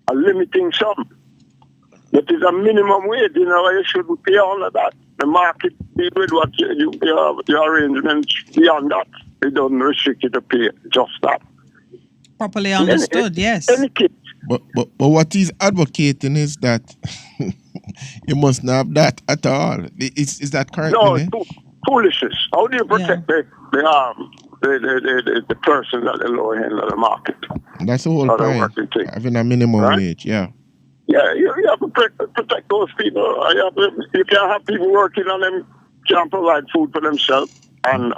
A limiting sum. That is a minimum wage, you know, you shouldn't pay all of that. The market deal with what your arrangements beyond that. It doesn't restrict you to pay just that. Properly understood, yes. But what he's advocating is that you must not have that at all. Is that correct? No, it's foolishness. How do you protect the person at the lower end of the market? That's the whole point. Having a minimum wage, yeah. Yeah, you have to protect those people. You can't have people working on them, can't provide food for themselves and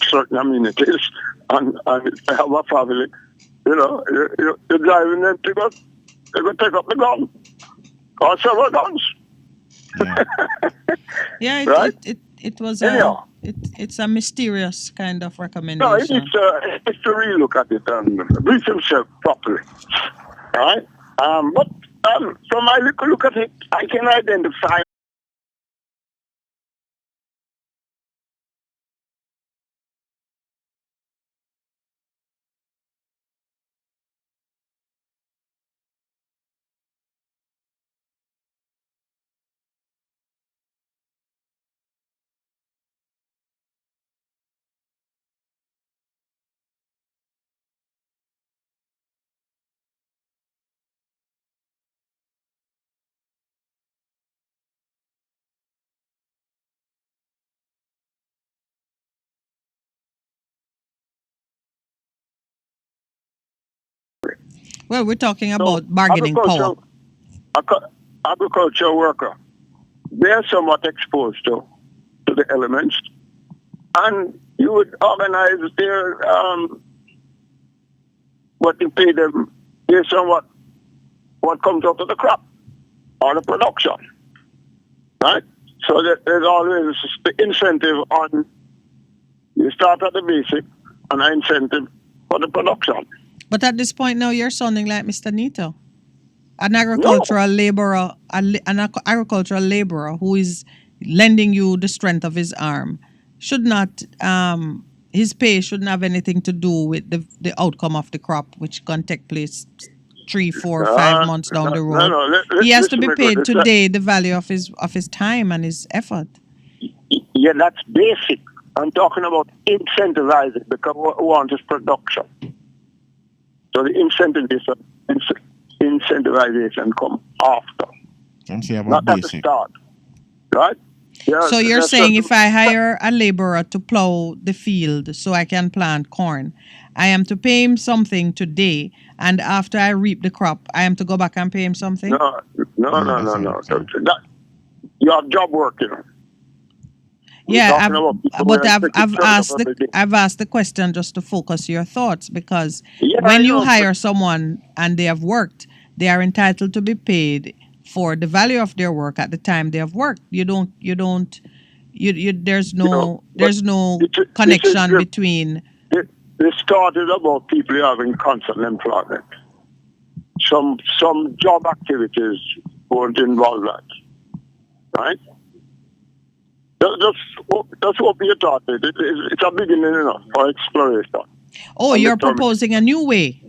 certain amenities and have a family. You know, you're driving them to go take up the gun or several guns. Yeah, right? it was Anyhow. it's a mysterious kind of No, recommendation. it's to relook at it and brief himself properly. All right? But from my little look at it, I can identify. Well, we're talking about bargaining power. Agriculture worker, they're somewhat exposed to the elements, and you would organize their what you pay them based on what comes out of the crop or the production, right? So that there's always the incentive on you start at the basic and an incentive for the production. But at this point now, you're sounding like Mr. Nito, an agricultural laborer, agricultural laborer who is lending you the strength of his arm. Should not his pay shouldn't have anything to do with the outcome of the crop, which can take place 3, 4, 5 months down the road. He has to be paid today the value of his time and his effort. Yeah, that's basic. I'm talking about incentivizing because what we want is production. So the incentivization come after, not at the start, right? Yeah, so you're saying if I hire a laborer to plow the field so I can plant corn, I am to pay him something today, and after I reap the crop, I am to go back and pay him something? No. You have job work, you know. Yeah, I've asked the question just to focus your thoughts because when you hire someone and they have worked, they are entitled to be paid for the value of their work at the time they have worked. There's no connection between. It started about people having constant employment. Some job activities won't involve that, right? That's what we thought. It's a beginning, you know, for exploration. Oh, you're proposing a new way.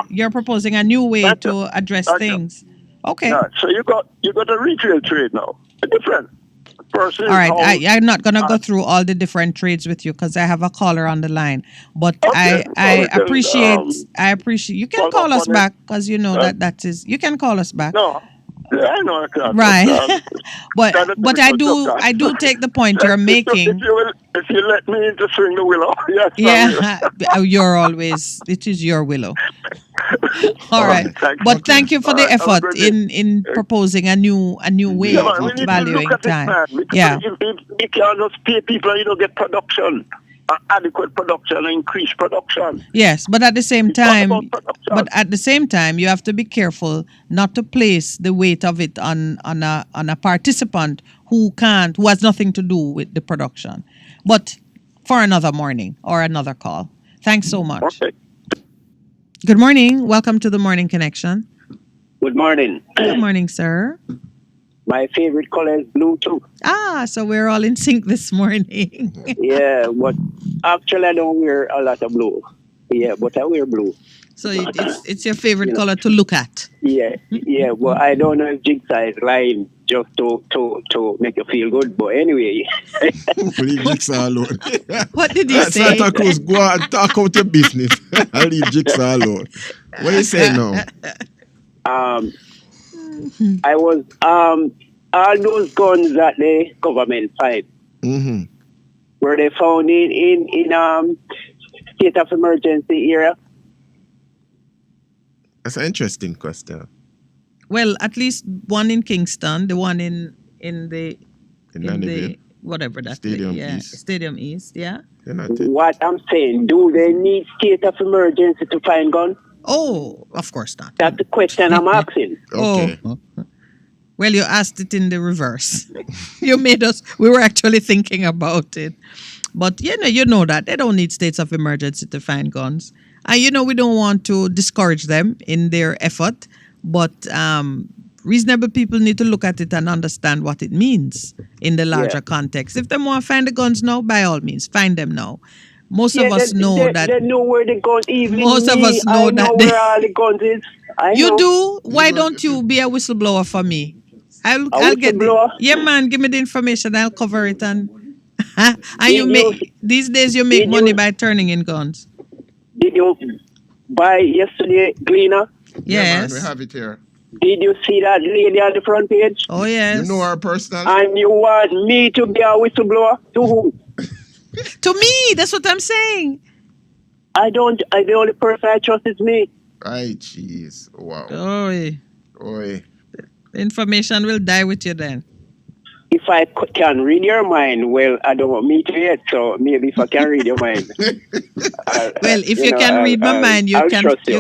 You're proposing a new way to address things. Okay. Yeah, so you got a retail trade now. A different person. All right. I'm not gonna go through all the different trades with you because I have a caller on the line. But I appreciate. You can call us back because you know that is. You can call us back. No. Yeah, I know I can't. Right. but Kind of I difficult I do sometimes. take the point you're making. If you let me to swing the willow, yes, I Yeah, you're always. It is your willow. All right, Thanks. but thank you for All the right, have a effort good day. in proposing a new way Yeah, man, we of need to look valuing at it, time. man. Because Yeah. you can't just pay people and you don't get production, adequate production, and increased production. Yes, but at the same It's all time, about production. you have to be careful not to place the weight of it on a participant who has nothing to do with the production. But for another morning or another call. Thanks so much. Okay. Good morning. Welcome to the Morning Connection. Good morning. Good morning, sir. My favorite color is blue too. So we're all in sync this morning. Yeah, but actually I don't wear a lot of blue. Yeah, but I wear blue. So it's your favorite color to look at. Yeah, but I don't know if Jigsaw is lying just to make you feel good. But anyway. Leave Jigsaw alone. What did you say? Santa Cruz, go out and talk out your business. I'll leave Jigsaw alone. What you say now? I was all those guns that the government find were they found in state of emergency area? That's an interesting question. Well, at least one in Kingston, the one in the whatever that Stadium East. Stadium East, yeah. What I'm saying, do they need state of emergency to find gun? Oh, of course not. That's the question I'm asking. Okay. Oh. Well, you asked it in the reverse. You made us. We were actually thinking about it, but you know that they don't need states of emergency to find guns, and we don't want to discourage them in their effort, but reasonable people need to look at it and understand what it means in the larger context. If they want to find the guns now, by all means, find them now. Most of us know that. They know where the guns. Even most of us know I know where all the guns is. You do? Why don't you be a whistleblower for me? I'll get yeah, man. Give me the information. I'll cover it and these days you make money by turning in guns. Did you buy yesterday, Gleaner? Yes. Yeah, man, we have it here. Did you see that lady on the front page? Oh yes. You know her personally. And you want me to be a whistleblower to who? To me. That's what I'm saying. The only person I trust is me. Right, jeez. Wow. Oi. Information will die with you then. If I can read your mind, well, I don't want me to yet, so maybe if I can read your mind. Well, if you can read my mind, you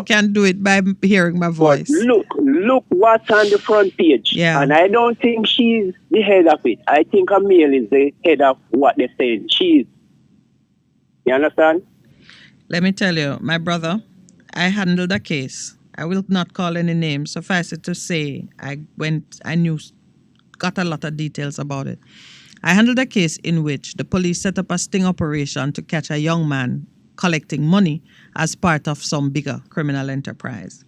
can do it by hearing my voice. But look what's on the front page. Yeah. And I don't think she's the head of it. I think Camille is the head of what they're saying. You understand? Let me tell you, my brother, I handled a case. I will not call any names. Suffice it to say, got a lot of details about it. I handled a case in which the police set up a sting operation to catch a young man collecting money as part of some bigger criminal enterprise.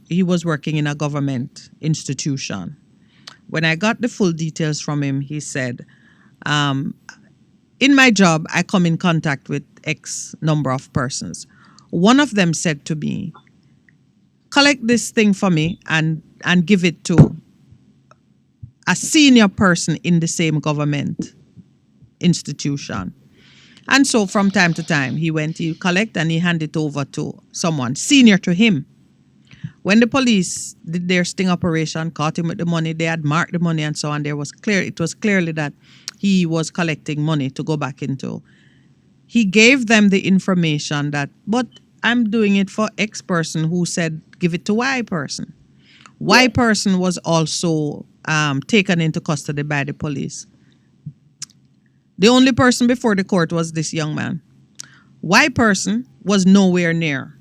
He was working in a government institution. When I got the full details from him, he said, in my job, I come in contact with X number of persons. One of them said to me, collect this thing for me and give it to a senior person in the same government institution. And so from time to time, he collect and he hand it over to someone senior to him. When the police did their sting operation, caught him with the money, they had marked the money and so on. It was clearly that he was collecting money to go back into. He gave them the information but I'm doing it for X person who said, give it to Y person. Y person was also taken into custody by the police. The only person before the court was this young man. Y person was nowhere near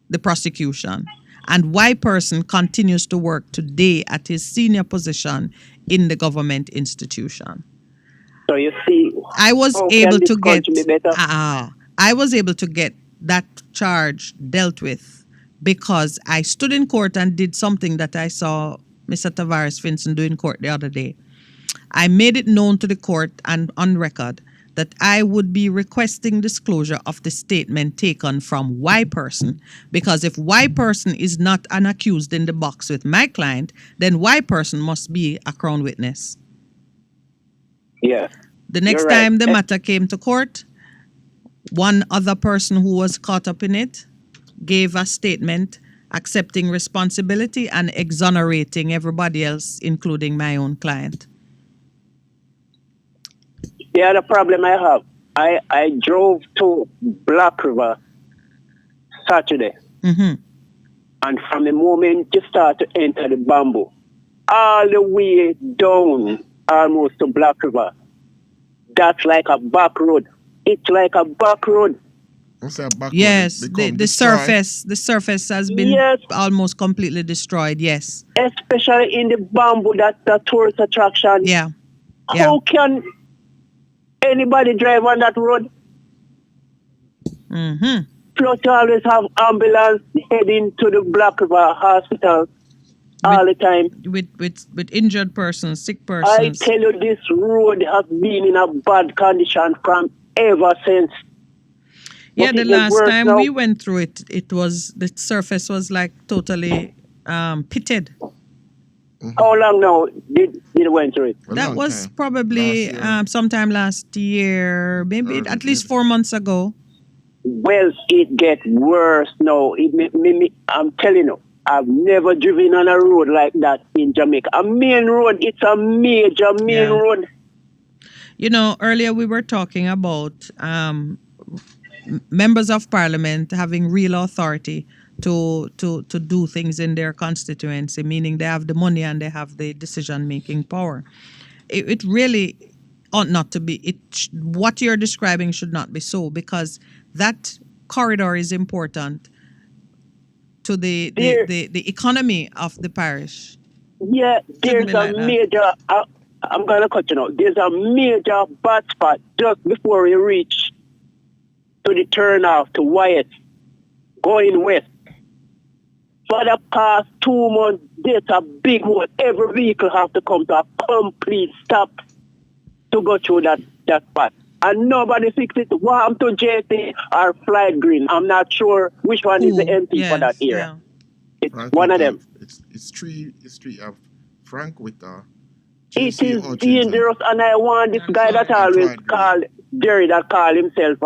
the prosecution. And Y person continues to work today at his senior position in the government institution. So you see, I was able to get that charge dealt with because I stood in court and did something that I saw Mr. Tavares Finson do in court the other day. I made it known to the court and on record that I would be requesting disclosure of the statement taken from Y person, because if Y person is not an accused in the box with my client, then Y person must be a Crown witness. Yeah. The next time the matter came to court, one other person who was caught up in it gave a statement accepting responsibility and exonerating everybody else, including my own client. The other problem I have, I drove to Black River Saturday. Mm-hmm. And from the moment you start to enter the bamboo, all the way down almost to Black River, that's like a back road. It's like a back road. Yes, the surface has been almost completely destroyed. Yes, especially in the bamboo, that's a tourist attraction. Yeah. How can anybody drive on that road? Mm-hmm. Plus, you always have ambulance heading to the Black River Hospital all the time. With injured persons, sick I persons. tell you, this road has been in a bad condition from ever since. Yeah, the last time we went through it, the surface was like totally pitted. How long now did you went through it? That was probably sometime last year, maybe at least 4 months ago. Well, it gets worse now. I'm telling you, I've never driven on a road like that in Jamaica. A main road, it's a major main road. You know, earlier we were talking about members of parliament having real authority to do things in their constituency, meaning they have the money and they have the decision-making power. It really ought not to be. What you're describing should not be so, because that corridor is important to the economy of the parish. Yeah, there's a major, I'm going to cut you now, there's a major bad spot just before you reach to the turnoff to Wyatt, going west. For the past 2 months, there's a big one. Every vehicle have to come to a complete stop to go through that spot. And nobody fixes it. What happened to JT or Flight Green? I'm not sure which one is the MP for that area. Yeah. It's one of them. It's three of Frank with it is dangerous, and I want this guy that always call Jerry, that call himself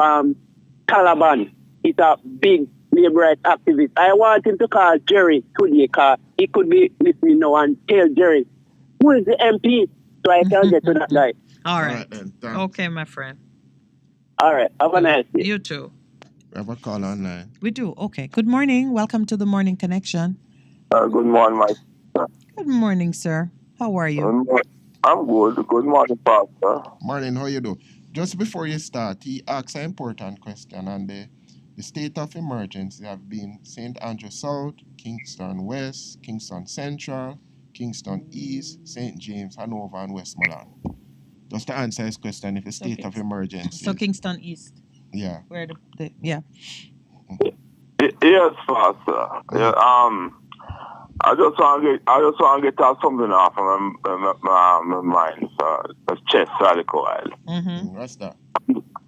Taliban. He's a big labor rights activist. I want him to call Jerry today, because he could be with me now and tell Jerry who is the MP, so I can get to that guy. All right then. Okay, my friend. All right. Have a nice day. You too. We have a call online. We do. Okay. Good morning. Welcome to the Morning Connection. Good morning, my sister. Good morning, sir. How are you? I'm good. Good morning, Pastor. Morning. How you do? Just before you start, he asked an important question, and the state of emergency have been St. Andrew South, Kingston West, Kingston Central, Kingston East, St. James, Hanover, and Westmoreland. Just to answer his question, if a state of emergency. So Kingston East. Yeah. Where yeah. Yes, Pastor. Yeah, I just want to get something off of my mind. So the chest radical. What's that?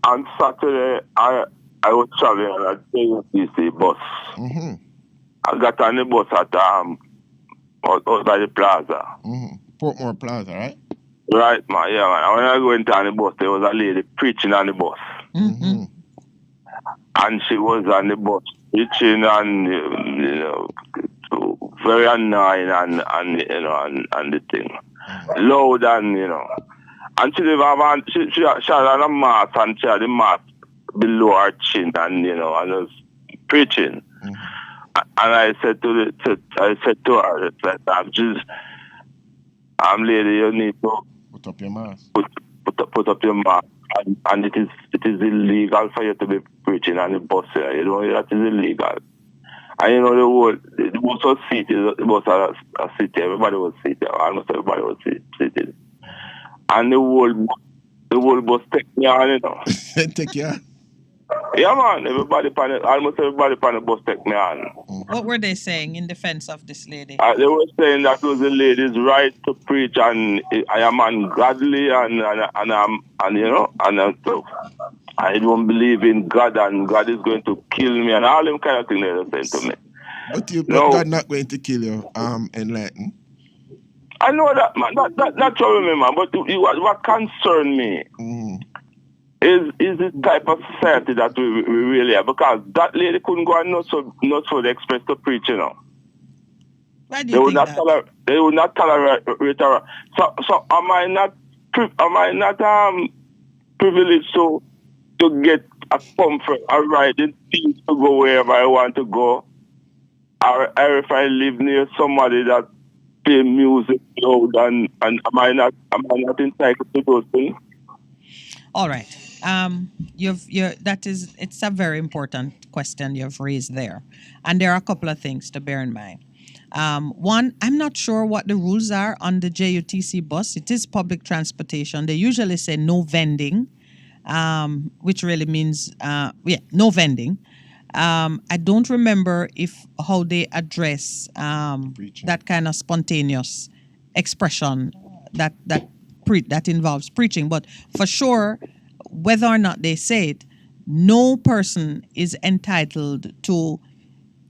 On Saturday, I was traveling on a JCC bus. I got on the bus at out by the plaza. Portmore Plaza, right? Right, man. Yeah, man. When I went on the bus, there was a lady preaching on the bus. And she was on the bus preaching, and very annoying, and the thing loud, and and she had on a mask, and she had the mask below her chin, and and was preaching. And I said to her that lady, you need to put up your mask. Put up your mask, and it is illegal for you to be preaching on the bus. That is illegal. And the bus was seated. The bus was seated. Everybody was seated. Almost everybody was seated. And the whole bus take me on, Take you on? Yeah, man. Almost everybody on the bus take me on. What were they saying in defense of this lady? They were saying that was the lady's right to preach, and I am ungodly, and so I don't believe in God, and God is going to kill me, and all them kind of things they were saying to me. But God not going to kill you, Enlighten. I know that, man. That trouble me, man. But what concerned me is this type of society that we really have, because that lady couldn't go and not for the express to preach, you know. Why do you think that? They would not tolerate her. So am I not privileged to get a comfort, a ride in peace to go wherever I want to go, or if I live near somebody that play music loud, and am I not entitled to those things? All right. It's a very important question you've raised there, and there are a couple of things to bear in mind. One, I'm not sure what the rules are on the JUTC bus. It is public transportation. They usually say no vending, which really means no vending. I don't remember how they address that kind of spontaneous expression that involves preaching. But for sure, whether or not they say it, no person is entitled to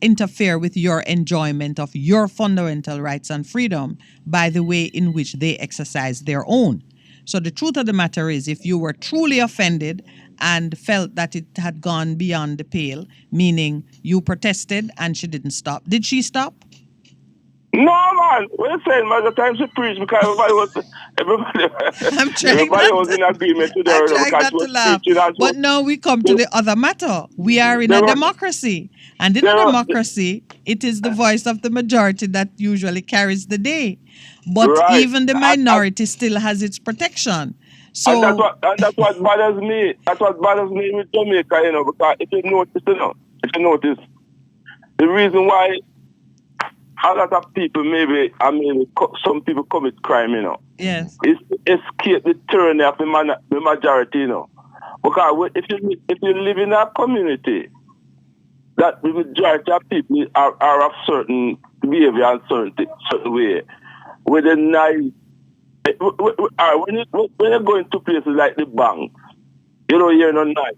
interfere with your enjoyment of your fundamental rights and freedom by the way in which they exercise their own. So the truth of the matter is, if you were truly offended and felt that it had gone beyond the pale, meaning you protested and she didn't stop, did she stop? No, man. We're saying by the time she preached, because everybody was in agreement with her. I'm trying not to laugh. But now we come to the other matter. We are in a democracy. And in a democracy, it is the voice of the majority that usually carries the day. But even the minority still has its protection. So and that's what bothers me. That's what bothers me with Jamaica, you know, because if you notice, the reason why a lot of people some people commit crime, you know. Yes. Is to escape the tyranny of the majority, you know. Because if you live in a community that the majority of people are of certain behavior and certain way, with a nice when you go into places like the bank, you don't hear no nice.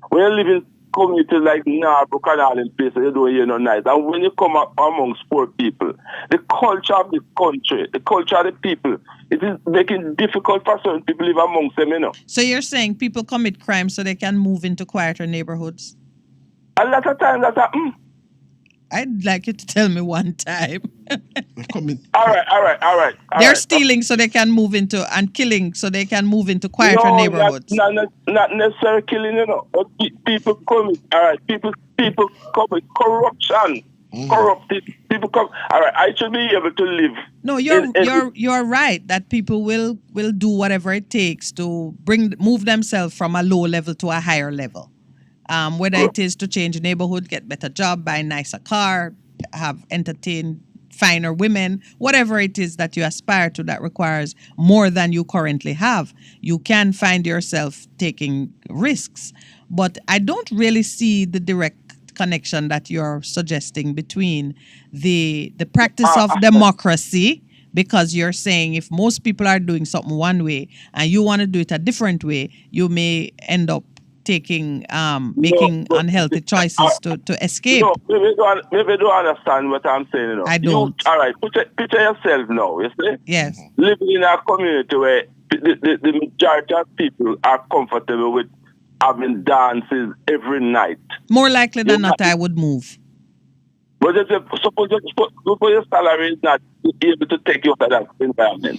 When you live in communities like Pembroke and all in places, you don't hear no nice. And when you come up amongst poor people, the culture of the country, the culture of the people, it is making it difficult for certain people to live amongst them, you know. So you're saying people commit crime so they can move into quieter neighborhoods? A lot of times that happens. I'd like you to tell me one time. All right. They're stealing so they can move into, and killing so they can move into quieter neighborhoods. Not necessarily killing, you know. But people commit. All right. People commit corruption. Corrupted people come. All right. I should be able to live. No, you're right that people will do whatever it takes to move themselves from a low level to a higher level. Whether it is to change a neighborhood, get better job, buy a nicer car, entertain finer women, whatever it is that you aspire to that requires more than you currently have, you can find yourself taking risks. But I don't really see the direct connection that you're suggesting between the practice of democracy, because you're saying if most people are doing something one way and you want to do it a different way, you may end up making unhealthy choices to escape. No, maybe don't understand what I'm saying. You know. I don't. All right, picture yourself now, you see? Yes. Living in a community where the majority of people are comfortable with having dances every night. More likely than not, I would move. But suppose your salary is not able to take you out of that environment.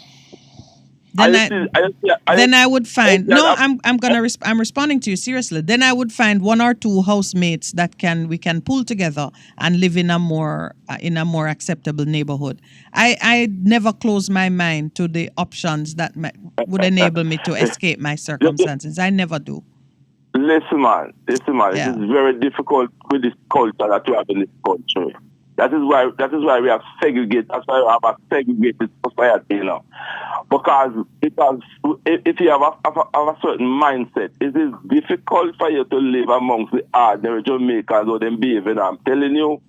Then I would find I'm responding to you seriously. Then I would find one or two housemates that we can pull together and live in a more acceptable neighborhood. I never close my mind to the options that would enable me to escape my circumstances. I never do. Listen, man. Yeah. It is very difficult with this culture that you have in this country. That is why we have segregated. That's why we have a segregated society, you know. Because if you have a certain mindset, it is difficult for you to live amongst the ordinary Jamaicans or them behaving. I'm telling you.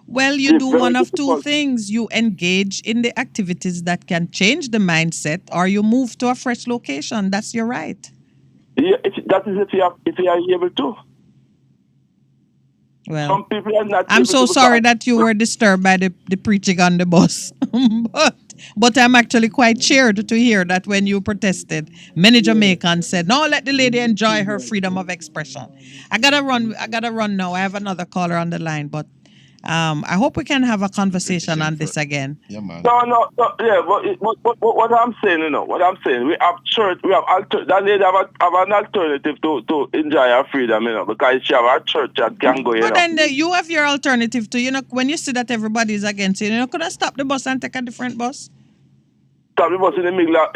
Well, you do one of two things. You engage in the activities that can change the mindset, or you move to a fresh location. That's your right. Yeah, if you are able to. Well, some people are not. I'm so sorry that you were disturbed by the preaching on the bus. but I'm actually quite cheered to hear that when you protested, many Jamaicans said, "No, let the lady enjoy her freedom of expression." I gotta run now. I have another caller on the line, but I hope we can have a conversation on this again. Yeah, man. No, yeah, but what I'm saying, you know, we have church, that lady have an alternative to enjoy her freedom, you know, because she have a church that can go, you know. But then you have your alternative too, you know, when you see that everybody is against you, you know, could I stop the bus and take a different bus? Stop the bus in the middle of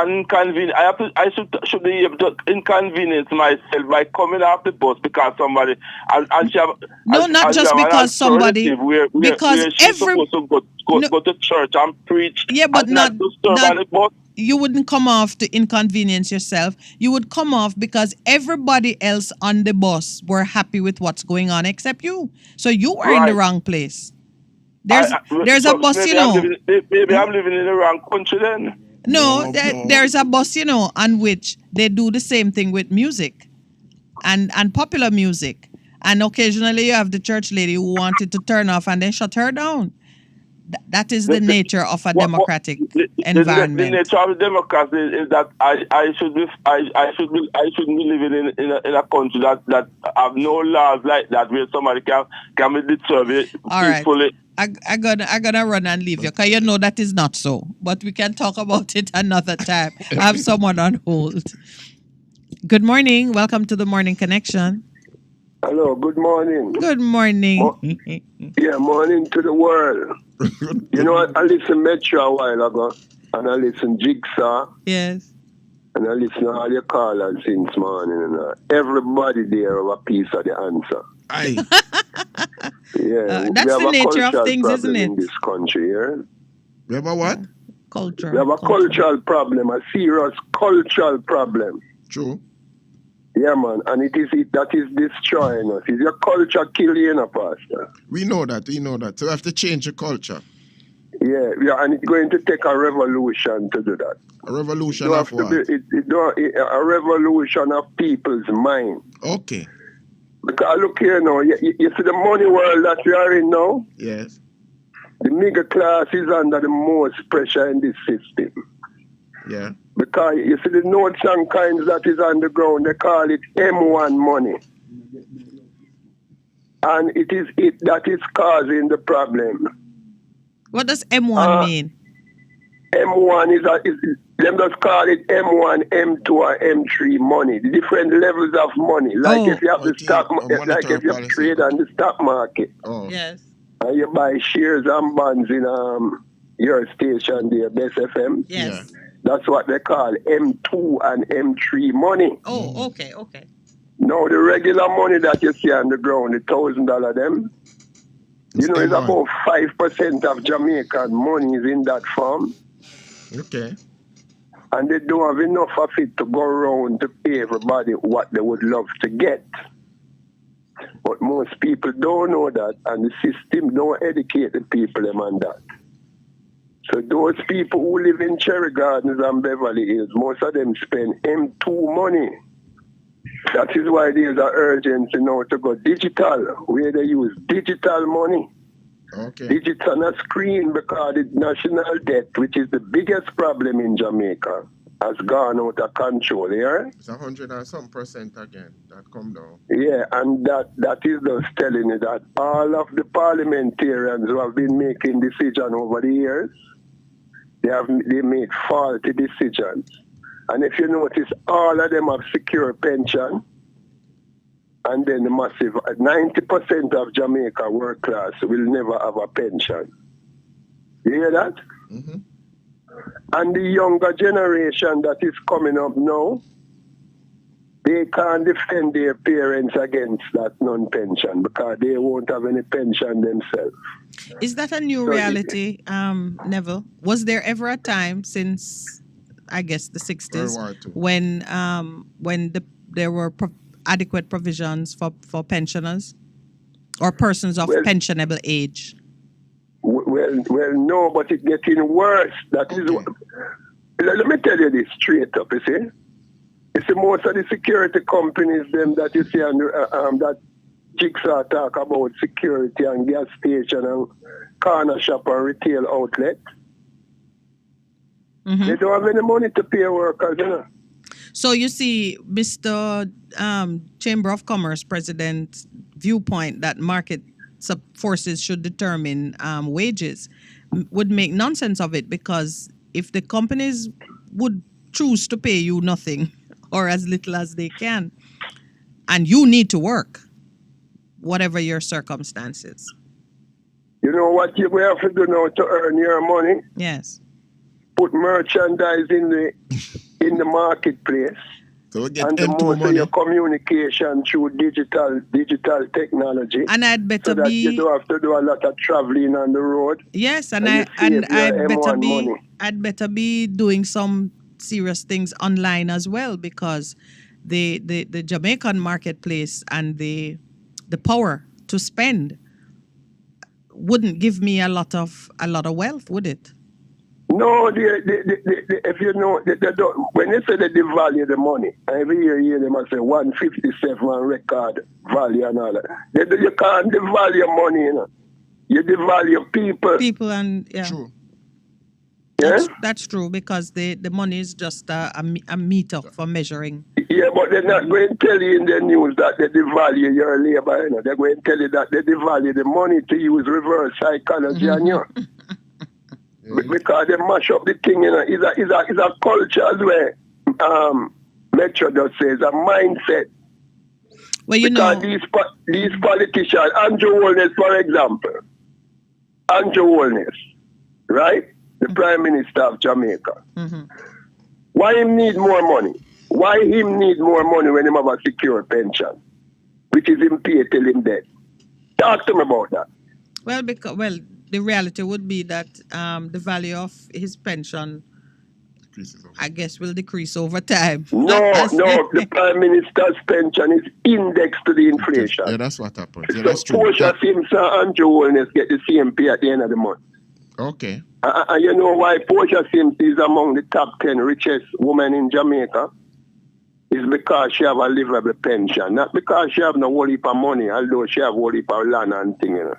inconvenient. I should be able to inconvenience myself by coming off the bus because somebody and she have, no, not just because somebody, because she's supposed to go to church and preach. Yeah, but not the bus. You wouldn't come off to inconvenience yourself. You would come off because everybody else on the bus were happy with what's going on except you. So you were in the wrong place. There's a bus, you know. Maybe I'm living in the wrong country then. No, there's a bus, you know, on which they do the same thing with music and popular music. And occasionally you have the church lady who wanted to turn off and then shut her down. That is the nature of a democratic environment. The nature of the democracy is that I shouldn't be living in a country that have no laws like that where somebody can be disturbed peacefully. Right. I'm gonna run and leave you because you know that is not so. But we can talk about it another time. I have someone on hold. Good morning. Welcome to the Morning Connection. Hello, good morning. Good morning. Morning to the world. You know what? I listened Metro a while ago, and I listened Jigsaw. Yes. And I listened to all your callers since morning. And everybody there have a piece of the answer. Aye. That's the nature of things, isn't it? In this country, yeah? We have a what? Culture. We have a cultural problem, a serious cultural problem. True. Yeah, man, and that is destroying us. Is your culture killing you, Pastor? We know that. So we have to change the culture. Yeah, and it's going to take a revolution to do that. A revolution of what? A revolution of people's mind. Okay. Because look here now, you see the money world that we are in now? Yes. The middle class is under the most pressure in this system. Yeah. Because you see the notes and coins that is on the ground, they call it M1 money. And it is that is causing the problem. What does M1 mean? M1 is them just call it M1, M2, or M3 money. The different levels of money. Like if you have the stock market, like if you trade on the stock market. Oh. Yes. And you buy shares and bonds in your station there, Best FM. Yes. Yeah. That's what they call M2 and M3 money. Oh, okay. Now, the regular money that you see on the ground, the $1,000 them, it's about 5% of Jamaican money is in that form. Okay. And they don't have enough of it to go around to pay everybody what they would love to get. But most people don't know that, and the system don't educate the people them on that. So those people who live in Cherry Gardens and Beverly Hills, most of them spend M2 money. That is why there's an urgency now to go digital, where they use digital money. Okay. Digital on a screen, because the national debt, which is the biggest problem in Jamaica, has gone out of control, yeah? It's 100 and some % again. That come down. Yeah, and that is just telling you that all of the parliamentarians who have been making decisions over the years, they made faulty decisions. And if you notice, all of them have secure pension. And then the massive 90% of Jamaica work class will never have a pension. You hear that? Mm-hmm. And the younger generation that is coming up now, they can't defend their parents against that non-pension because they won't have any pension themselves. Is that a new reality, Neville? Was there ever a time since, I guess, the 60s when there were adequate provisions for pensioners or persons of pensionable age? Well, no, but it's getting worse. That is what. Let me tell you this straight up, you see. It's most of the security companies them that you see on that Jigsaw talk about security and gas station and corner shop and retail outlet. Mm-hmm. They don't have any money to pay workers, you know. So you see, Mr. Chamber of Commerce President's viewpoint that market forces should determine wages would make nonsense of it, because if the companies would choose to pay you nothing or as little as they can, and you need to work, whatever your circumstances. You know what you have to do now to earn your money? Yes. Put merchandise in the marketplace. So get and the most of your communication through digital technology. And I'd better so that be. You don't have to do a lot of traveling on the road. Yes, I'd better be doing some serious things online as well, because the Jamaican marketplace and the power to spend wouldn't give me a lot of wealth, would it? No, if you know, when they say they devalue the money, every year they must say 157 record value and all that. You can't devalue money, you know. You devalue people. People and, yeah. True. That's true, because the money is just a meter for measuring. Yeah, but they're not going to tell you in the news that they devalue your labor, you know. They're going to tell you that they devalue the money to use reverse psychology on you. Because they mash up the thing, you know. It's a culture as well. Metro does say it's a mindset. Well, you because know, these politicians, Andrew Holness, for example, right? The Prime Minister of Jamaica. Mm-hmm. Why him need more money? Why him need more money when him have a secure pension, which is him pay till him dead? Talk to me about that. Well, the reality would be that the value of his pension, I guess, will decrease over time. No, the Prime Minister's pension is indexed to the inflation. Yeah, that's what happens. Yeah, so that's true. Portia Simpson and Andrew Holness get the same pay at the end of the month. Okay. And you know why Portia Simpson is among the top 10 richest women in Jamaica? It's because she have a livable pension. Not because she have no whole heap of money, although she have whole heap of land and thing, you know.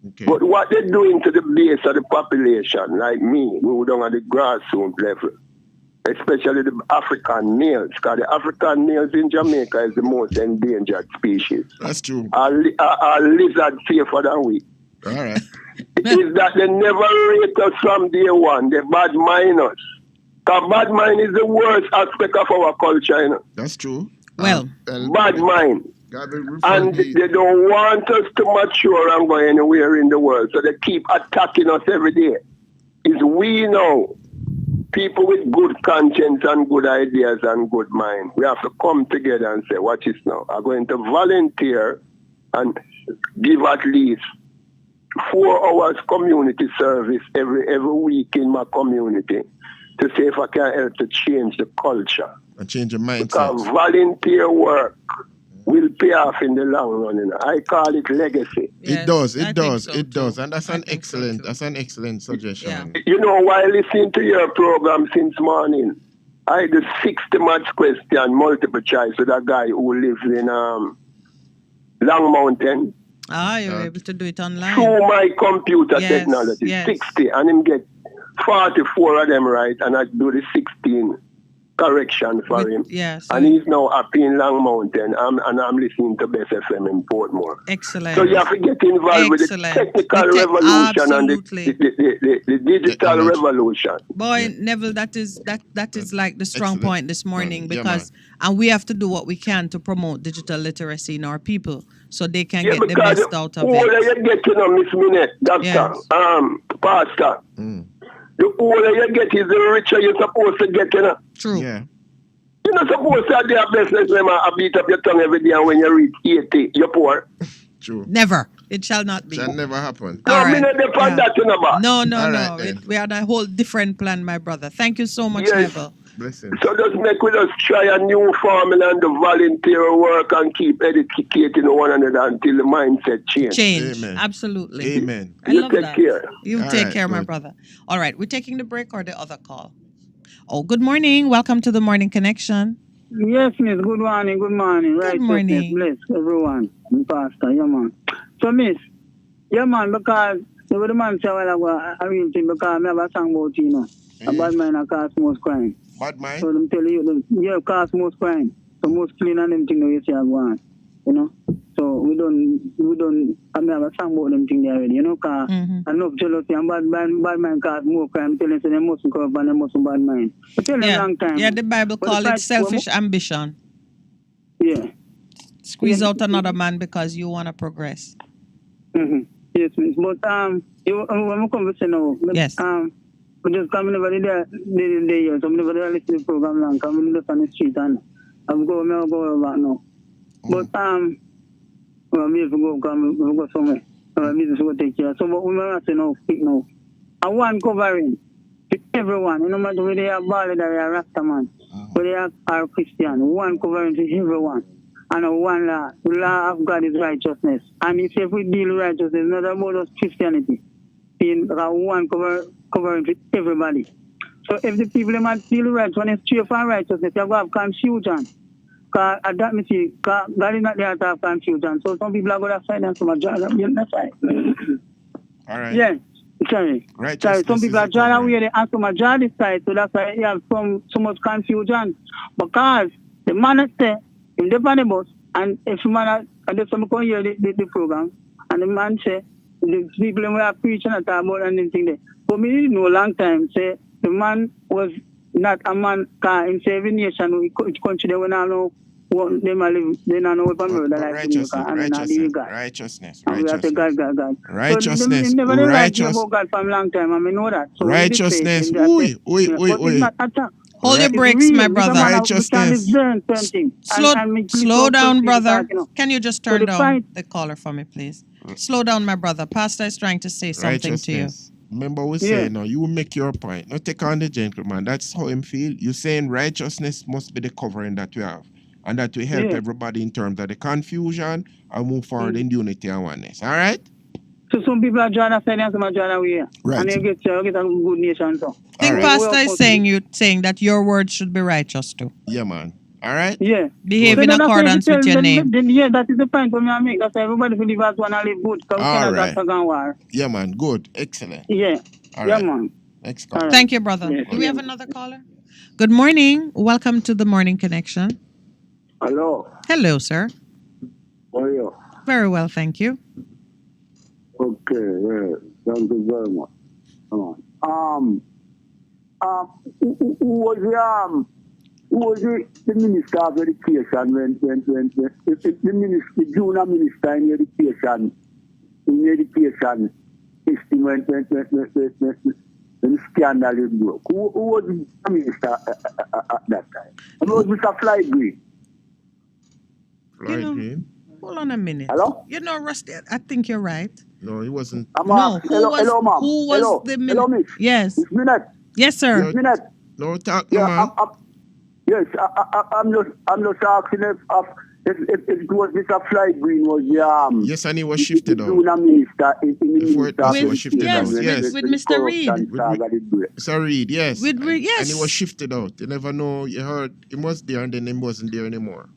Okay. But what they're doing to the base of the population, like me, who down at the grassroots level, especially the African males, because the African males in Jamaica is the most endangered species. That's true. Our lizard safer than we. All right. Is that they never rate us from day one. They bad mind us. Because bad mind is the worst aspect of our culture, you know. That's true. Well, bad mind. And they don't want us to mature and go anywhere in the world. So they keep attacking us every day. It's we now, people with good conscience and good ideas and good mind, we have to come together and say, watch this now. I'm going to volunteer and give at least 4 hours community service every week in my community to see if I can help to change the culture. And change your mindset. Because volunteer work will pay off in the long run. You know. I call it legacy. Yes, it does. And that's an excellent suggestion. Yeah. You know, while listening to your program since morning, I had the 60 match question, multiple choice, with a guy who lives in Long Mountain. You're able to do it online. Through my computer technology, 60, and him get 44 of them right, and I do the 16 correction for him. Yes. And he's now up in Long Mountain, and I'm listening to Best FM in Portmore. Excellent. So you have to get involved with the technical revolution and the digital revolution. Boy, Neville, that is like the strong point this morning, because and we have to do what we can to promote digital literacy in our people so they can get the best out of it. The older you get, you know, Miss Minette, Doctor, Pastor. The older you get is the richer you're supposed to get, you know. True. Yeah. You're not supposed to have their business, man. I beat up your tongue every day, and when you reach 80, you're poor. True. Never. It shall not be. Shall never happen. No, I mean, that, you know, man. No. Right, We had a whole different plan, my brother. Thank you so much, Yes. Neville. Blessings. So just make we just try a new formula and the volunteer work and keep educating one another until the mindset change. Amen. Absolutely. Amen. I You love take that. care. You All take right, care, my good. brother. All right, we're taking the break or the other call. Oh, good morning. Welcome to the Morning Connection. Yes, miss. Good morning. Good morning. Good morning. Bless everyone. Pastor. Yeah, man. So, miss. Yeah, man, because the man said, well, I real thing because I have a song about, you know, a bad mind and cause most crime. Bad mind? So, them tell you, yeah, cause most crime. So, most clean and them thing that you say I want, you know. So, we don't, I have a song about them thing there already, you know, because enough jealousy and bad mind cause more crime. Tell them, say they mustn't cover and they mustn't bad mind. I tell them long time. Yeah, the Bible But call the it fact- selfish ambition. Yeah. Squeeze out another man because you want to progress. Mm-hmm. Yes, miss. But when we come to say now, Yes. we just come over there, so we never really listen to the program long. Come just on the street and I'm go over now. But we have to go somewhere. We just go take care. So, but we must say now, speak now. I want covering to everyone. No matter whether they are Bali or they are Rastaman, whether they are Christian. One covering to everyone. And one law. The law of God is righteousness. And if we deal with righteousness, it's not about us Christianity. In one covering to everybody. So if the people might deal with righteousness, when it's straight for righteousness, you have confusion. Because at that means God is not there to have confusion. So some people are going to fight and some are trying to fight. All right. Yeah. Sorry. Some people are trying to wear the and some are trying to side. So that's why you have so much confusion. Because the man say, if they on the bus, and if man, and if someone come hear the program, and the man say, the people who are preaching and talk about anything there. But me didn't know a long time, say, the man was not a man, because in every nation, we country, they will not know what they might live, they don't know what I'm doing. Righteousness. And we have to God. Righteousness. So they never write about God for a long time, I mean, know that. So Righteousness. Hold your brakes, my brother. Righteousness. Slow down, brother. Can you just turn down the caller for me, please? Slow down, my brother. Pastor is trying to say something to you. Remember we say now, you will make your point. Not take on the gentleman. That's how him feel. You're saying righteousness must be the covering that we have. And that will help everybody in terms of the confusion and move forward in unity and oneness. All right? So some people are trying to say and some are trying to wear. Right. And they get a good nation. So. I think Pastor is saying that your words should be righteous too. Yeah, man. All right? Yeah. Behave in accordance with your name. Yeah, that is the point for me I make. That's everybody believes that one live good. All right. War. Yeah, man. Good. Excellent. Yeah. All yeah, right. man. Next call. Thank you, brother. Yes, Do we have another caller? Good morning. Welcome to the Morning Connection. Hello. Hello, sir. How are you? Very well, thank you. Okay, yeah. Thank you very much. Who was the minister of education when the junior minister in education system when the scandal is broke? Who was the minister at that time? It was Mr. Fly Green. Hold on a minute. Hello? You know, Rusty, I think you're right. No, he wasn't. Hello, ma'am. Who was the minister? Hello, miss. Yes. It's Minette. Yes, sir. It's Minette. No, talk, yeah, man. Yes, I'm just asking if it was Mr. Fly Green was the yes, and he was shifted out. Minister with Mr. Reed. Mr. Reed, yes. With Reed, yes. And he was shifted out. You never know. You heard he was there and then he wasn't there anymore.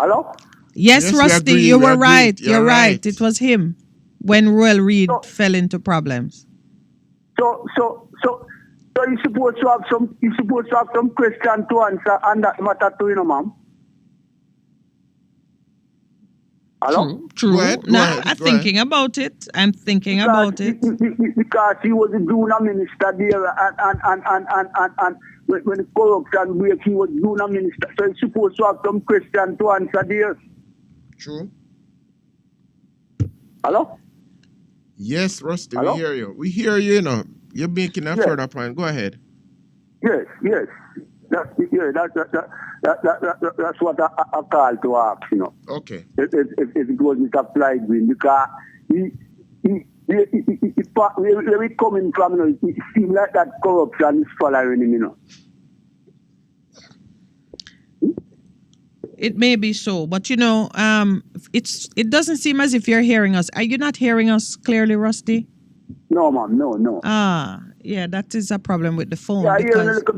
Hello? Yes, Rusty, you were right. You're right. It was him when Royal Reed fell into problems. So you're supposed to have some question to answer on that matter too, you know, ma'am. Hello? True. I'm thinking about it. Because he was a junior minister there and when the corruption break, he was junior minister. So he's supposed to have some question to answer there. True. Hello? Yes, Rusty, Hello? we hear you. We hear you, you know. You're making a further point. Go ahead. Yes. That's what I call to ask, you know. Okay. If it wasn't applied with, because where we coming from, you know, it seems like that corruption is following him, you know. It may be so, but you know, it doesn't seem as if you're hearing us. Are you not hearing us clearly, Rusty? No, ma'am, no. Yeah, that is a problem with the phone. Yeah, I hear a because... little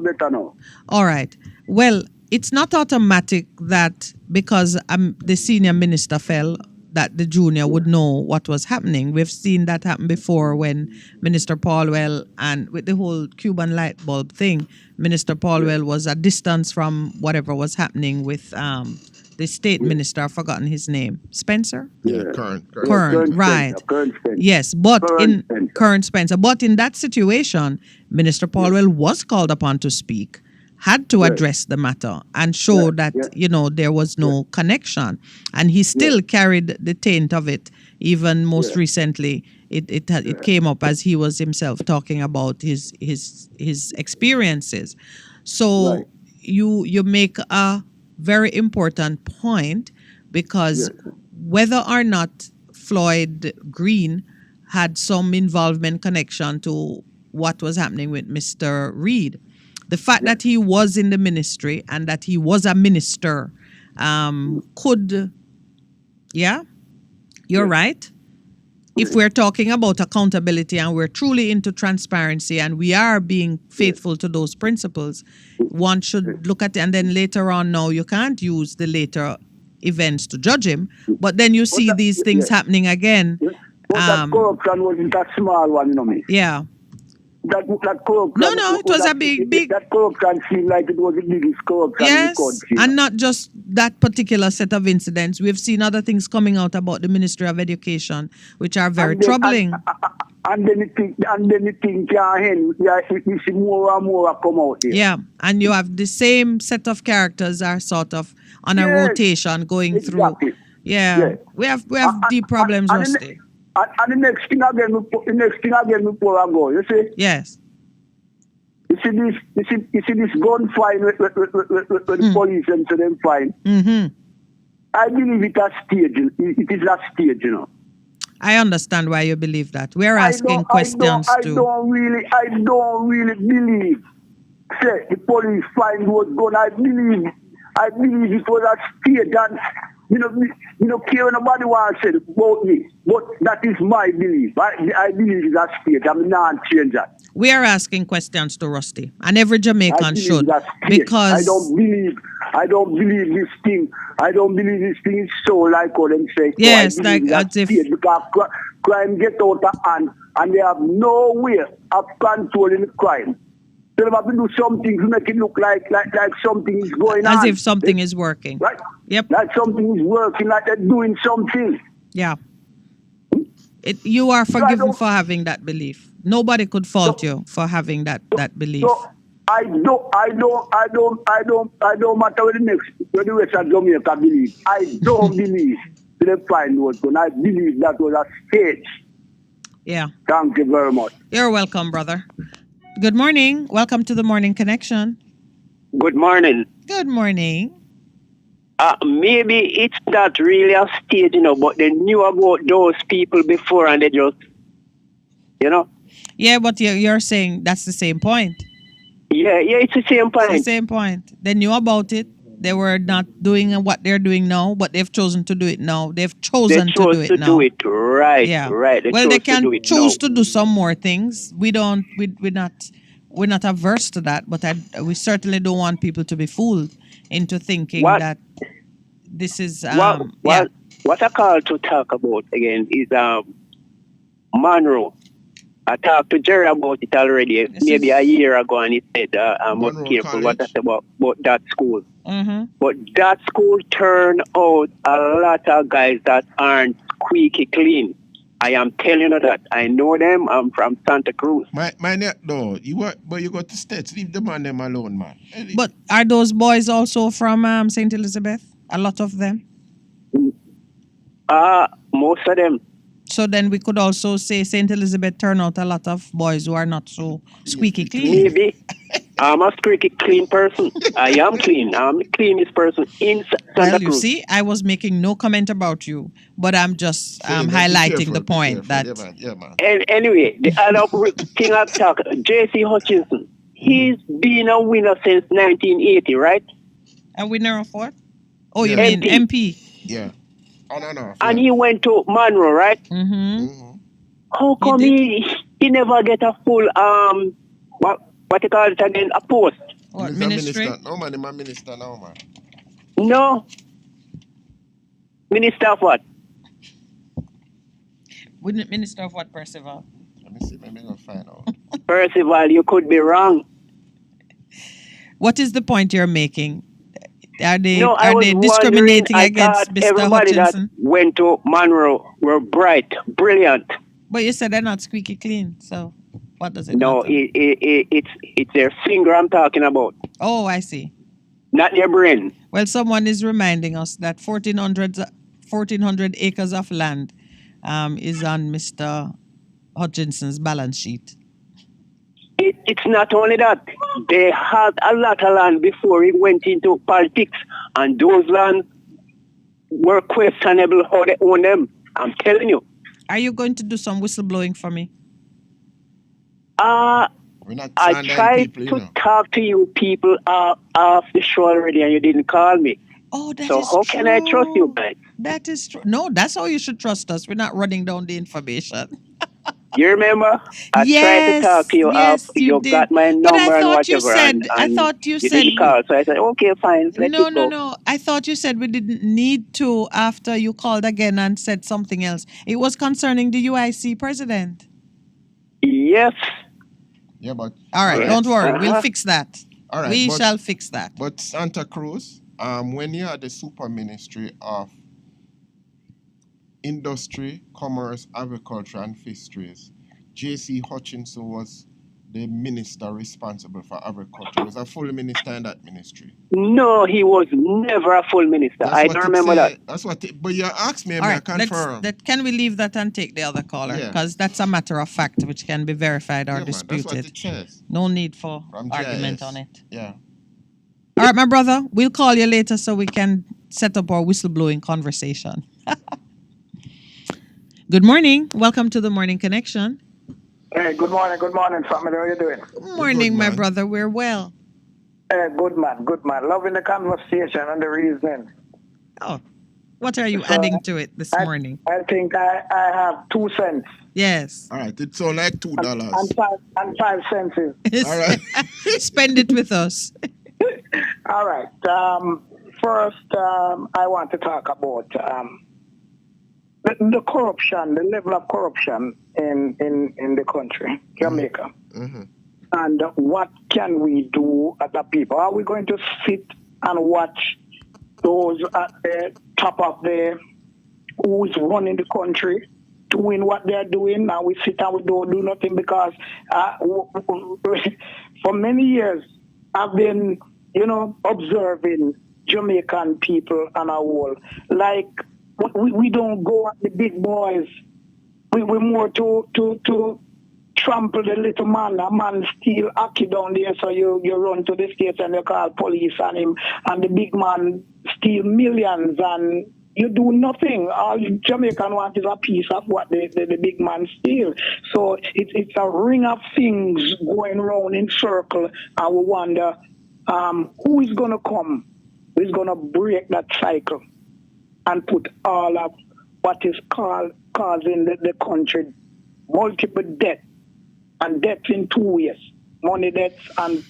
better now. All right. Well, it's not automatic that because the senior minister fell, that the junior would know what was happening. We've seen that happen before when Minister Paulwell, and with the whole Cuban light bulb thing, Minister Paulwell was a distance from whatever was happening with the state minister. I've forgotten his name. Spencer? Yeah, Kern, right. Kern Spencer. Yes, but Kern Spencer. But in that situation, Minister Paulwell was called upon to speak, had to address the matter and show that, you know, there was no connection. And he still carried the taint of it. Even most recently, it came up as he was himself talking about his experiences. So you make a very important point, because whether or not Floyd Green had some involvement, connection to what was happening with Mr. Reed, the fact that he was in the ministry and that he was a minister could, you're right. If we're talking about accountability and we're truly into transparency and we are being faithful to those principles, one should look at it. And then later on, now you can't use the later events to judge him, but then you see these things happening again. But that corruption wasn't that small one, you know me. Yeah. That corruption. No, it was a big. That corruption seemed like it was the biggest corruption in the country. And not just that particular set of incidents. We've seen other things coming out about the Ministry of Education, which are very troubling. And then it think you see more and more come out here. Yeah, and you have the same set of characters are sort of on a rotation going through. Yeah, we have deep problems, Rusty. And the next thing again before I go, you see? Yes. You see this gun fine with the police and to them fine. Mm-hmm. I believe it a stage. It is a stage, you know. I understand why you believe that. We're asking questions too. I don't really believe. Say the police find was gun. I believe it was a stage, and you know, care nobody wants to say about me, but that is my belief. I believe it's a state. I'm not change that. We are asking questions to Rusty, and every Jamaican should, because I don't believe this thing. I don't believe this thing is so like how them say. Yes, so like as if because crime get out of hand, and they have no way of controlling the crime. So they have to do something to make it look like something is going on. As if something is working. Right? Yep. Like something is working, like they're doing something. Yeah. You are forgiven for having that belief. Nobody could fault you for having that belief. So I don't matter what the rest of Jamaica believe. I don't believe the fine was done. I believe that was a stage. Yeah. Thank you very much. You're welcome, brother. Good morning. Welcome to the Morning Connection. Good morning. Good morning. Maybe it's not really a stage, you know, but they knew about those people before and they just, you know. Yeah, but you're saying that's the same point. Yeah, it's the same point. It's the same point. They knew about it. They were not doing what they're doing now, but they've chosen to do it now. They've chosen to do it now. Do it right. Yeah. Right. They can choose to do some more things. We're not averse to that, but we certainly don't want people to be fooled into thinking that this is what I call to talk about again is Monroe. I talked to Jerry about it already, maybe a year ago, and he said I must be careful what I say about that school. Mm-hmm. But that school turned out a lot of guys that aren't squeaky clean. I am telling you that. I know them. I'm from Santa Cruz. No, you got to States. Leave the man them alone, man. But are those boys also from St. Elizabeth? A lot of them? Most of them. So then we could also say St. Elizabeth turn out a lot of boys who are not so squeaky clean. Maybe. I'm a squeaky clean person. I am clean. I'm the cleanest person in Santa Well, you Cruz. see, I was making no comment about you, but I'm just So, you know, be highlighting careful, the be point careful. that. Yeah, man. And anyway, the other thing I talk, J.C. Hutchinson, he's been a winner since 1980, right? A winner of what? Oh, Yeah. you mean MP? Yeah. On and off. And Yeah. he went to Monroe, right? Mm-hmm. How come he never get a full what you call it again, a post? What, He's ministry? a minister. No, man, he's a minister now, man. No. Minister of what? Minister of what, Percival? Let me see. Maybe I'll find out. Percival, you could be wrong. What is the point you're making? Are they No, I was discriminating wondering, against I thought Mr. everybody Hutchinson? that went to Monroe were bright, brilliant. But you said they're not squeaky clean, so what does it No, matter? it's their finger I'm talking about, Oh, I see. not their brain. Well, someone is reminding us that 1,400 acres of land is on Mr. Hutchinson's balance sheet. It's not only that. They had a lot of land before he went into politics, and those lands were questionable how they own them. I'm telling you. Are you going to do some whistleblowing for me? We're not I tried to talk to you people off the show already, and you didn't call me. Oh, that so is how can I trust you guys? That is true. No, that's how you should trust us. We're not running down the information. You remember? I tried to talk to you off. You did. got my But I number and thought you whatever. said. and I thought you said. didn't call, so I said, okay, fine. Let it go. No. I thought you said we didn't need to after you called again and said something else. It was concerning the UIC president. Yes. Yeah, but all right, don't worry. We'll fix that. All right, we shall fix that. But Santa Cruz, when you had the super ministry of industry, commerce, agriculture, and fisheries, J.C. Hutchinson was the minister responsible for agriculture. He was a full minister in that ministry. No, he was never a full minister. I don't remember that. That's what. But you asked me, and all I right, confirm. Can we leave that and take the other caller? Because that's a matter of fact which can be verified or disputed. Man, that's what it says. No need for argument on it. Yeah. All right, my brother. We'll call you later so we can set up our whistleblowing conversation. Good morning. Welcome to the Morning Connection. Hey, good morning, family. How are you doing? Good morning, my brother. We're well. Good man. Loving the conversation and the reasoning. Oh, what are you adding to it this morning? I think I have 2 cents. Yes. All right, it's all like $2. And 5 cents. All right. Spend it with us. All right. First, I want to talk about the corruption, the level of corruption in the country, Jamaica. Mm-hmm. And what can we do as a people? Are we going to sit and watch those at the top of who's running the country doing what they're doing? Now we sit and we don't do nothing because for many years I've been, observing Jamaican people on a whole. Like, we don't go at the big boys. We're more to trample the little man. A man steal hockey down there, so you run to the states and you call police on him. And the big man steal millions and you do nothing. All Jamaican want is a piece of what the big man steal. So it's a ring of things going around in circle, and we wonder who is going to come, who is going to break that cycle and put all of what is causing the country multiple debt, and debt in 2 ways: money debts and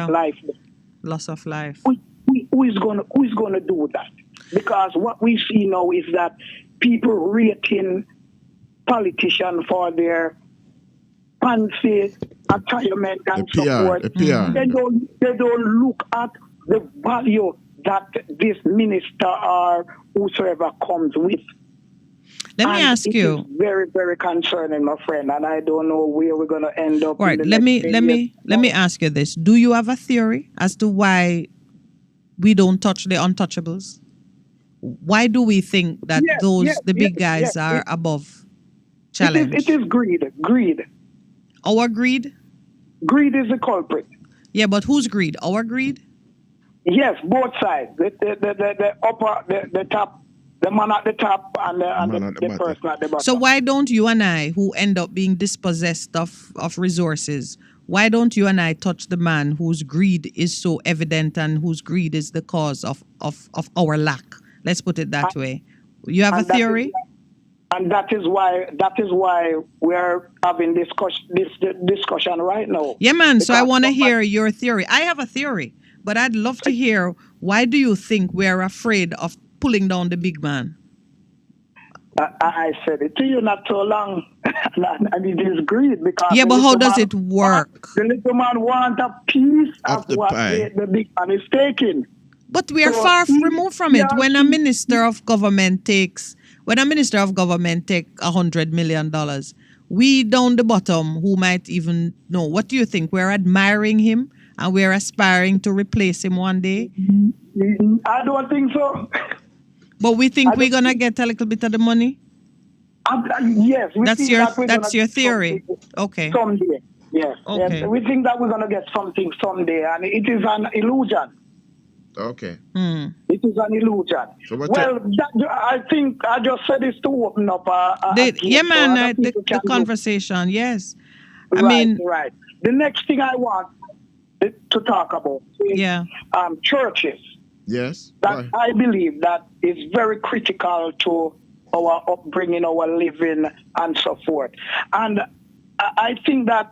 life debt. Loss of life. Who is gonna do that? Because what we see now is that people rating politicians for their fancy attire and support. They don't look at the value that this minister or whosoever comes with. Let me ask you. It's very, very concerning, my friend, and I don't know where we're going to end up. All right, let me ask you this: do you have a theory as to why we don't touch the untouchables? Why do we think that the big guys are above challenge? It is greed. Our greed? Greed is the culprit. Yeah, but whose greed? Our greed? Yes, both sides. The upper, the top, the man at the top, and the person at the bottom. So why don't you and I, who end up being dispossessed of resources, why don't you and I touch the man whose greed is so evident and whose greed is the cause of our lack? Let's put it that way. You have a theory? And that is why we're having this discussion right now. Yeah, man. So I want to hear your theory. I have a theory, but I'd love to hear, why do you think we're afraid of pulling down the big man? I said it to you not so long, and it is greed because. Yeah, but how does it work? The little man wants a piece of what the big man is taking. But we are far removed from it. When a minister of government takes $100 million, we down the bottom who might even know. What do you think? We're admiring him and we're aspiring to replace him one day? I don't think so. But we think we're gonna get a little bit of the money. Yes, that's your theory. Okay. Someday, yes. Okay. Yes. We think that we're gonna get something someday, and it is an illusion. Okay. It is an illusion. So I think I just said this to open up the conversation. Yes. I mean, right. The next thing I want to talk about is churches. Yes. That I believe that is very critical to our upbringing, our living, and so forth. And I think that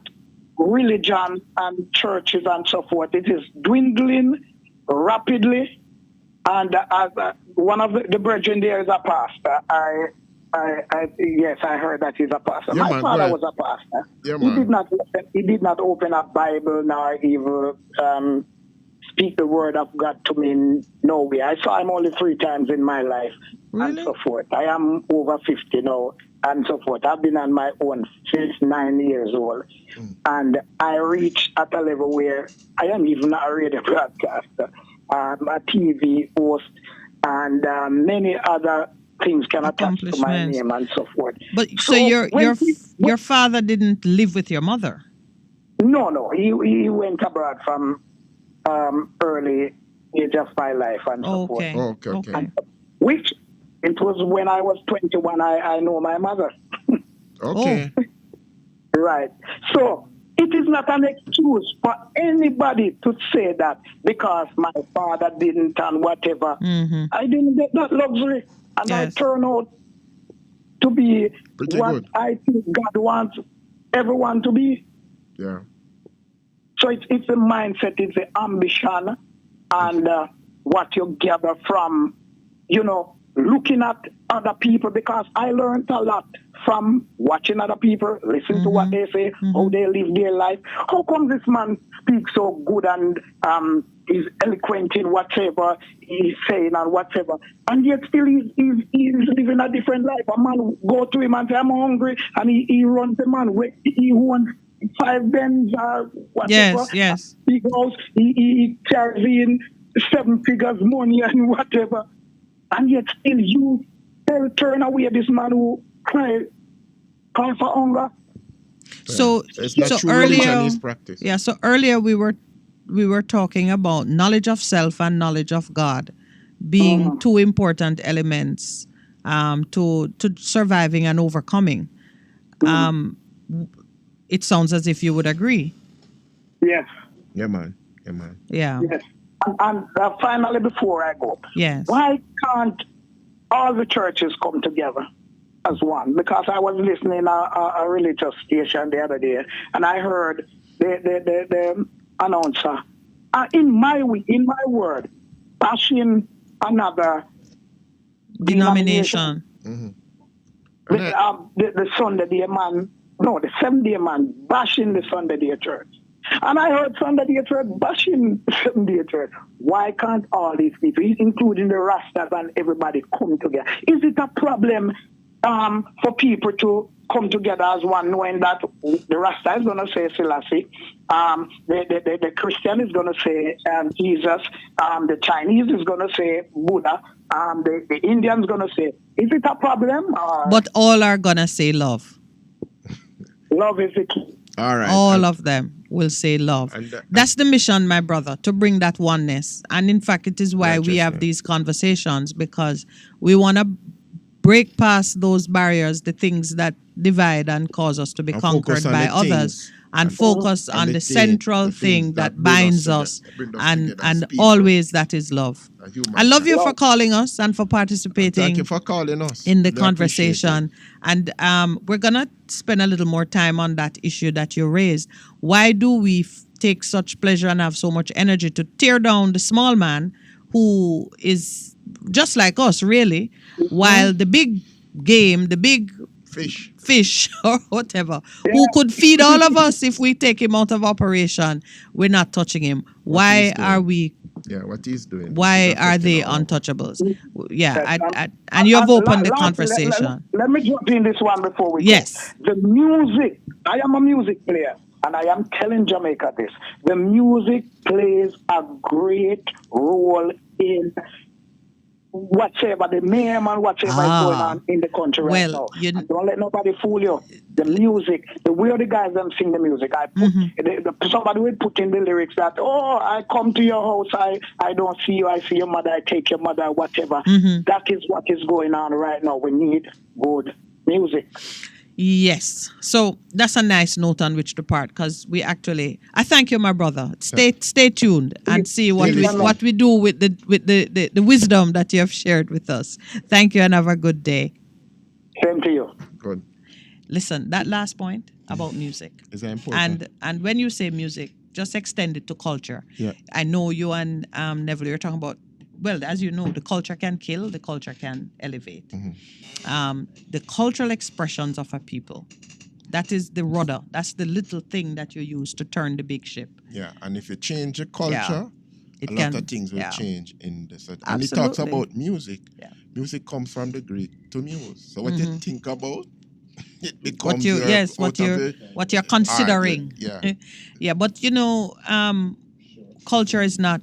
religion and churches and so forth, it is dwindling rapidly. And one of the brethren there is a pastor. Yes, I heard that he's a pastor. Yeah, My father was a pastor. Yeah, he did not open a Bible nor even speak the word of God to me in no way. I saw him only 3 times in my life and so forth. I am over 50 now and so forth. I've been on my own since 9 years old. And I reached at a level where I am even a radio broadcaster, a TV host, and many other things can attach to my name and so forth. But so your father didn't live with your mother? No. He went abroad from early age of my life and so forth. Okay. And which it was when I was 21 I know my mother. Okay. Right. So it is not an excuse for anybody to say that because my father didn't and whatever. I didn't get that luxury and I turn out to be what I think God wants everyone to be. Yeah. So it's a mindset, it's the ambition, and what you gather from, looking at other people, because I learned a lot from watching other people, listen to what they say, how they live their life. How come this man speaks so good and is eloquent in whatever he's saying and whatever, and yet still he's living a different life? A man go to him and say, I'm hungry, and he runs the man. He wants 5 Benz or whatever. Yes. He goes, he carries in 7 figures money and whatever. And yet still you turn away this man who cry for hunger. So earlier, so earlier we were talking about knowledge of self and knowledge of God being 2 important elements to surviving and overcoming. It sounds as if you would agree. Yes. Yeah, man. Yeah. Yes. And finally, before I go, why can't all the churches come together as one? Because I was listening a religious station the other day, and I heard the announcer, in my word, bashing another denomination. The Sunday Day man. No, the 7-day man bashing the Sunday Day church. And I heard Sunday Day church bashing the 7-day church. Why can't all these people, including the Rastas and everybody, come together? Is it a problem for people to come together as one, knowing that the Rasta is going to say Selassie, the Christian is going to say Jesus, the Chinese is going to say Buddha, the Indian is going to say, is it a problem? But all are going to say love. Love is the key. All right. All of them will say love. That's the mission, my brother, to bring that oneness. And in fact, it is why we have these conversations, because we want to break past those barriers, the things that divide and cause us to be conquered by others, and focus on the central thing that binds us, and always that is love. I love you for calling us and for participating. Thank you for calling us In the conversation. And we're going to spend a little more time on that issue that you raised. Why do we take such pleasure and have so much energy to tear down the small man who is just like us, really, while the big game, the big fish or whatever, who could feed all of us if we take him out of operation, we're not touching him. Why are we? Yeah, what he's doing. Why are they untouchables? Yeah, and you have opened the conversation. Let me jump in this one before we Yes. go. The music, I am a music player, and I am telling Jamaica this. The music plays a great role in whatever the mayhem and whatever is going on in the country right now. And don't let nobody fool you. The music, the way the guys them sing the music, somebody will put in the lyrics that, oh, I come to your house, I don't see you, I see your mother, I take your mother, whatever. That is what is going on right now. We need good music. Yes. So that's a nice note on which to part, because we actually, I thank you, my brother. Stay tuned and see what we do with the wisdom that you have shared with us. Thank you and have a good day. Same to you. Good. Listen, that last point about music. Is that important? And when you say music, just extend it to culture. Yeah. I know you and Neville, you're talking about, well, as you know, the culture can kill, the culture can elevate. The cultural expressions of a people, that is the rudder. That's the little thing that you use to turn the big ship. Yeah, and if you change your culture, a lot of things will change in this. And Absolutely. it talks about music. Yeah. Music comes from the Greek to muse. So what you think about, it becomes what you're considering. Yeah, but you know, culture is not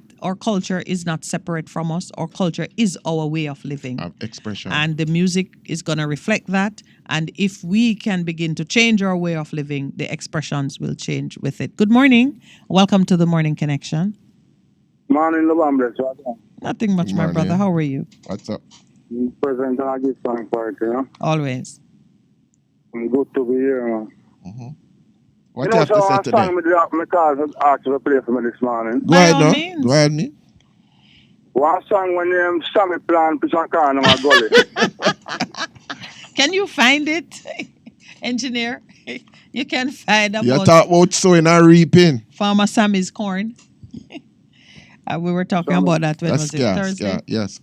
separate from us. Our culture is our way of living. Expression. And the music is going to reflect that. And if we can begin to change our way of living, the expressions will change with it. Good morning. Welcome to the Morning Connection. Morning, November. Nothing much, my brother. How are you? What's up? Present, I give thanks for it, you know? Always. I'm good to be here, man. What you have to say today? My cars asked to play for me this morning. Go ahead, me. One song when Sammy plan to some car in my gully. Can you find it, engineer? You can find about... You talk about sowing and reaping. Farmer Sammy's corn. We were talking about that when was it Thursday? Yes.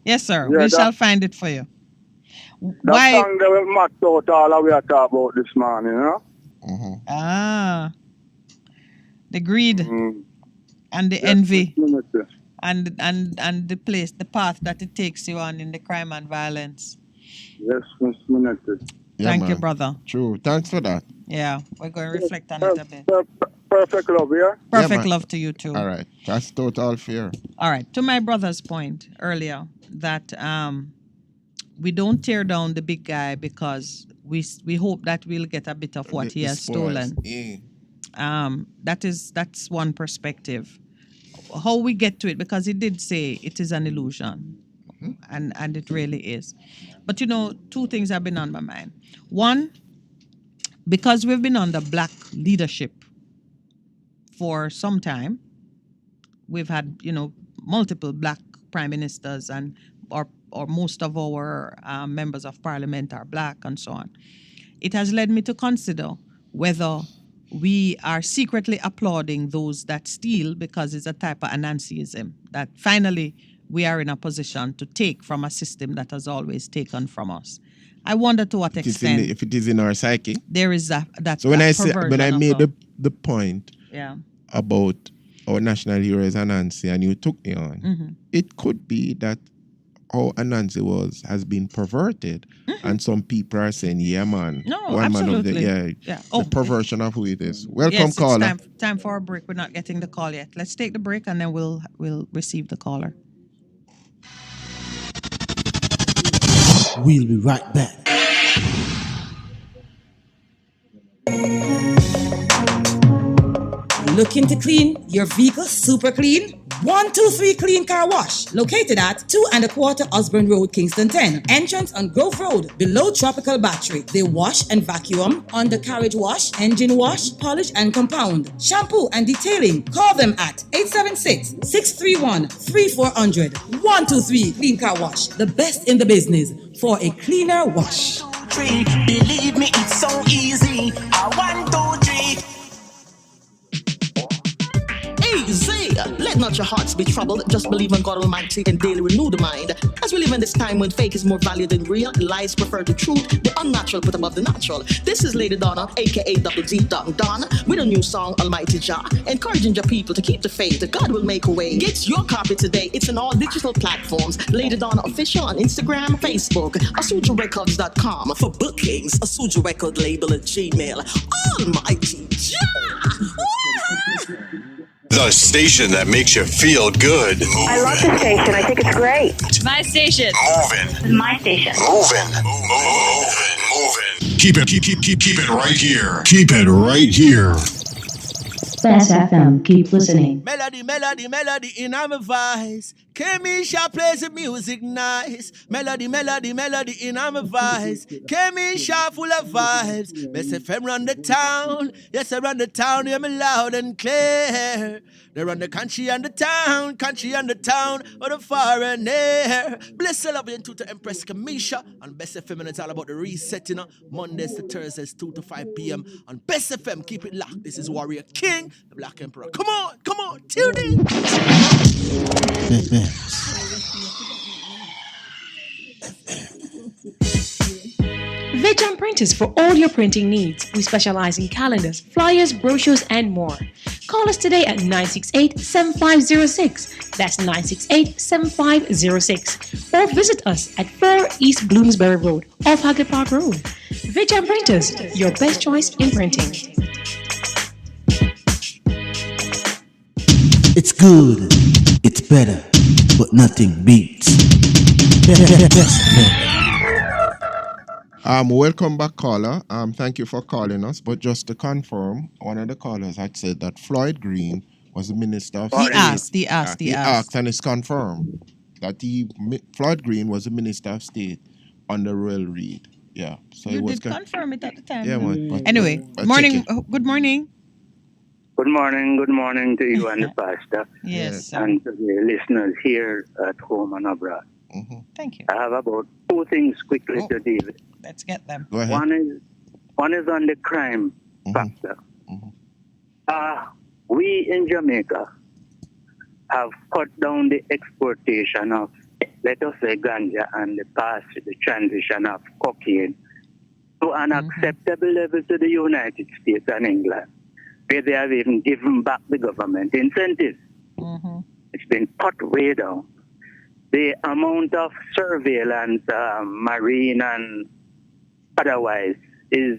Yes, sir. Yeah, we shall find it for you. That song that we matched out all that we are talking about this morning, you know? The greed and the envy and the path that it takes you on in the crime and violence. Yes, Miss Minette. Thank you, brother. True. Thanks for that. Yeah, we're going to reflect on it a bit. Perfect love, yeah? Perfect love to you too. All right. That's total fair. All right. To my brother's point earlier that we don't tear down the big guy because we hope that we'll get a bit of what he has stolen. That's one perspective. How we get to it, because he did say it is an illusion, and it really is. But you know, two things have been on my mind. One, because we've been under black leadership for some time, we've had multiple black prime ministers, and or most of our members of parliament are black and so on. It has led me to consider whether we are secretly applauding those that steal because it's a type of Anansiism, that finally we are in a position to take from a system that has always taken from us. I wonder to what extent... if it is in our psyche. There is that. So when I made the point about our national hero is Anansi, and you took me on, it could be that how Anansi has been perverted, and some people are saying, "Yeah, man, no, absolutely, the perversion of who it is." Welcome, caller. It's time for a break. We're not getting the call yet. Let's take the break, and then we'll receive the caller. We'll be right back. Looking to clean your vehicle super clean? 123 Clean Car Wash, located at 2 1/4 Osborne Road, Kingston 10. Entrance on Grove Road, below Tropical Battery. They wash and vacuum, undercarriage wash, engine wash, polish and compound, shampoo and detailing. Call them at 876-631-3400. 123 Clean Car Wash, the best in the business for a cleaner wash. Believe me, it's so easy. 1, 2, 3. Easy. Let not your hearts be troubled. Just believe in God Almighty and daily renew the mind. As we live in this time when fake is more valued than real, lies prefer the truth, the unnatural put above the natural. This is Lady Donna, aka Double D Donna, with a new song, Almighty Jah, encouraging your people to keep the faith that God will make a way. Get your copy today. It's on all digital platforms. Lady Donna Official on Instagram, Facebook, AsujaRecords.com. For bookings, Asuja Record Label at Gmail. Almighty Jah! The station that makes you feel good. I love the station. I think it's great. My station. Moving. My station. Moving. Keep it right here. Keep it right here. Fast FM. Keep listening. Melody in my voice. Kemisha plays the music nice. Melody in my voice. Kemisha full of vibes. Best FM run the town. Yes, I run the town. Hear me loud and clear. They run the country and the town, or the far and near. Bless the love into to Empress Kemisha on Best FM, and it's all about the resetting. Mondays to Thursdays, 2 to 5 p.m. on Best FM. Keep it locked. This is Warrior King, the Black Emperor. Come on, tune in. Vijam Printers for all your printing needs. We specialize in calendars, flyers, brochures, and more. Call us today at 968-7506. That's 968-7506. Or visit us at 4 East Bloomsbury Road, off Hagley Park Road. Vijam Printers, your best choice in printing. It's good, it's better, but nothing beats. Welcome back, caller. Thank you for calling us. But just to confirm, one of the callers had said that Floyd Green was the Minister of State. He asked, and it's confirmed that Floyd Green was the Minister of State under Royal Reid. Yeah, so you it was did confirm it at the time. Yeah, anyway, morning. Good morning. Good morning to you and the pastor. Yes. And to the listeners here at home and abroad. Mm-hmm. Thank you. I have about 2 things quickly to deal with. Let's get them. Go ahead. One is on the crime factor. We in Jamaica have cut down the exportation of, let us say, ganja and the transition of cocaine to an acceptable level to the United States and England, where they have even given back the government incentives. It's been cut way down. The amount of surveillance, marine and otherwise, is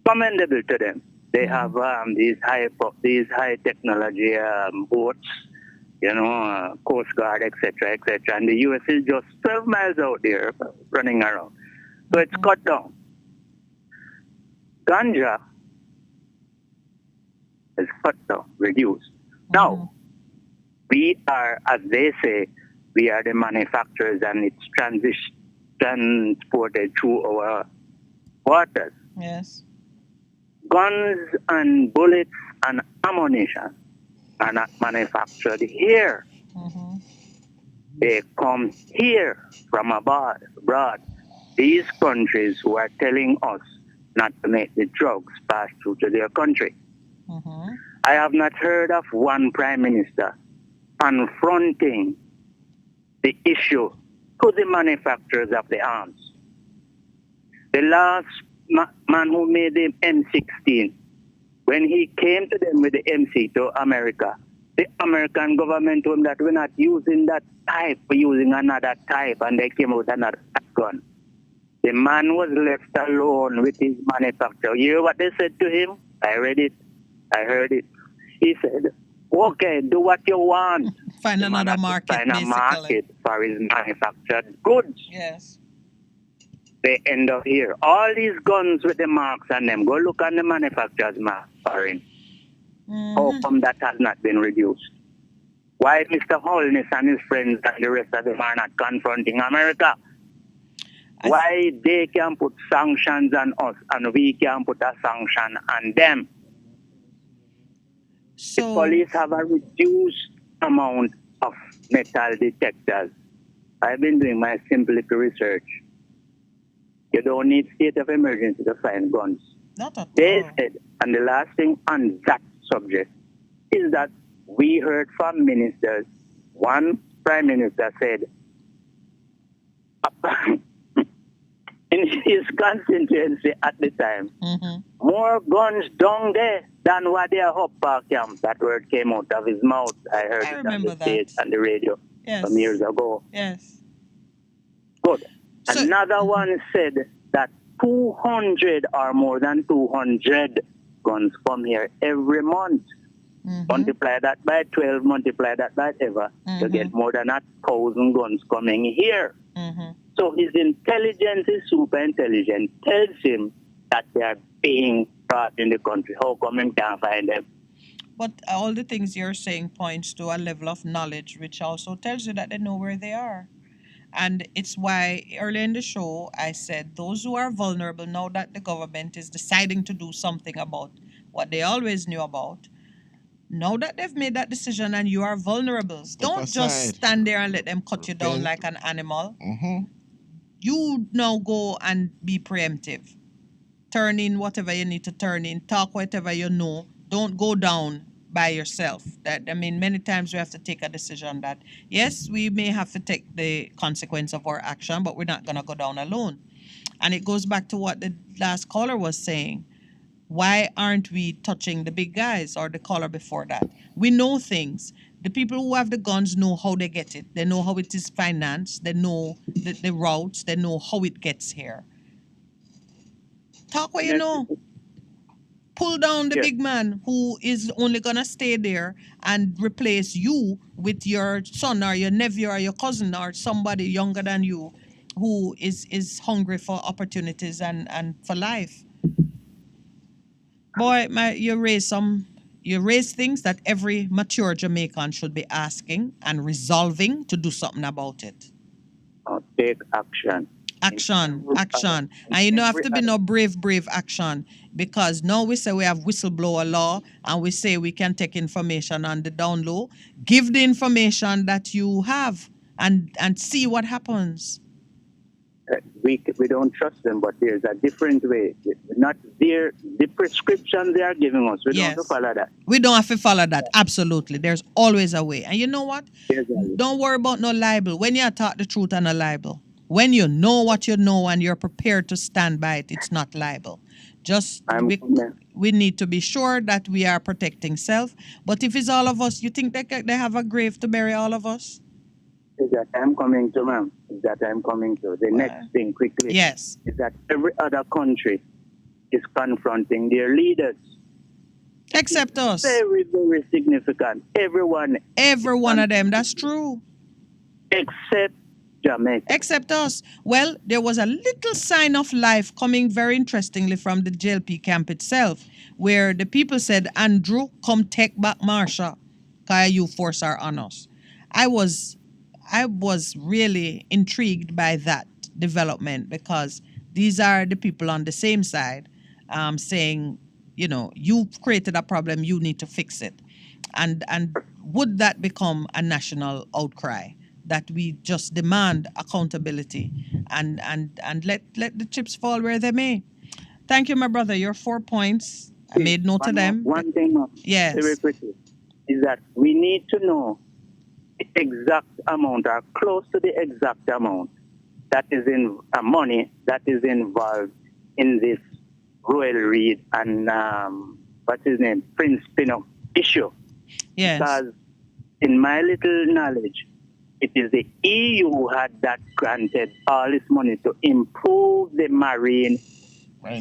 commendable to them. They have these high technology boats, Coast Guard, etc., and the U.S. is just 12 miles out there running around. So it's cut down. Ganja is cut down, reduced. Now, we are, as they say, we are the manufacturers, and it's transported through our waters. Yes. Guns and bullets and ammunition are not manufactured here. They come here from abroad. These countries who are telling us not to make the drugs pass through to their country. I have not heard of one prime minister confronting the issue to the manufacturers of the arms. The last man who made the M16, when he came to them with the MC to America, the American government told him that we're not using that type, we're using another type, and they came out with another gun. The man was left alone with his manufacturer. You hear what they said to him? I read it. I heard it. He said, okay, do what you want. Find another market, find a market for his manufactured goods. Yes. They end up here. All these guns with the marks on them, go look on the manufacturer's mark for him. How come that has not been reduced? Why Mr. Holness and his friends and the rest of them are not confronting America? Why they can put sanctions on us and we can put a sanction on them? The police have a reduced amount of metal detectors. I've been doing my simple little research. You don't need state of emergency to find guns. Not at They all. said, and the last thing on that subject is that we heard from ministers. One prime minister said, in his constituency at the time, more guns down there than what they are up park camp. That word came out of his mouth. I heard it on the stage and the radio some years ago. Yes. Good. Another one said that 200 or more than 200 guns come here every month. Multiply that by 12, multiply that by ever, you get more than 1,000 guns coming here. So his intelligence is super intelligent, tells him that they are being brought in the country. How come him can't find them? But all the things you're saying points to a level of knowledge, which also tells you that they know where they are. And it's why earlier in the show I said those who are vulnerable, now that the government is deciding to do something about what they always knew about, now that they've made that decision and you are vulnerable, don't just aside. stand there and let them cut you down like an animal. You now go and be preemptive. Turn in whatever you need to turn in, talk whatever you know. Don't go down by yourself. Many times we have to take a decision that, yes, we may have to take the consequence of our action, but we're not going to go down alone. And it goes back to what the last caller was saying. Why aren't we touching the big guys or the caller before that? We know things. The people who have the guns know how they get it. They know how it is financed. They know the routes. They know how it gets here. Talk what you know. Pull down the big man who is only going to stay there and replace you with your son or your nephew or your cousin or somebody younger than you who is hungry for opportunities and for life. Boy, you raise things that every mature Jamaican should be asking and resolving to do something about it. Take action. Action. And you don't have to be no brave action, because now we say we have whistleblower law and we say we can take information on the down low. Give the information that you have and see what happens. We don't trust them, but there's a different way. Not the prescription they are giving us. We don't have to follow that. We don't have to follow that. Absolutely. There's always a way. And you know what? Don't worry about no libel. When you talk the truth and a libel, when you know what you know and you're prepared to stand by it, it's not libel. We need to be sure that we are protecting self. But if it's all of us, you think they have a grave to bury all of us? Is that I'm coming to, ma'am? Is that I'm coming to? The next thing, quickly. Yes. Is that every other country is confronting their leaders. Except us. Very, very significant. Every one of them. That's true. Except Jamaica. Except us. Well, there was a little sign of life coming very interestingly from the JLP camp itself, where the people said, Andrew, come take back Marsha, because you force her on us. I was really intrigued by that development, because these are the people on the same side saying, you've created a problem, you need to fix it. And would that become a national outcry, that we just demand accountability and let the chips fall where they may? Thank you, my brother. Your 4 points, I made note of them. One thing, ma'am, yes, very quickly, is that we need to know the exact amount or close to the exact amount that is in money that is involved in this Royal Reed and what's his name, Prince Pinnock issue. Yes. Because in my little knowledge, it is the EU had that granted all this money to improve the marine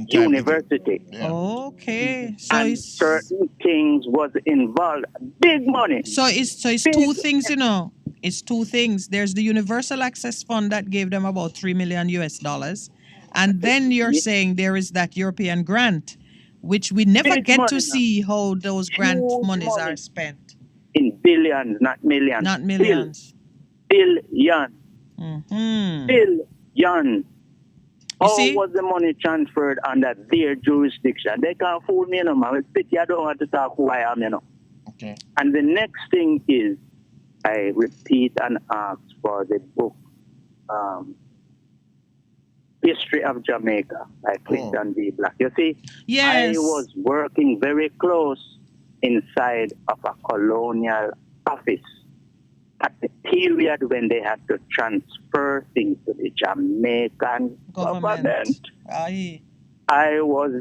university. Yeah. Okay. So and certain things was involved. Big money. So it's two things, It's two things. There's the Universal Access Fund that gave them about $3 million US. And then you're saying there is that European grant, which we never Big get money to now. see how those grant Huge monies money. are spent. In billions, not millions. Not millions. Billions. Mm-hmm. Billions. How see? was the money transferred under their jurisdiction? They can't fool me, no man. It's pity I don't want to talk who I am, you know. Okay. And the next thing is, I repeat and ask for the book, History of Jamaica by Clinton D. Black. You see, Yes. I was working very close inside of a colonial office at the period when they had to transfer things to the Jamaican government. Aye. I was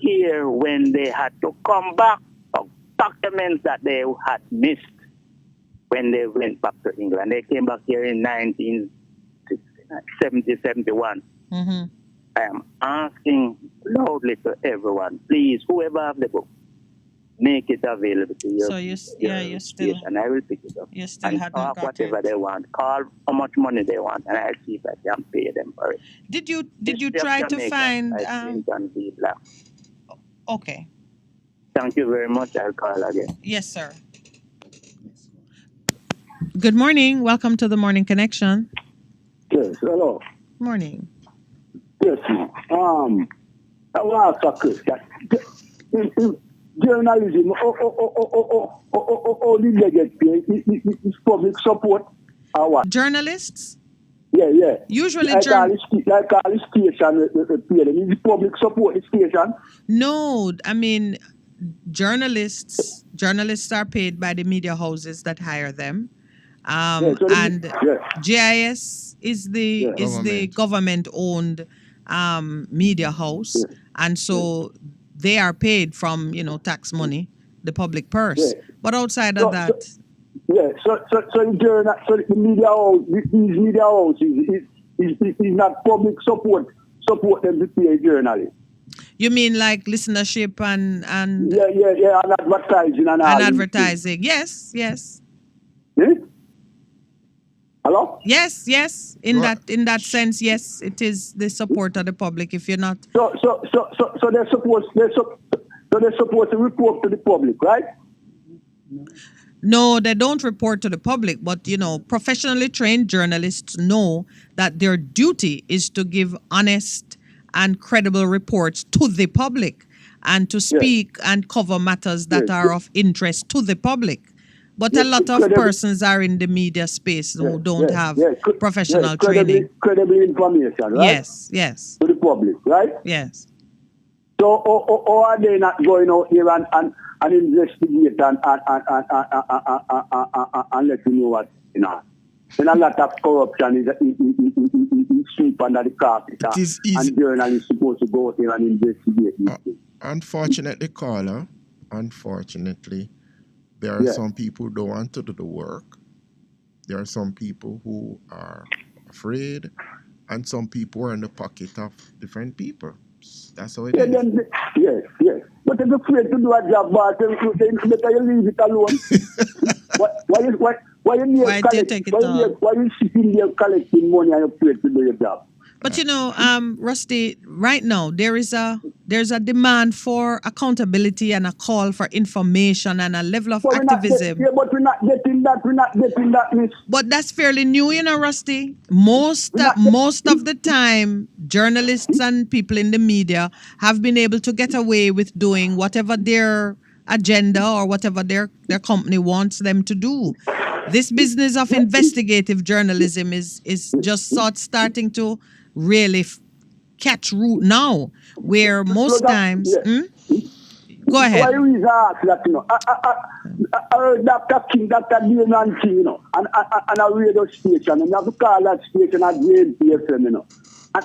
here when they had to come back for documents that they had missed when they went back to England. They came back here in 1970, 71. Mm-hmm. I am asking loudly to everyone, please, whoever have the book, make it available to you. So you still, and I will pick it up. you still and hadn't talk got whatever it. they want. Call how much money they want, and I'll see if I can pay them for it. Did you History of try to Jamaica find? by Clinton D. Black. Okay. Thank you very much. I'll call again. Yes, sir. Good morning. Welcome to the Morning Connection. Yes, hello. Morning. Yes, I want to ask a question. Journalism, only they get paid. It's public support or what? Journalists? Yeah. Usually, like all the station, pay them. Is it public support the station? No, I mean, journalists are paid by the media houses that hire them. GIS is the government owned media house, and so they are paid from tax money, the public purse. But outside of that, so the media house, these media houses is not public support them to pay journalists. You mean like listenership and and advertising and all advertising? Yes. Hello? Yes. In that sense, yes, it is the support of the public. If you're not so they're supposed to report to the public, right? No, they don't report to the public, but professionally trained journalists know that their duty is to give honest and credible reports to the public and to speak and cover matters that are of interest to the public. But a lot of persons are in the media space who don't have professional training. Credible information, right? Yes. To the public, right? Yes. So, or are they not going out here and investigate and let you know what, And a lot of corruption is sweep under the carpet. And journalists supposed to go out here and investigate these things. Unfortunately, caller, there are some people who don't want to do the work. There are some people who are afraid, and some who are in the pocket of different people. That's how it is. Yes. But if you're afraid to do a job, better you leave it alone. Why you sitting there collecting money and you're afraid to do your job? But Rusty, right now there's a demand for accountability and a call for information and a level of activism. But we're not getting that. Miss. But that's fairly new, Rusty. Most of the time, journalists and people in the media have been able to get away with doing whatever their agenda or whatever their company wants them to do. This business of investigative journalism is just starting to really catch root now, where most times. Go ahead. Why you ask that? I heard Dr. King, Dr. Daniel King, and a radio station, and you have to call that station at JPFM, and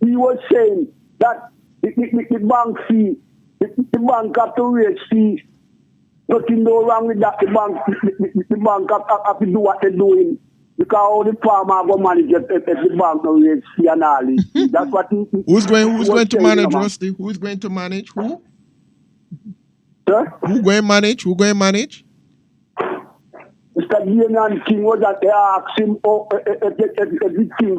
he was saying that the bank fee, the bank have to raise fees. Nothing no wrong with that. The bank have to do what they're doing. Because all the farmer go manage if the bank no raise fee and all this. That's what Who's going to manage, Rusty? Who's going to manage? Who? Sir? Who going to manage? Well, Mr. Damian King was that they asked him if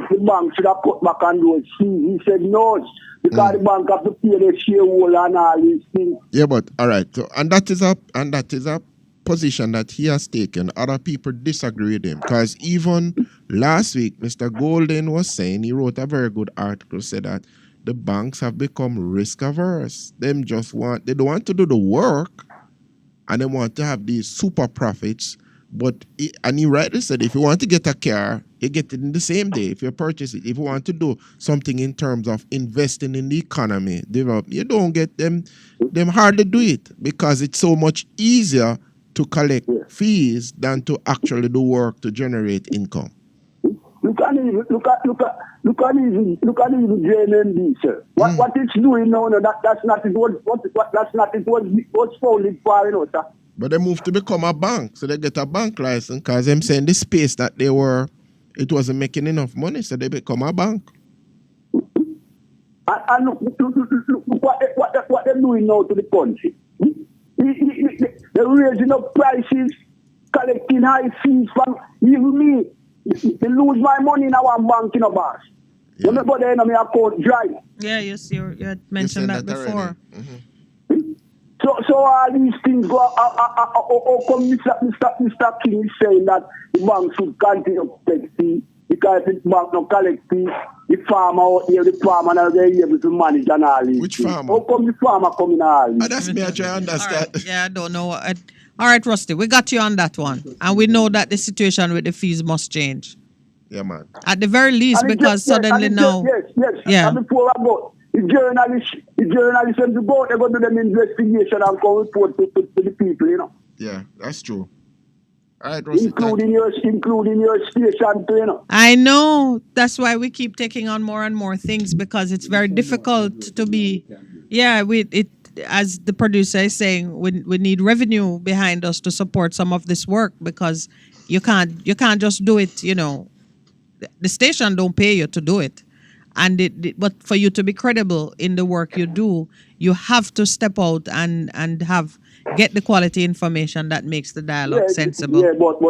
the bank should have cut back on those fees. He said no, because the bank have to pay the shareholder and all these things. Yeah, but all right. So and that is a position that he has taken. Other people disagree with him because even last week, Mr. Golden was saying he wrote a very good article said that the banks have become risk averse. They don't want to do the work, and they want to have these super profits. But and he rightly said, if you want to get a car, you get it in the same day. If you purchase it, if you want to do something in terms of investing in the economy, develop, you don't get them. Them hardly do it because it's so much easier to collect fees than to actually do work to generate income. Look at even JNB, sir. What it's doing now, that's not it. That's not it. What's founded for, sir. But they moved to become a bank, so they get a bank license because them saying the space that they were, it wasn't making enough money, so they become a bank. And look what they're doing now to the country. They're raising up prices, collecting high fees from even me. They lose my money in our bank in a boss. Yeah. But then my account dry. Yeah, you had mentioned that before. So all these things go. How come Mr. King is saying that the bank should continue to collect fee because if the bank don't collect fee, the farmer out here, the farmer now they able to manage and all these. Which things. farmer? How come the farmer coming all these? That's me. I try to understand. Right. Yeah, I don't know. All right, Rusty, we got you on that one, and we know that the situation with the fees must change. Yeah, man. At the very least, because suddenly now. Yes. Yeah. And before I go, the journalists have to go. They're going to do them investigation and come report to the people, Yeah, that's true. All right, Rusty, including your station too, I know. That's why we keep taking on more and more things because it's very difficult to be. Yeah, as the producer is saying, we need revenue behind us to support some of this work because you can't just do it. The station don't pay you to do it. But for you to be credible in the work you do, you have to step out and get the quality information that makes the dialogue sensible. Yeah, but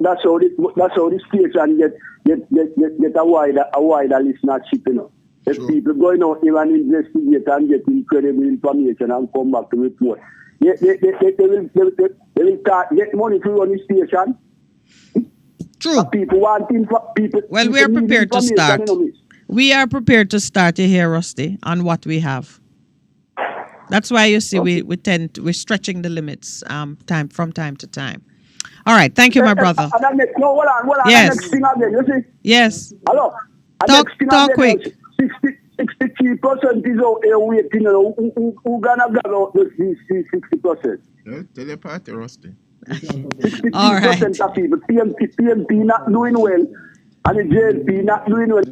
that's how the station get a wider listenership, If people going out here and investigate and get incredible information and come back to report, they will start get money to run the station. True. People wanting people. Well, we are prepared to start. We are prepared to start here, Rusty, on what we have. That's why you see we're stretching the limits from time to time. All right, thank you, my brother. Hold on. Yes. Next thing again, you see? Yes. Hello. Talk quick. 63% is out here waiting. Who gonna get out these 60%? Yeah, tell your party, Rusty. 63% All right. of people. PMP not doing well, and the JLP not doing well.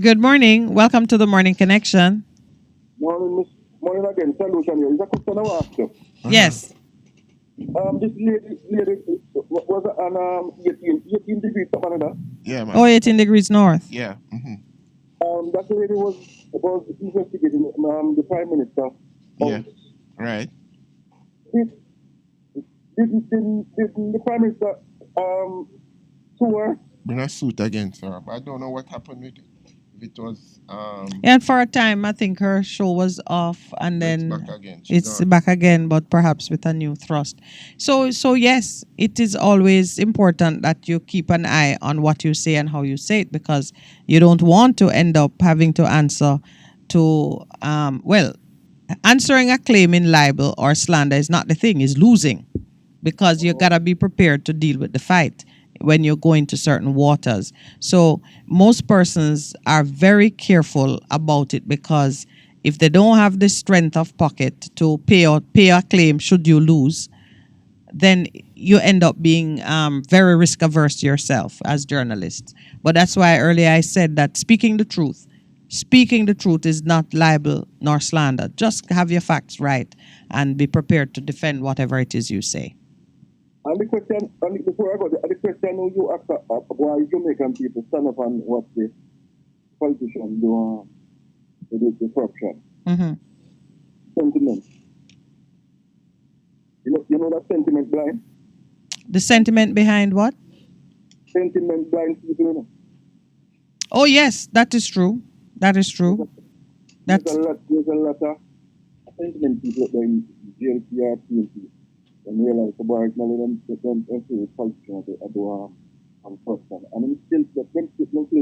Good morning. Welcome to the Morning Connection. Morning again. Solution here. Is a question I ask you? Yes. This lady was on 18 degrees of Canada. Yeah, man. 18 degrees north. Yeah. That lady was investigating the Prime Minister. Yeah. Right. Did the Prime Minister sue her? Bring a suit again, sir. But I don't know what happened with it. If it was And for a time, I think her show was off, and then back again. It's back again, but perhaps with a new thrust. So yes, it is always important that you keep an eye on what you say and how you say it, because you don't want to end up having to answer to answering a claim in libel or slander is not the thing, is losing, because you gotta be prepared to deal with the fight when you're going to certain waters. So most persons are very careful about it, because if they don't have the strength of pocket to pay a claim should you lose, then you end up being very risk averse yourself as journalists. But that's why earlier I said that speaking the truth is not libel nor slander. Just have your facts right and be prepared to defend whatever it is you say. And the question, before I go, the question you asked why Jamaican people stand up and what the politicians do with the corruption. Mm-hmm. Sentiment. You know know that sentiment blind? The sentiment behind what? Sentiment blind people, you know. Oh yes, that is true. That is true. There's a lot of sentiment people out there in GLPR, PNP, and realize the boys now them into culture and person. And then still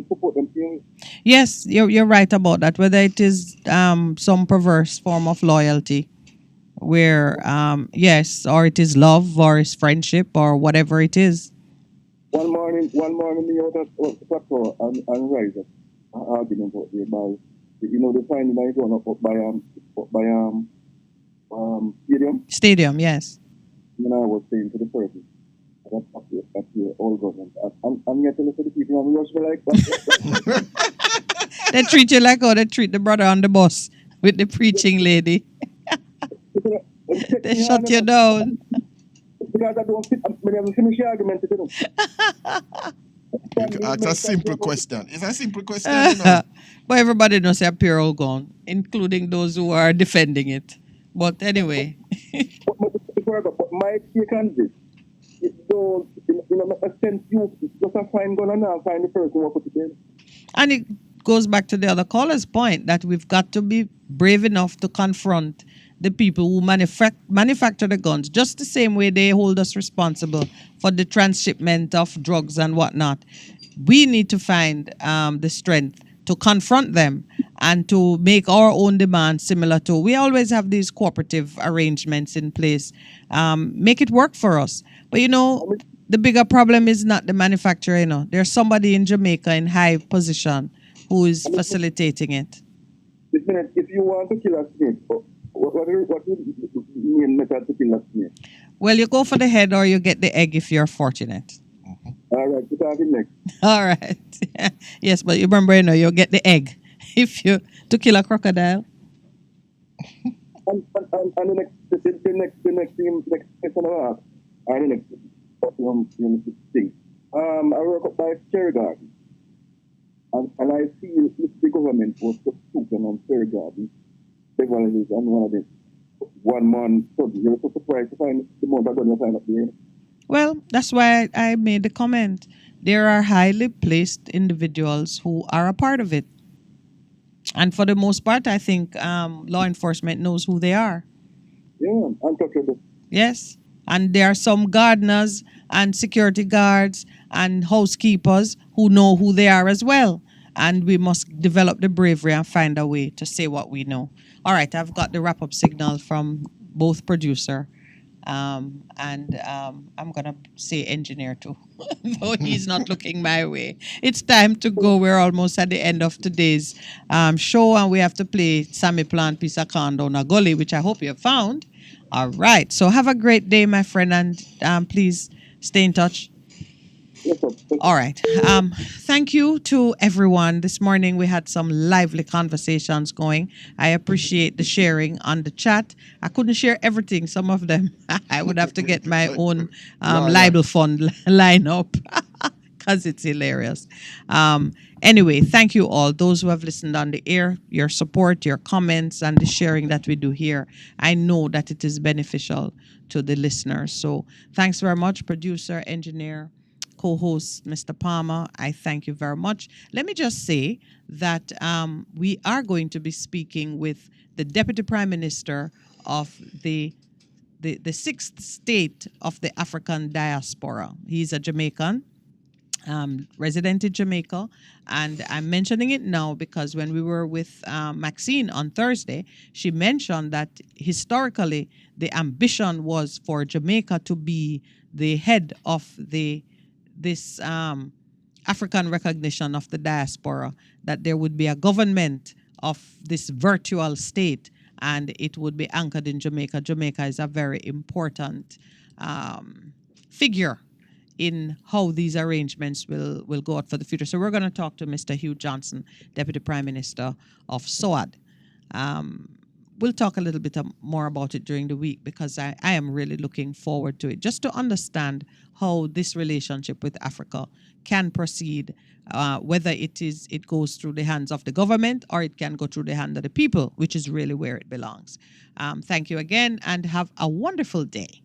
support them things. Yes, you're right about that. Whether it is some perverse form of loyalty, where yes, or it is love, or it's friendship, or whatever it is. One morning, me out at patrol and rise up an argument out there by, you know, the finding I going up by stadium. Stadium, yes. And I was saying to the person, that's your old government. I'm here to look at the people and we was like that. They treat you like how they treat the brother on the bus with the preaching lady. They shut you down. Because I don't fit, I finish the argument. Ask a simple question. It's a simple question, you know. But everybody knows a pure old gun, including those who are defending it. But anyway. But my take on this, so, you know, a sense you just a find gun and now find the person who put it in. And it goes back to the other caller's point that we've got to be brave enough to confront the people who manufacture the guns, just the same way they hold us responsible for the transshipment of drugs and whatnot. We need to find the strength to confront them and to make our own demands similar to. We always have these cooperative arrangements in place. Make it work for us. But, you know, the bigger problem is not the manufacturer, you know. There's somebody in Jamaica in high position who is facilitating it. If you want to kill a snake, what mean method to kill a snake? Well, you go for the head or you get the egg if you're fortunate. All right, we're talking next. All right. Yes, but you remember, you know, you'll get the egg if you to kill a crocodile. And the next question I ask, and the next thing. I work up by Cherry Garden. And I feel if the government was to open on Cherry Garden, Beverly Hills, and one of the 1 month study, you're so surprised to find the month I'm going to sign up there. Well, that's why I made the comment. There are highly placed individuals who are a part of it. And for the most part, I think law enforcement knows who they are. Yeah, untouchable. Yes. And there are some gardeners and security guards and housekeepers who know who they are as well. And we must develop the bravery and find a way to say what we know. All right, I've got the wrap-up signal from both producer and I'm going to say engineer too, though he's not looking my way. It's time to go. We're almost at the end of today's show, and we have to play Sammy Plant Piece of Corn Down a Gully, which I hope you have found. All right, so have a great day, my friend, and please stay in touch. All right. Thank you to everyone. This morning we had some lively conversations going. I appreciate the sharing on the chat. I couldn't share everything. Some of them I would have to get my own libel fund line up because it's hilarious. Anyway, thank you all. Those who have listened on the air, your support, your comments, and the sharing that we do here. I know that it is beneficial to the listeners. So thanks very much, producer, engineer, co-host Mr. Palmer. I thank you very much. Let me just say that we are going to be speaking with the Deputy Prime Minister of the sixth state of the African diaspora. He's a Jamaican, resident in Jamaica, and I'm mentioning it now because when we were with Maxine on Thursday, she mentioned that historically the ambition was for Jamaica to be the head of this African recognition of the diaspora, that there would be a government of this virtual state and it would be anchored in Jamaica. Jamaica is a very important figure in how these arrangements will go out for the future. So we're going to talk to Mr. Hugh Johnson, Deputy Prime Minister of SOAD. We'll talk a little bit more about it during the week because I am really looking forward to it, just to understand how this relationship with Africa can proceed, whether it goes through the hands of the government or it can go through the hand of the people, which is really where it belongs. Thank you again and have a wonderful day.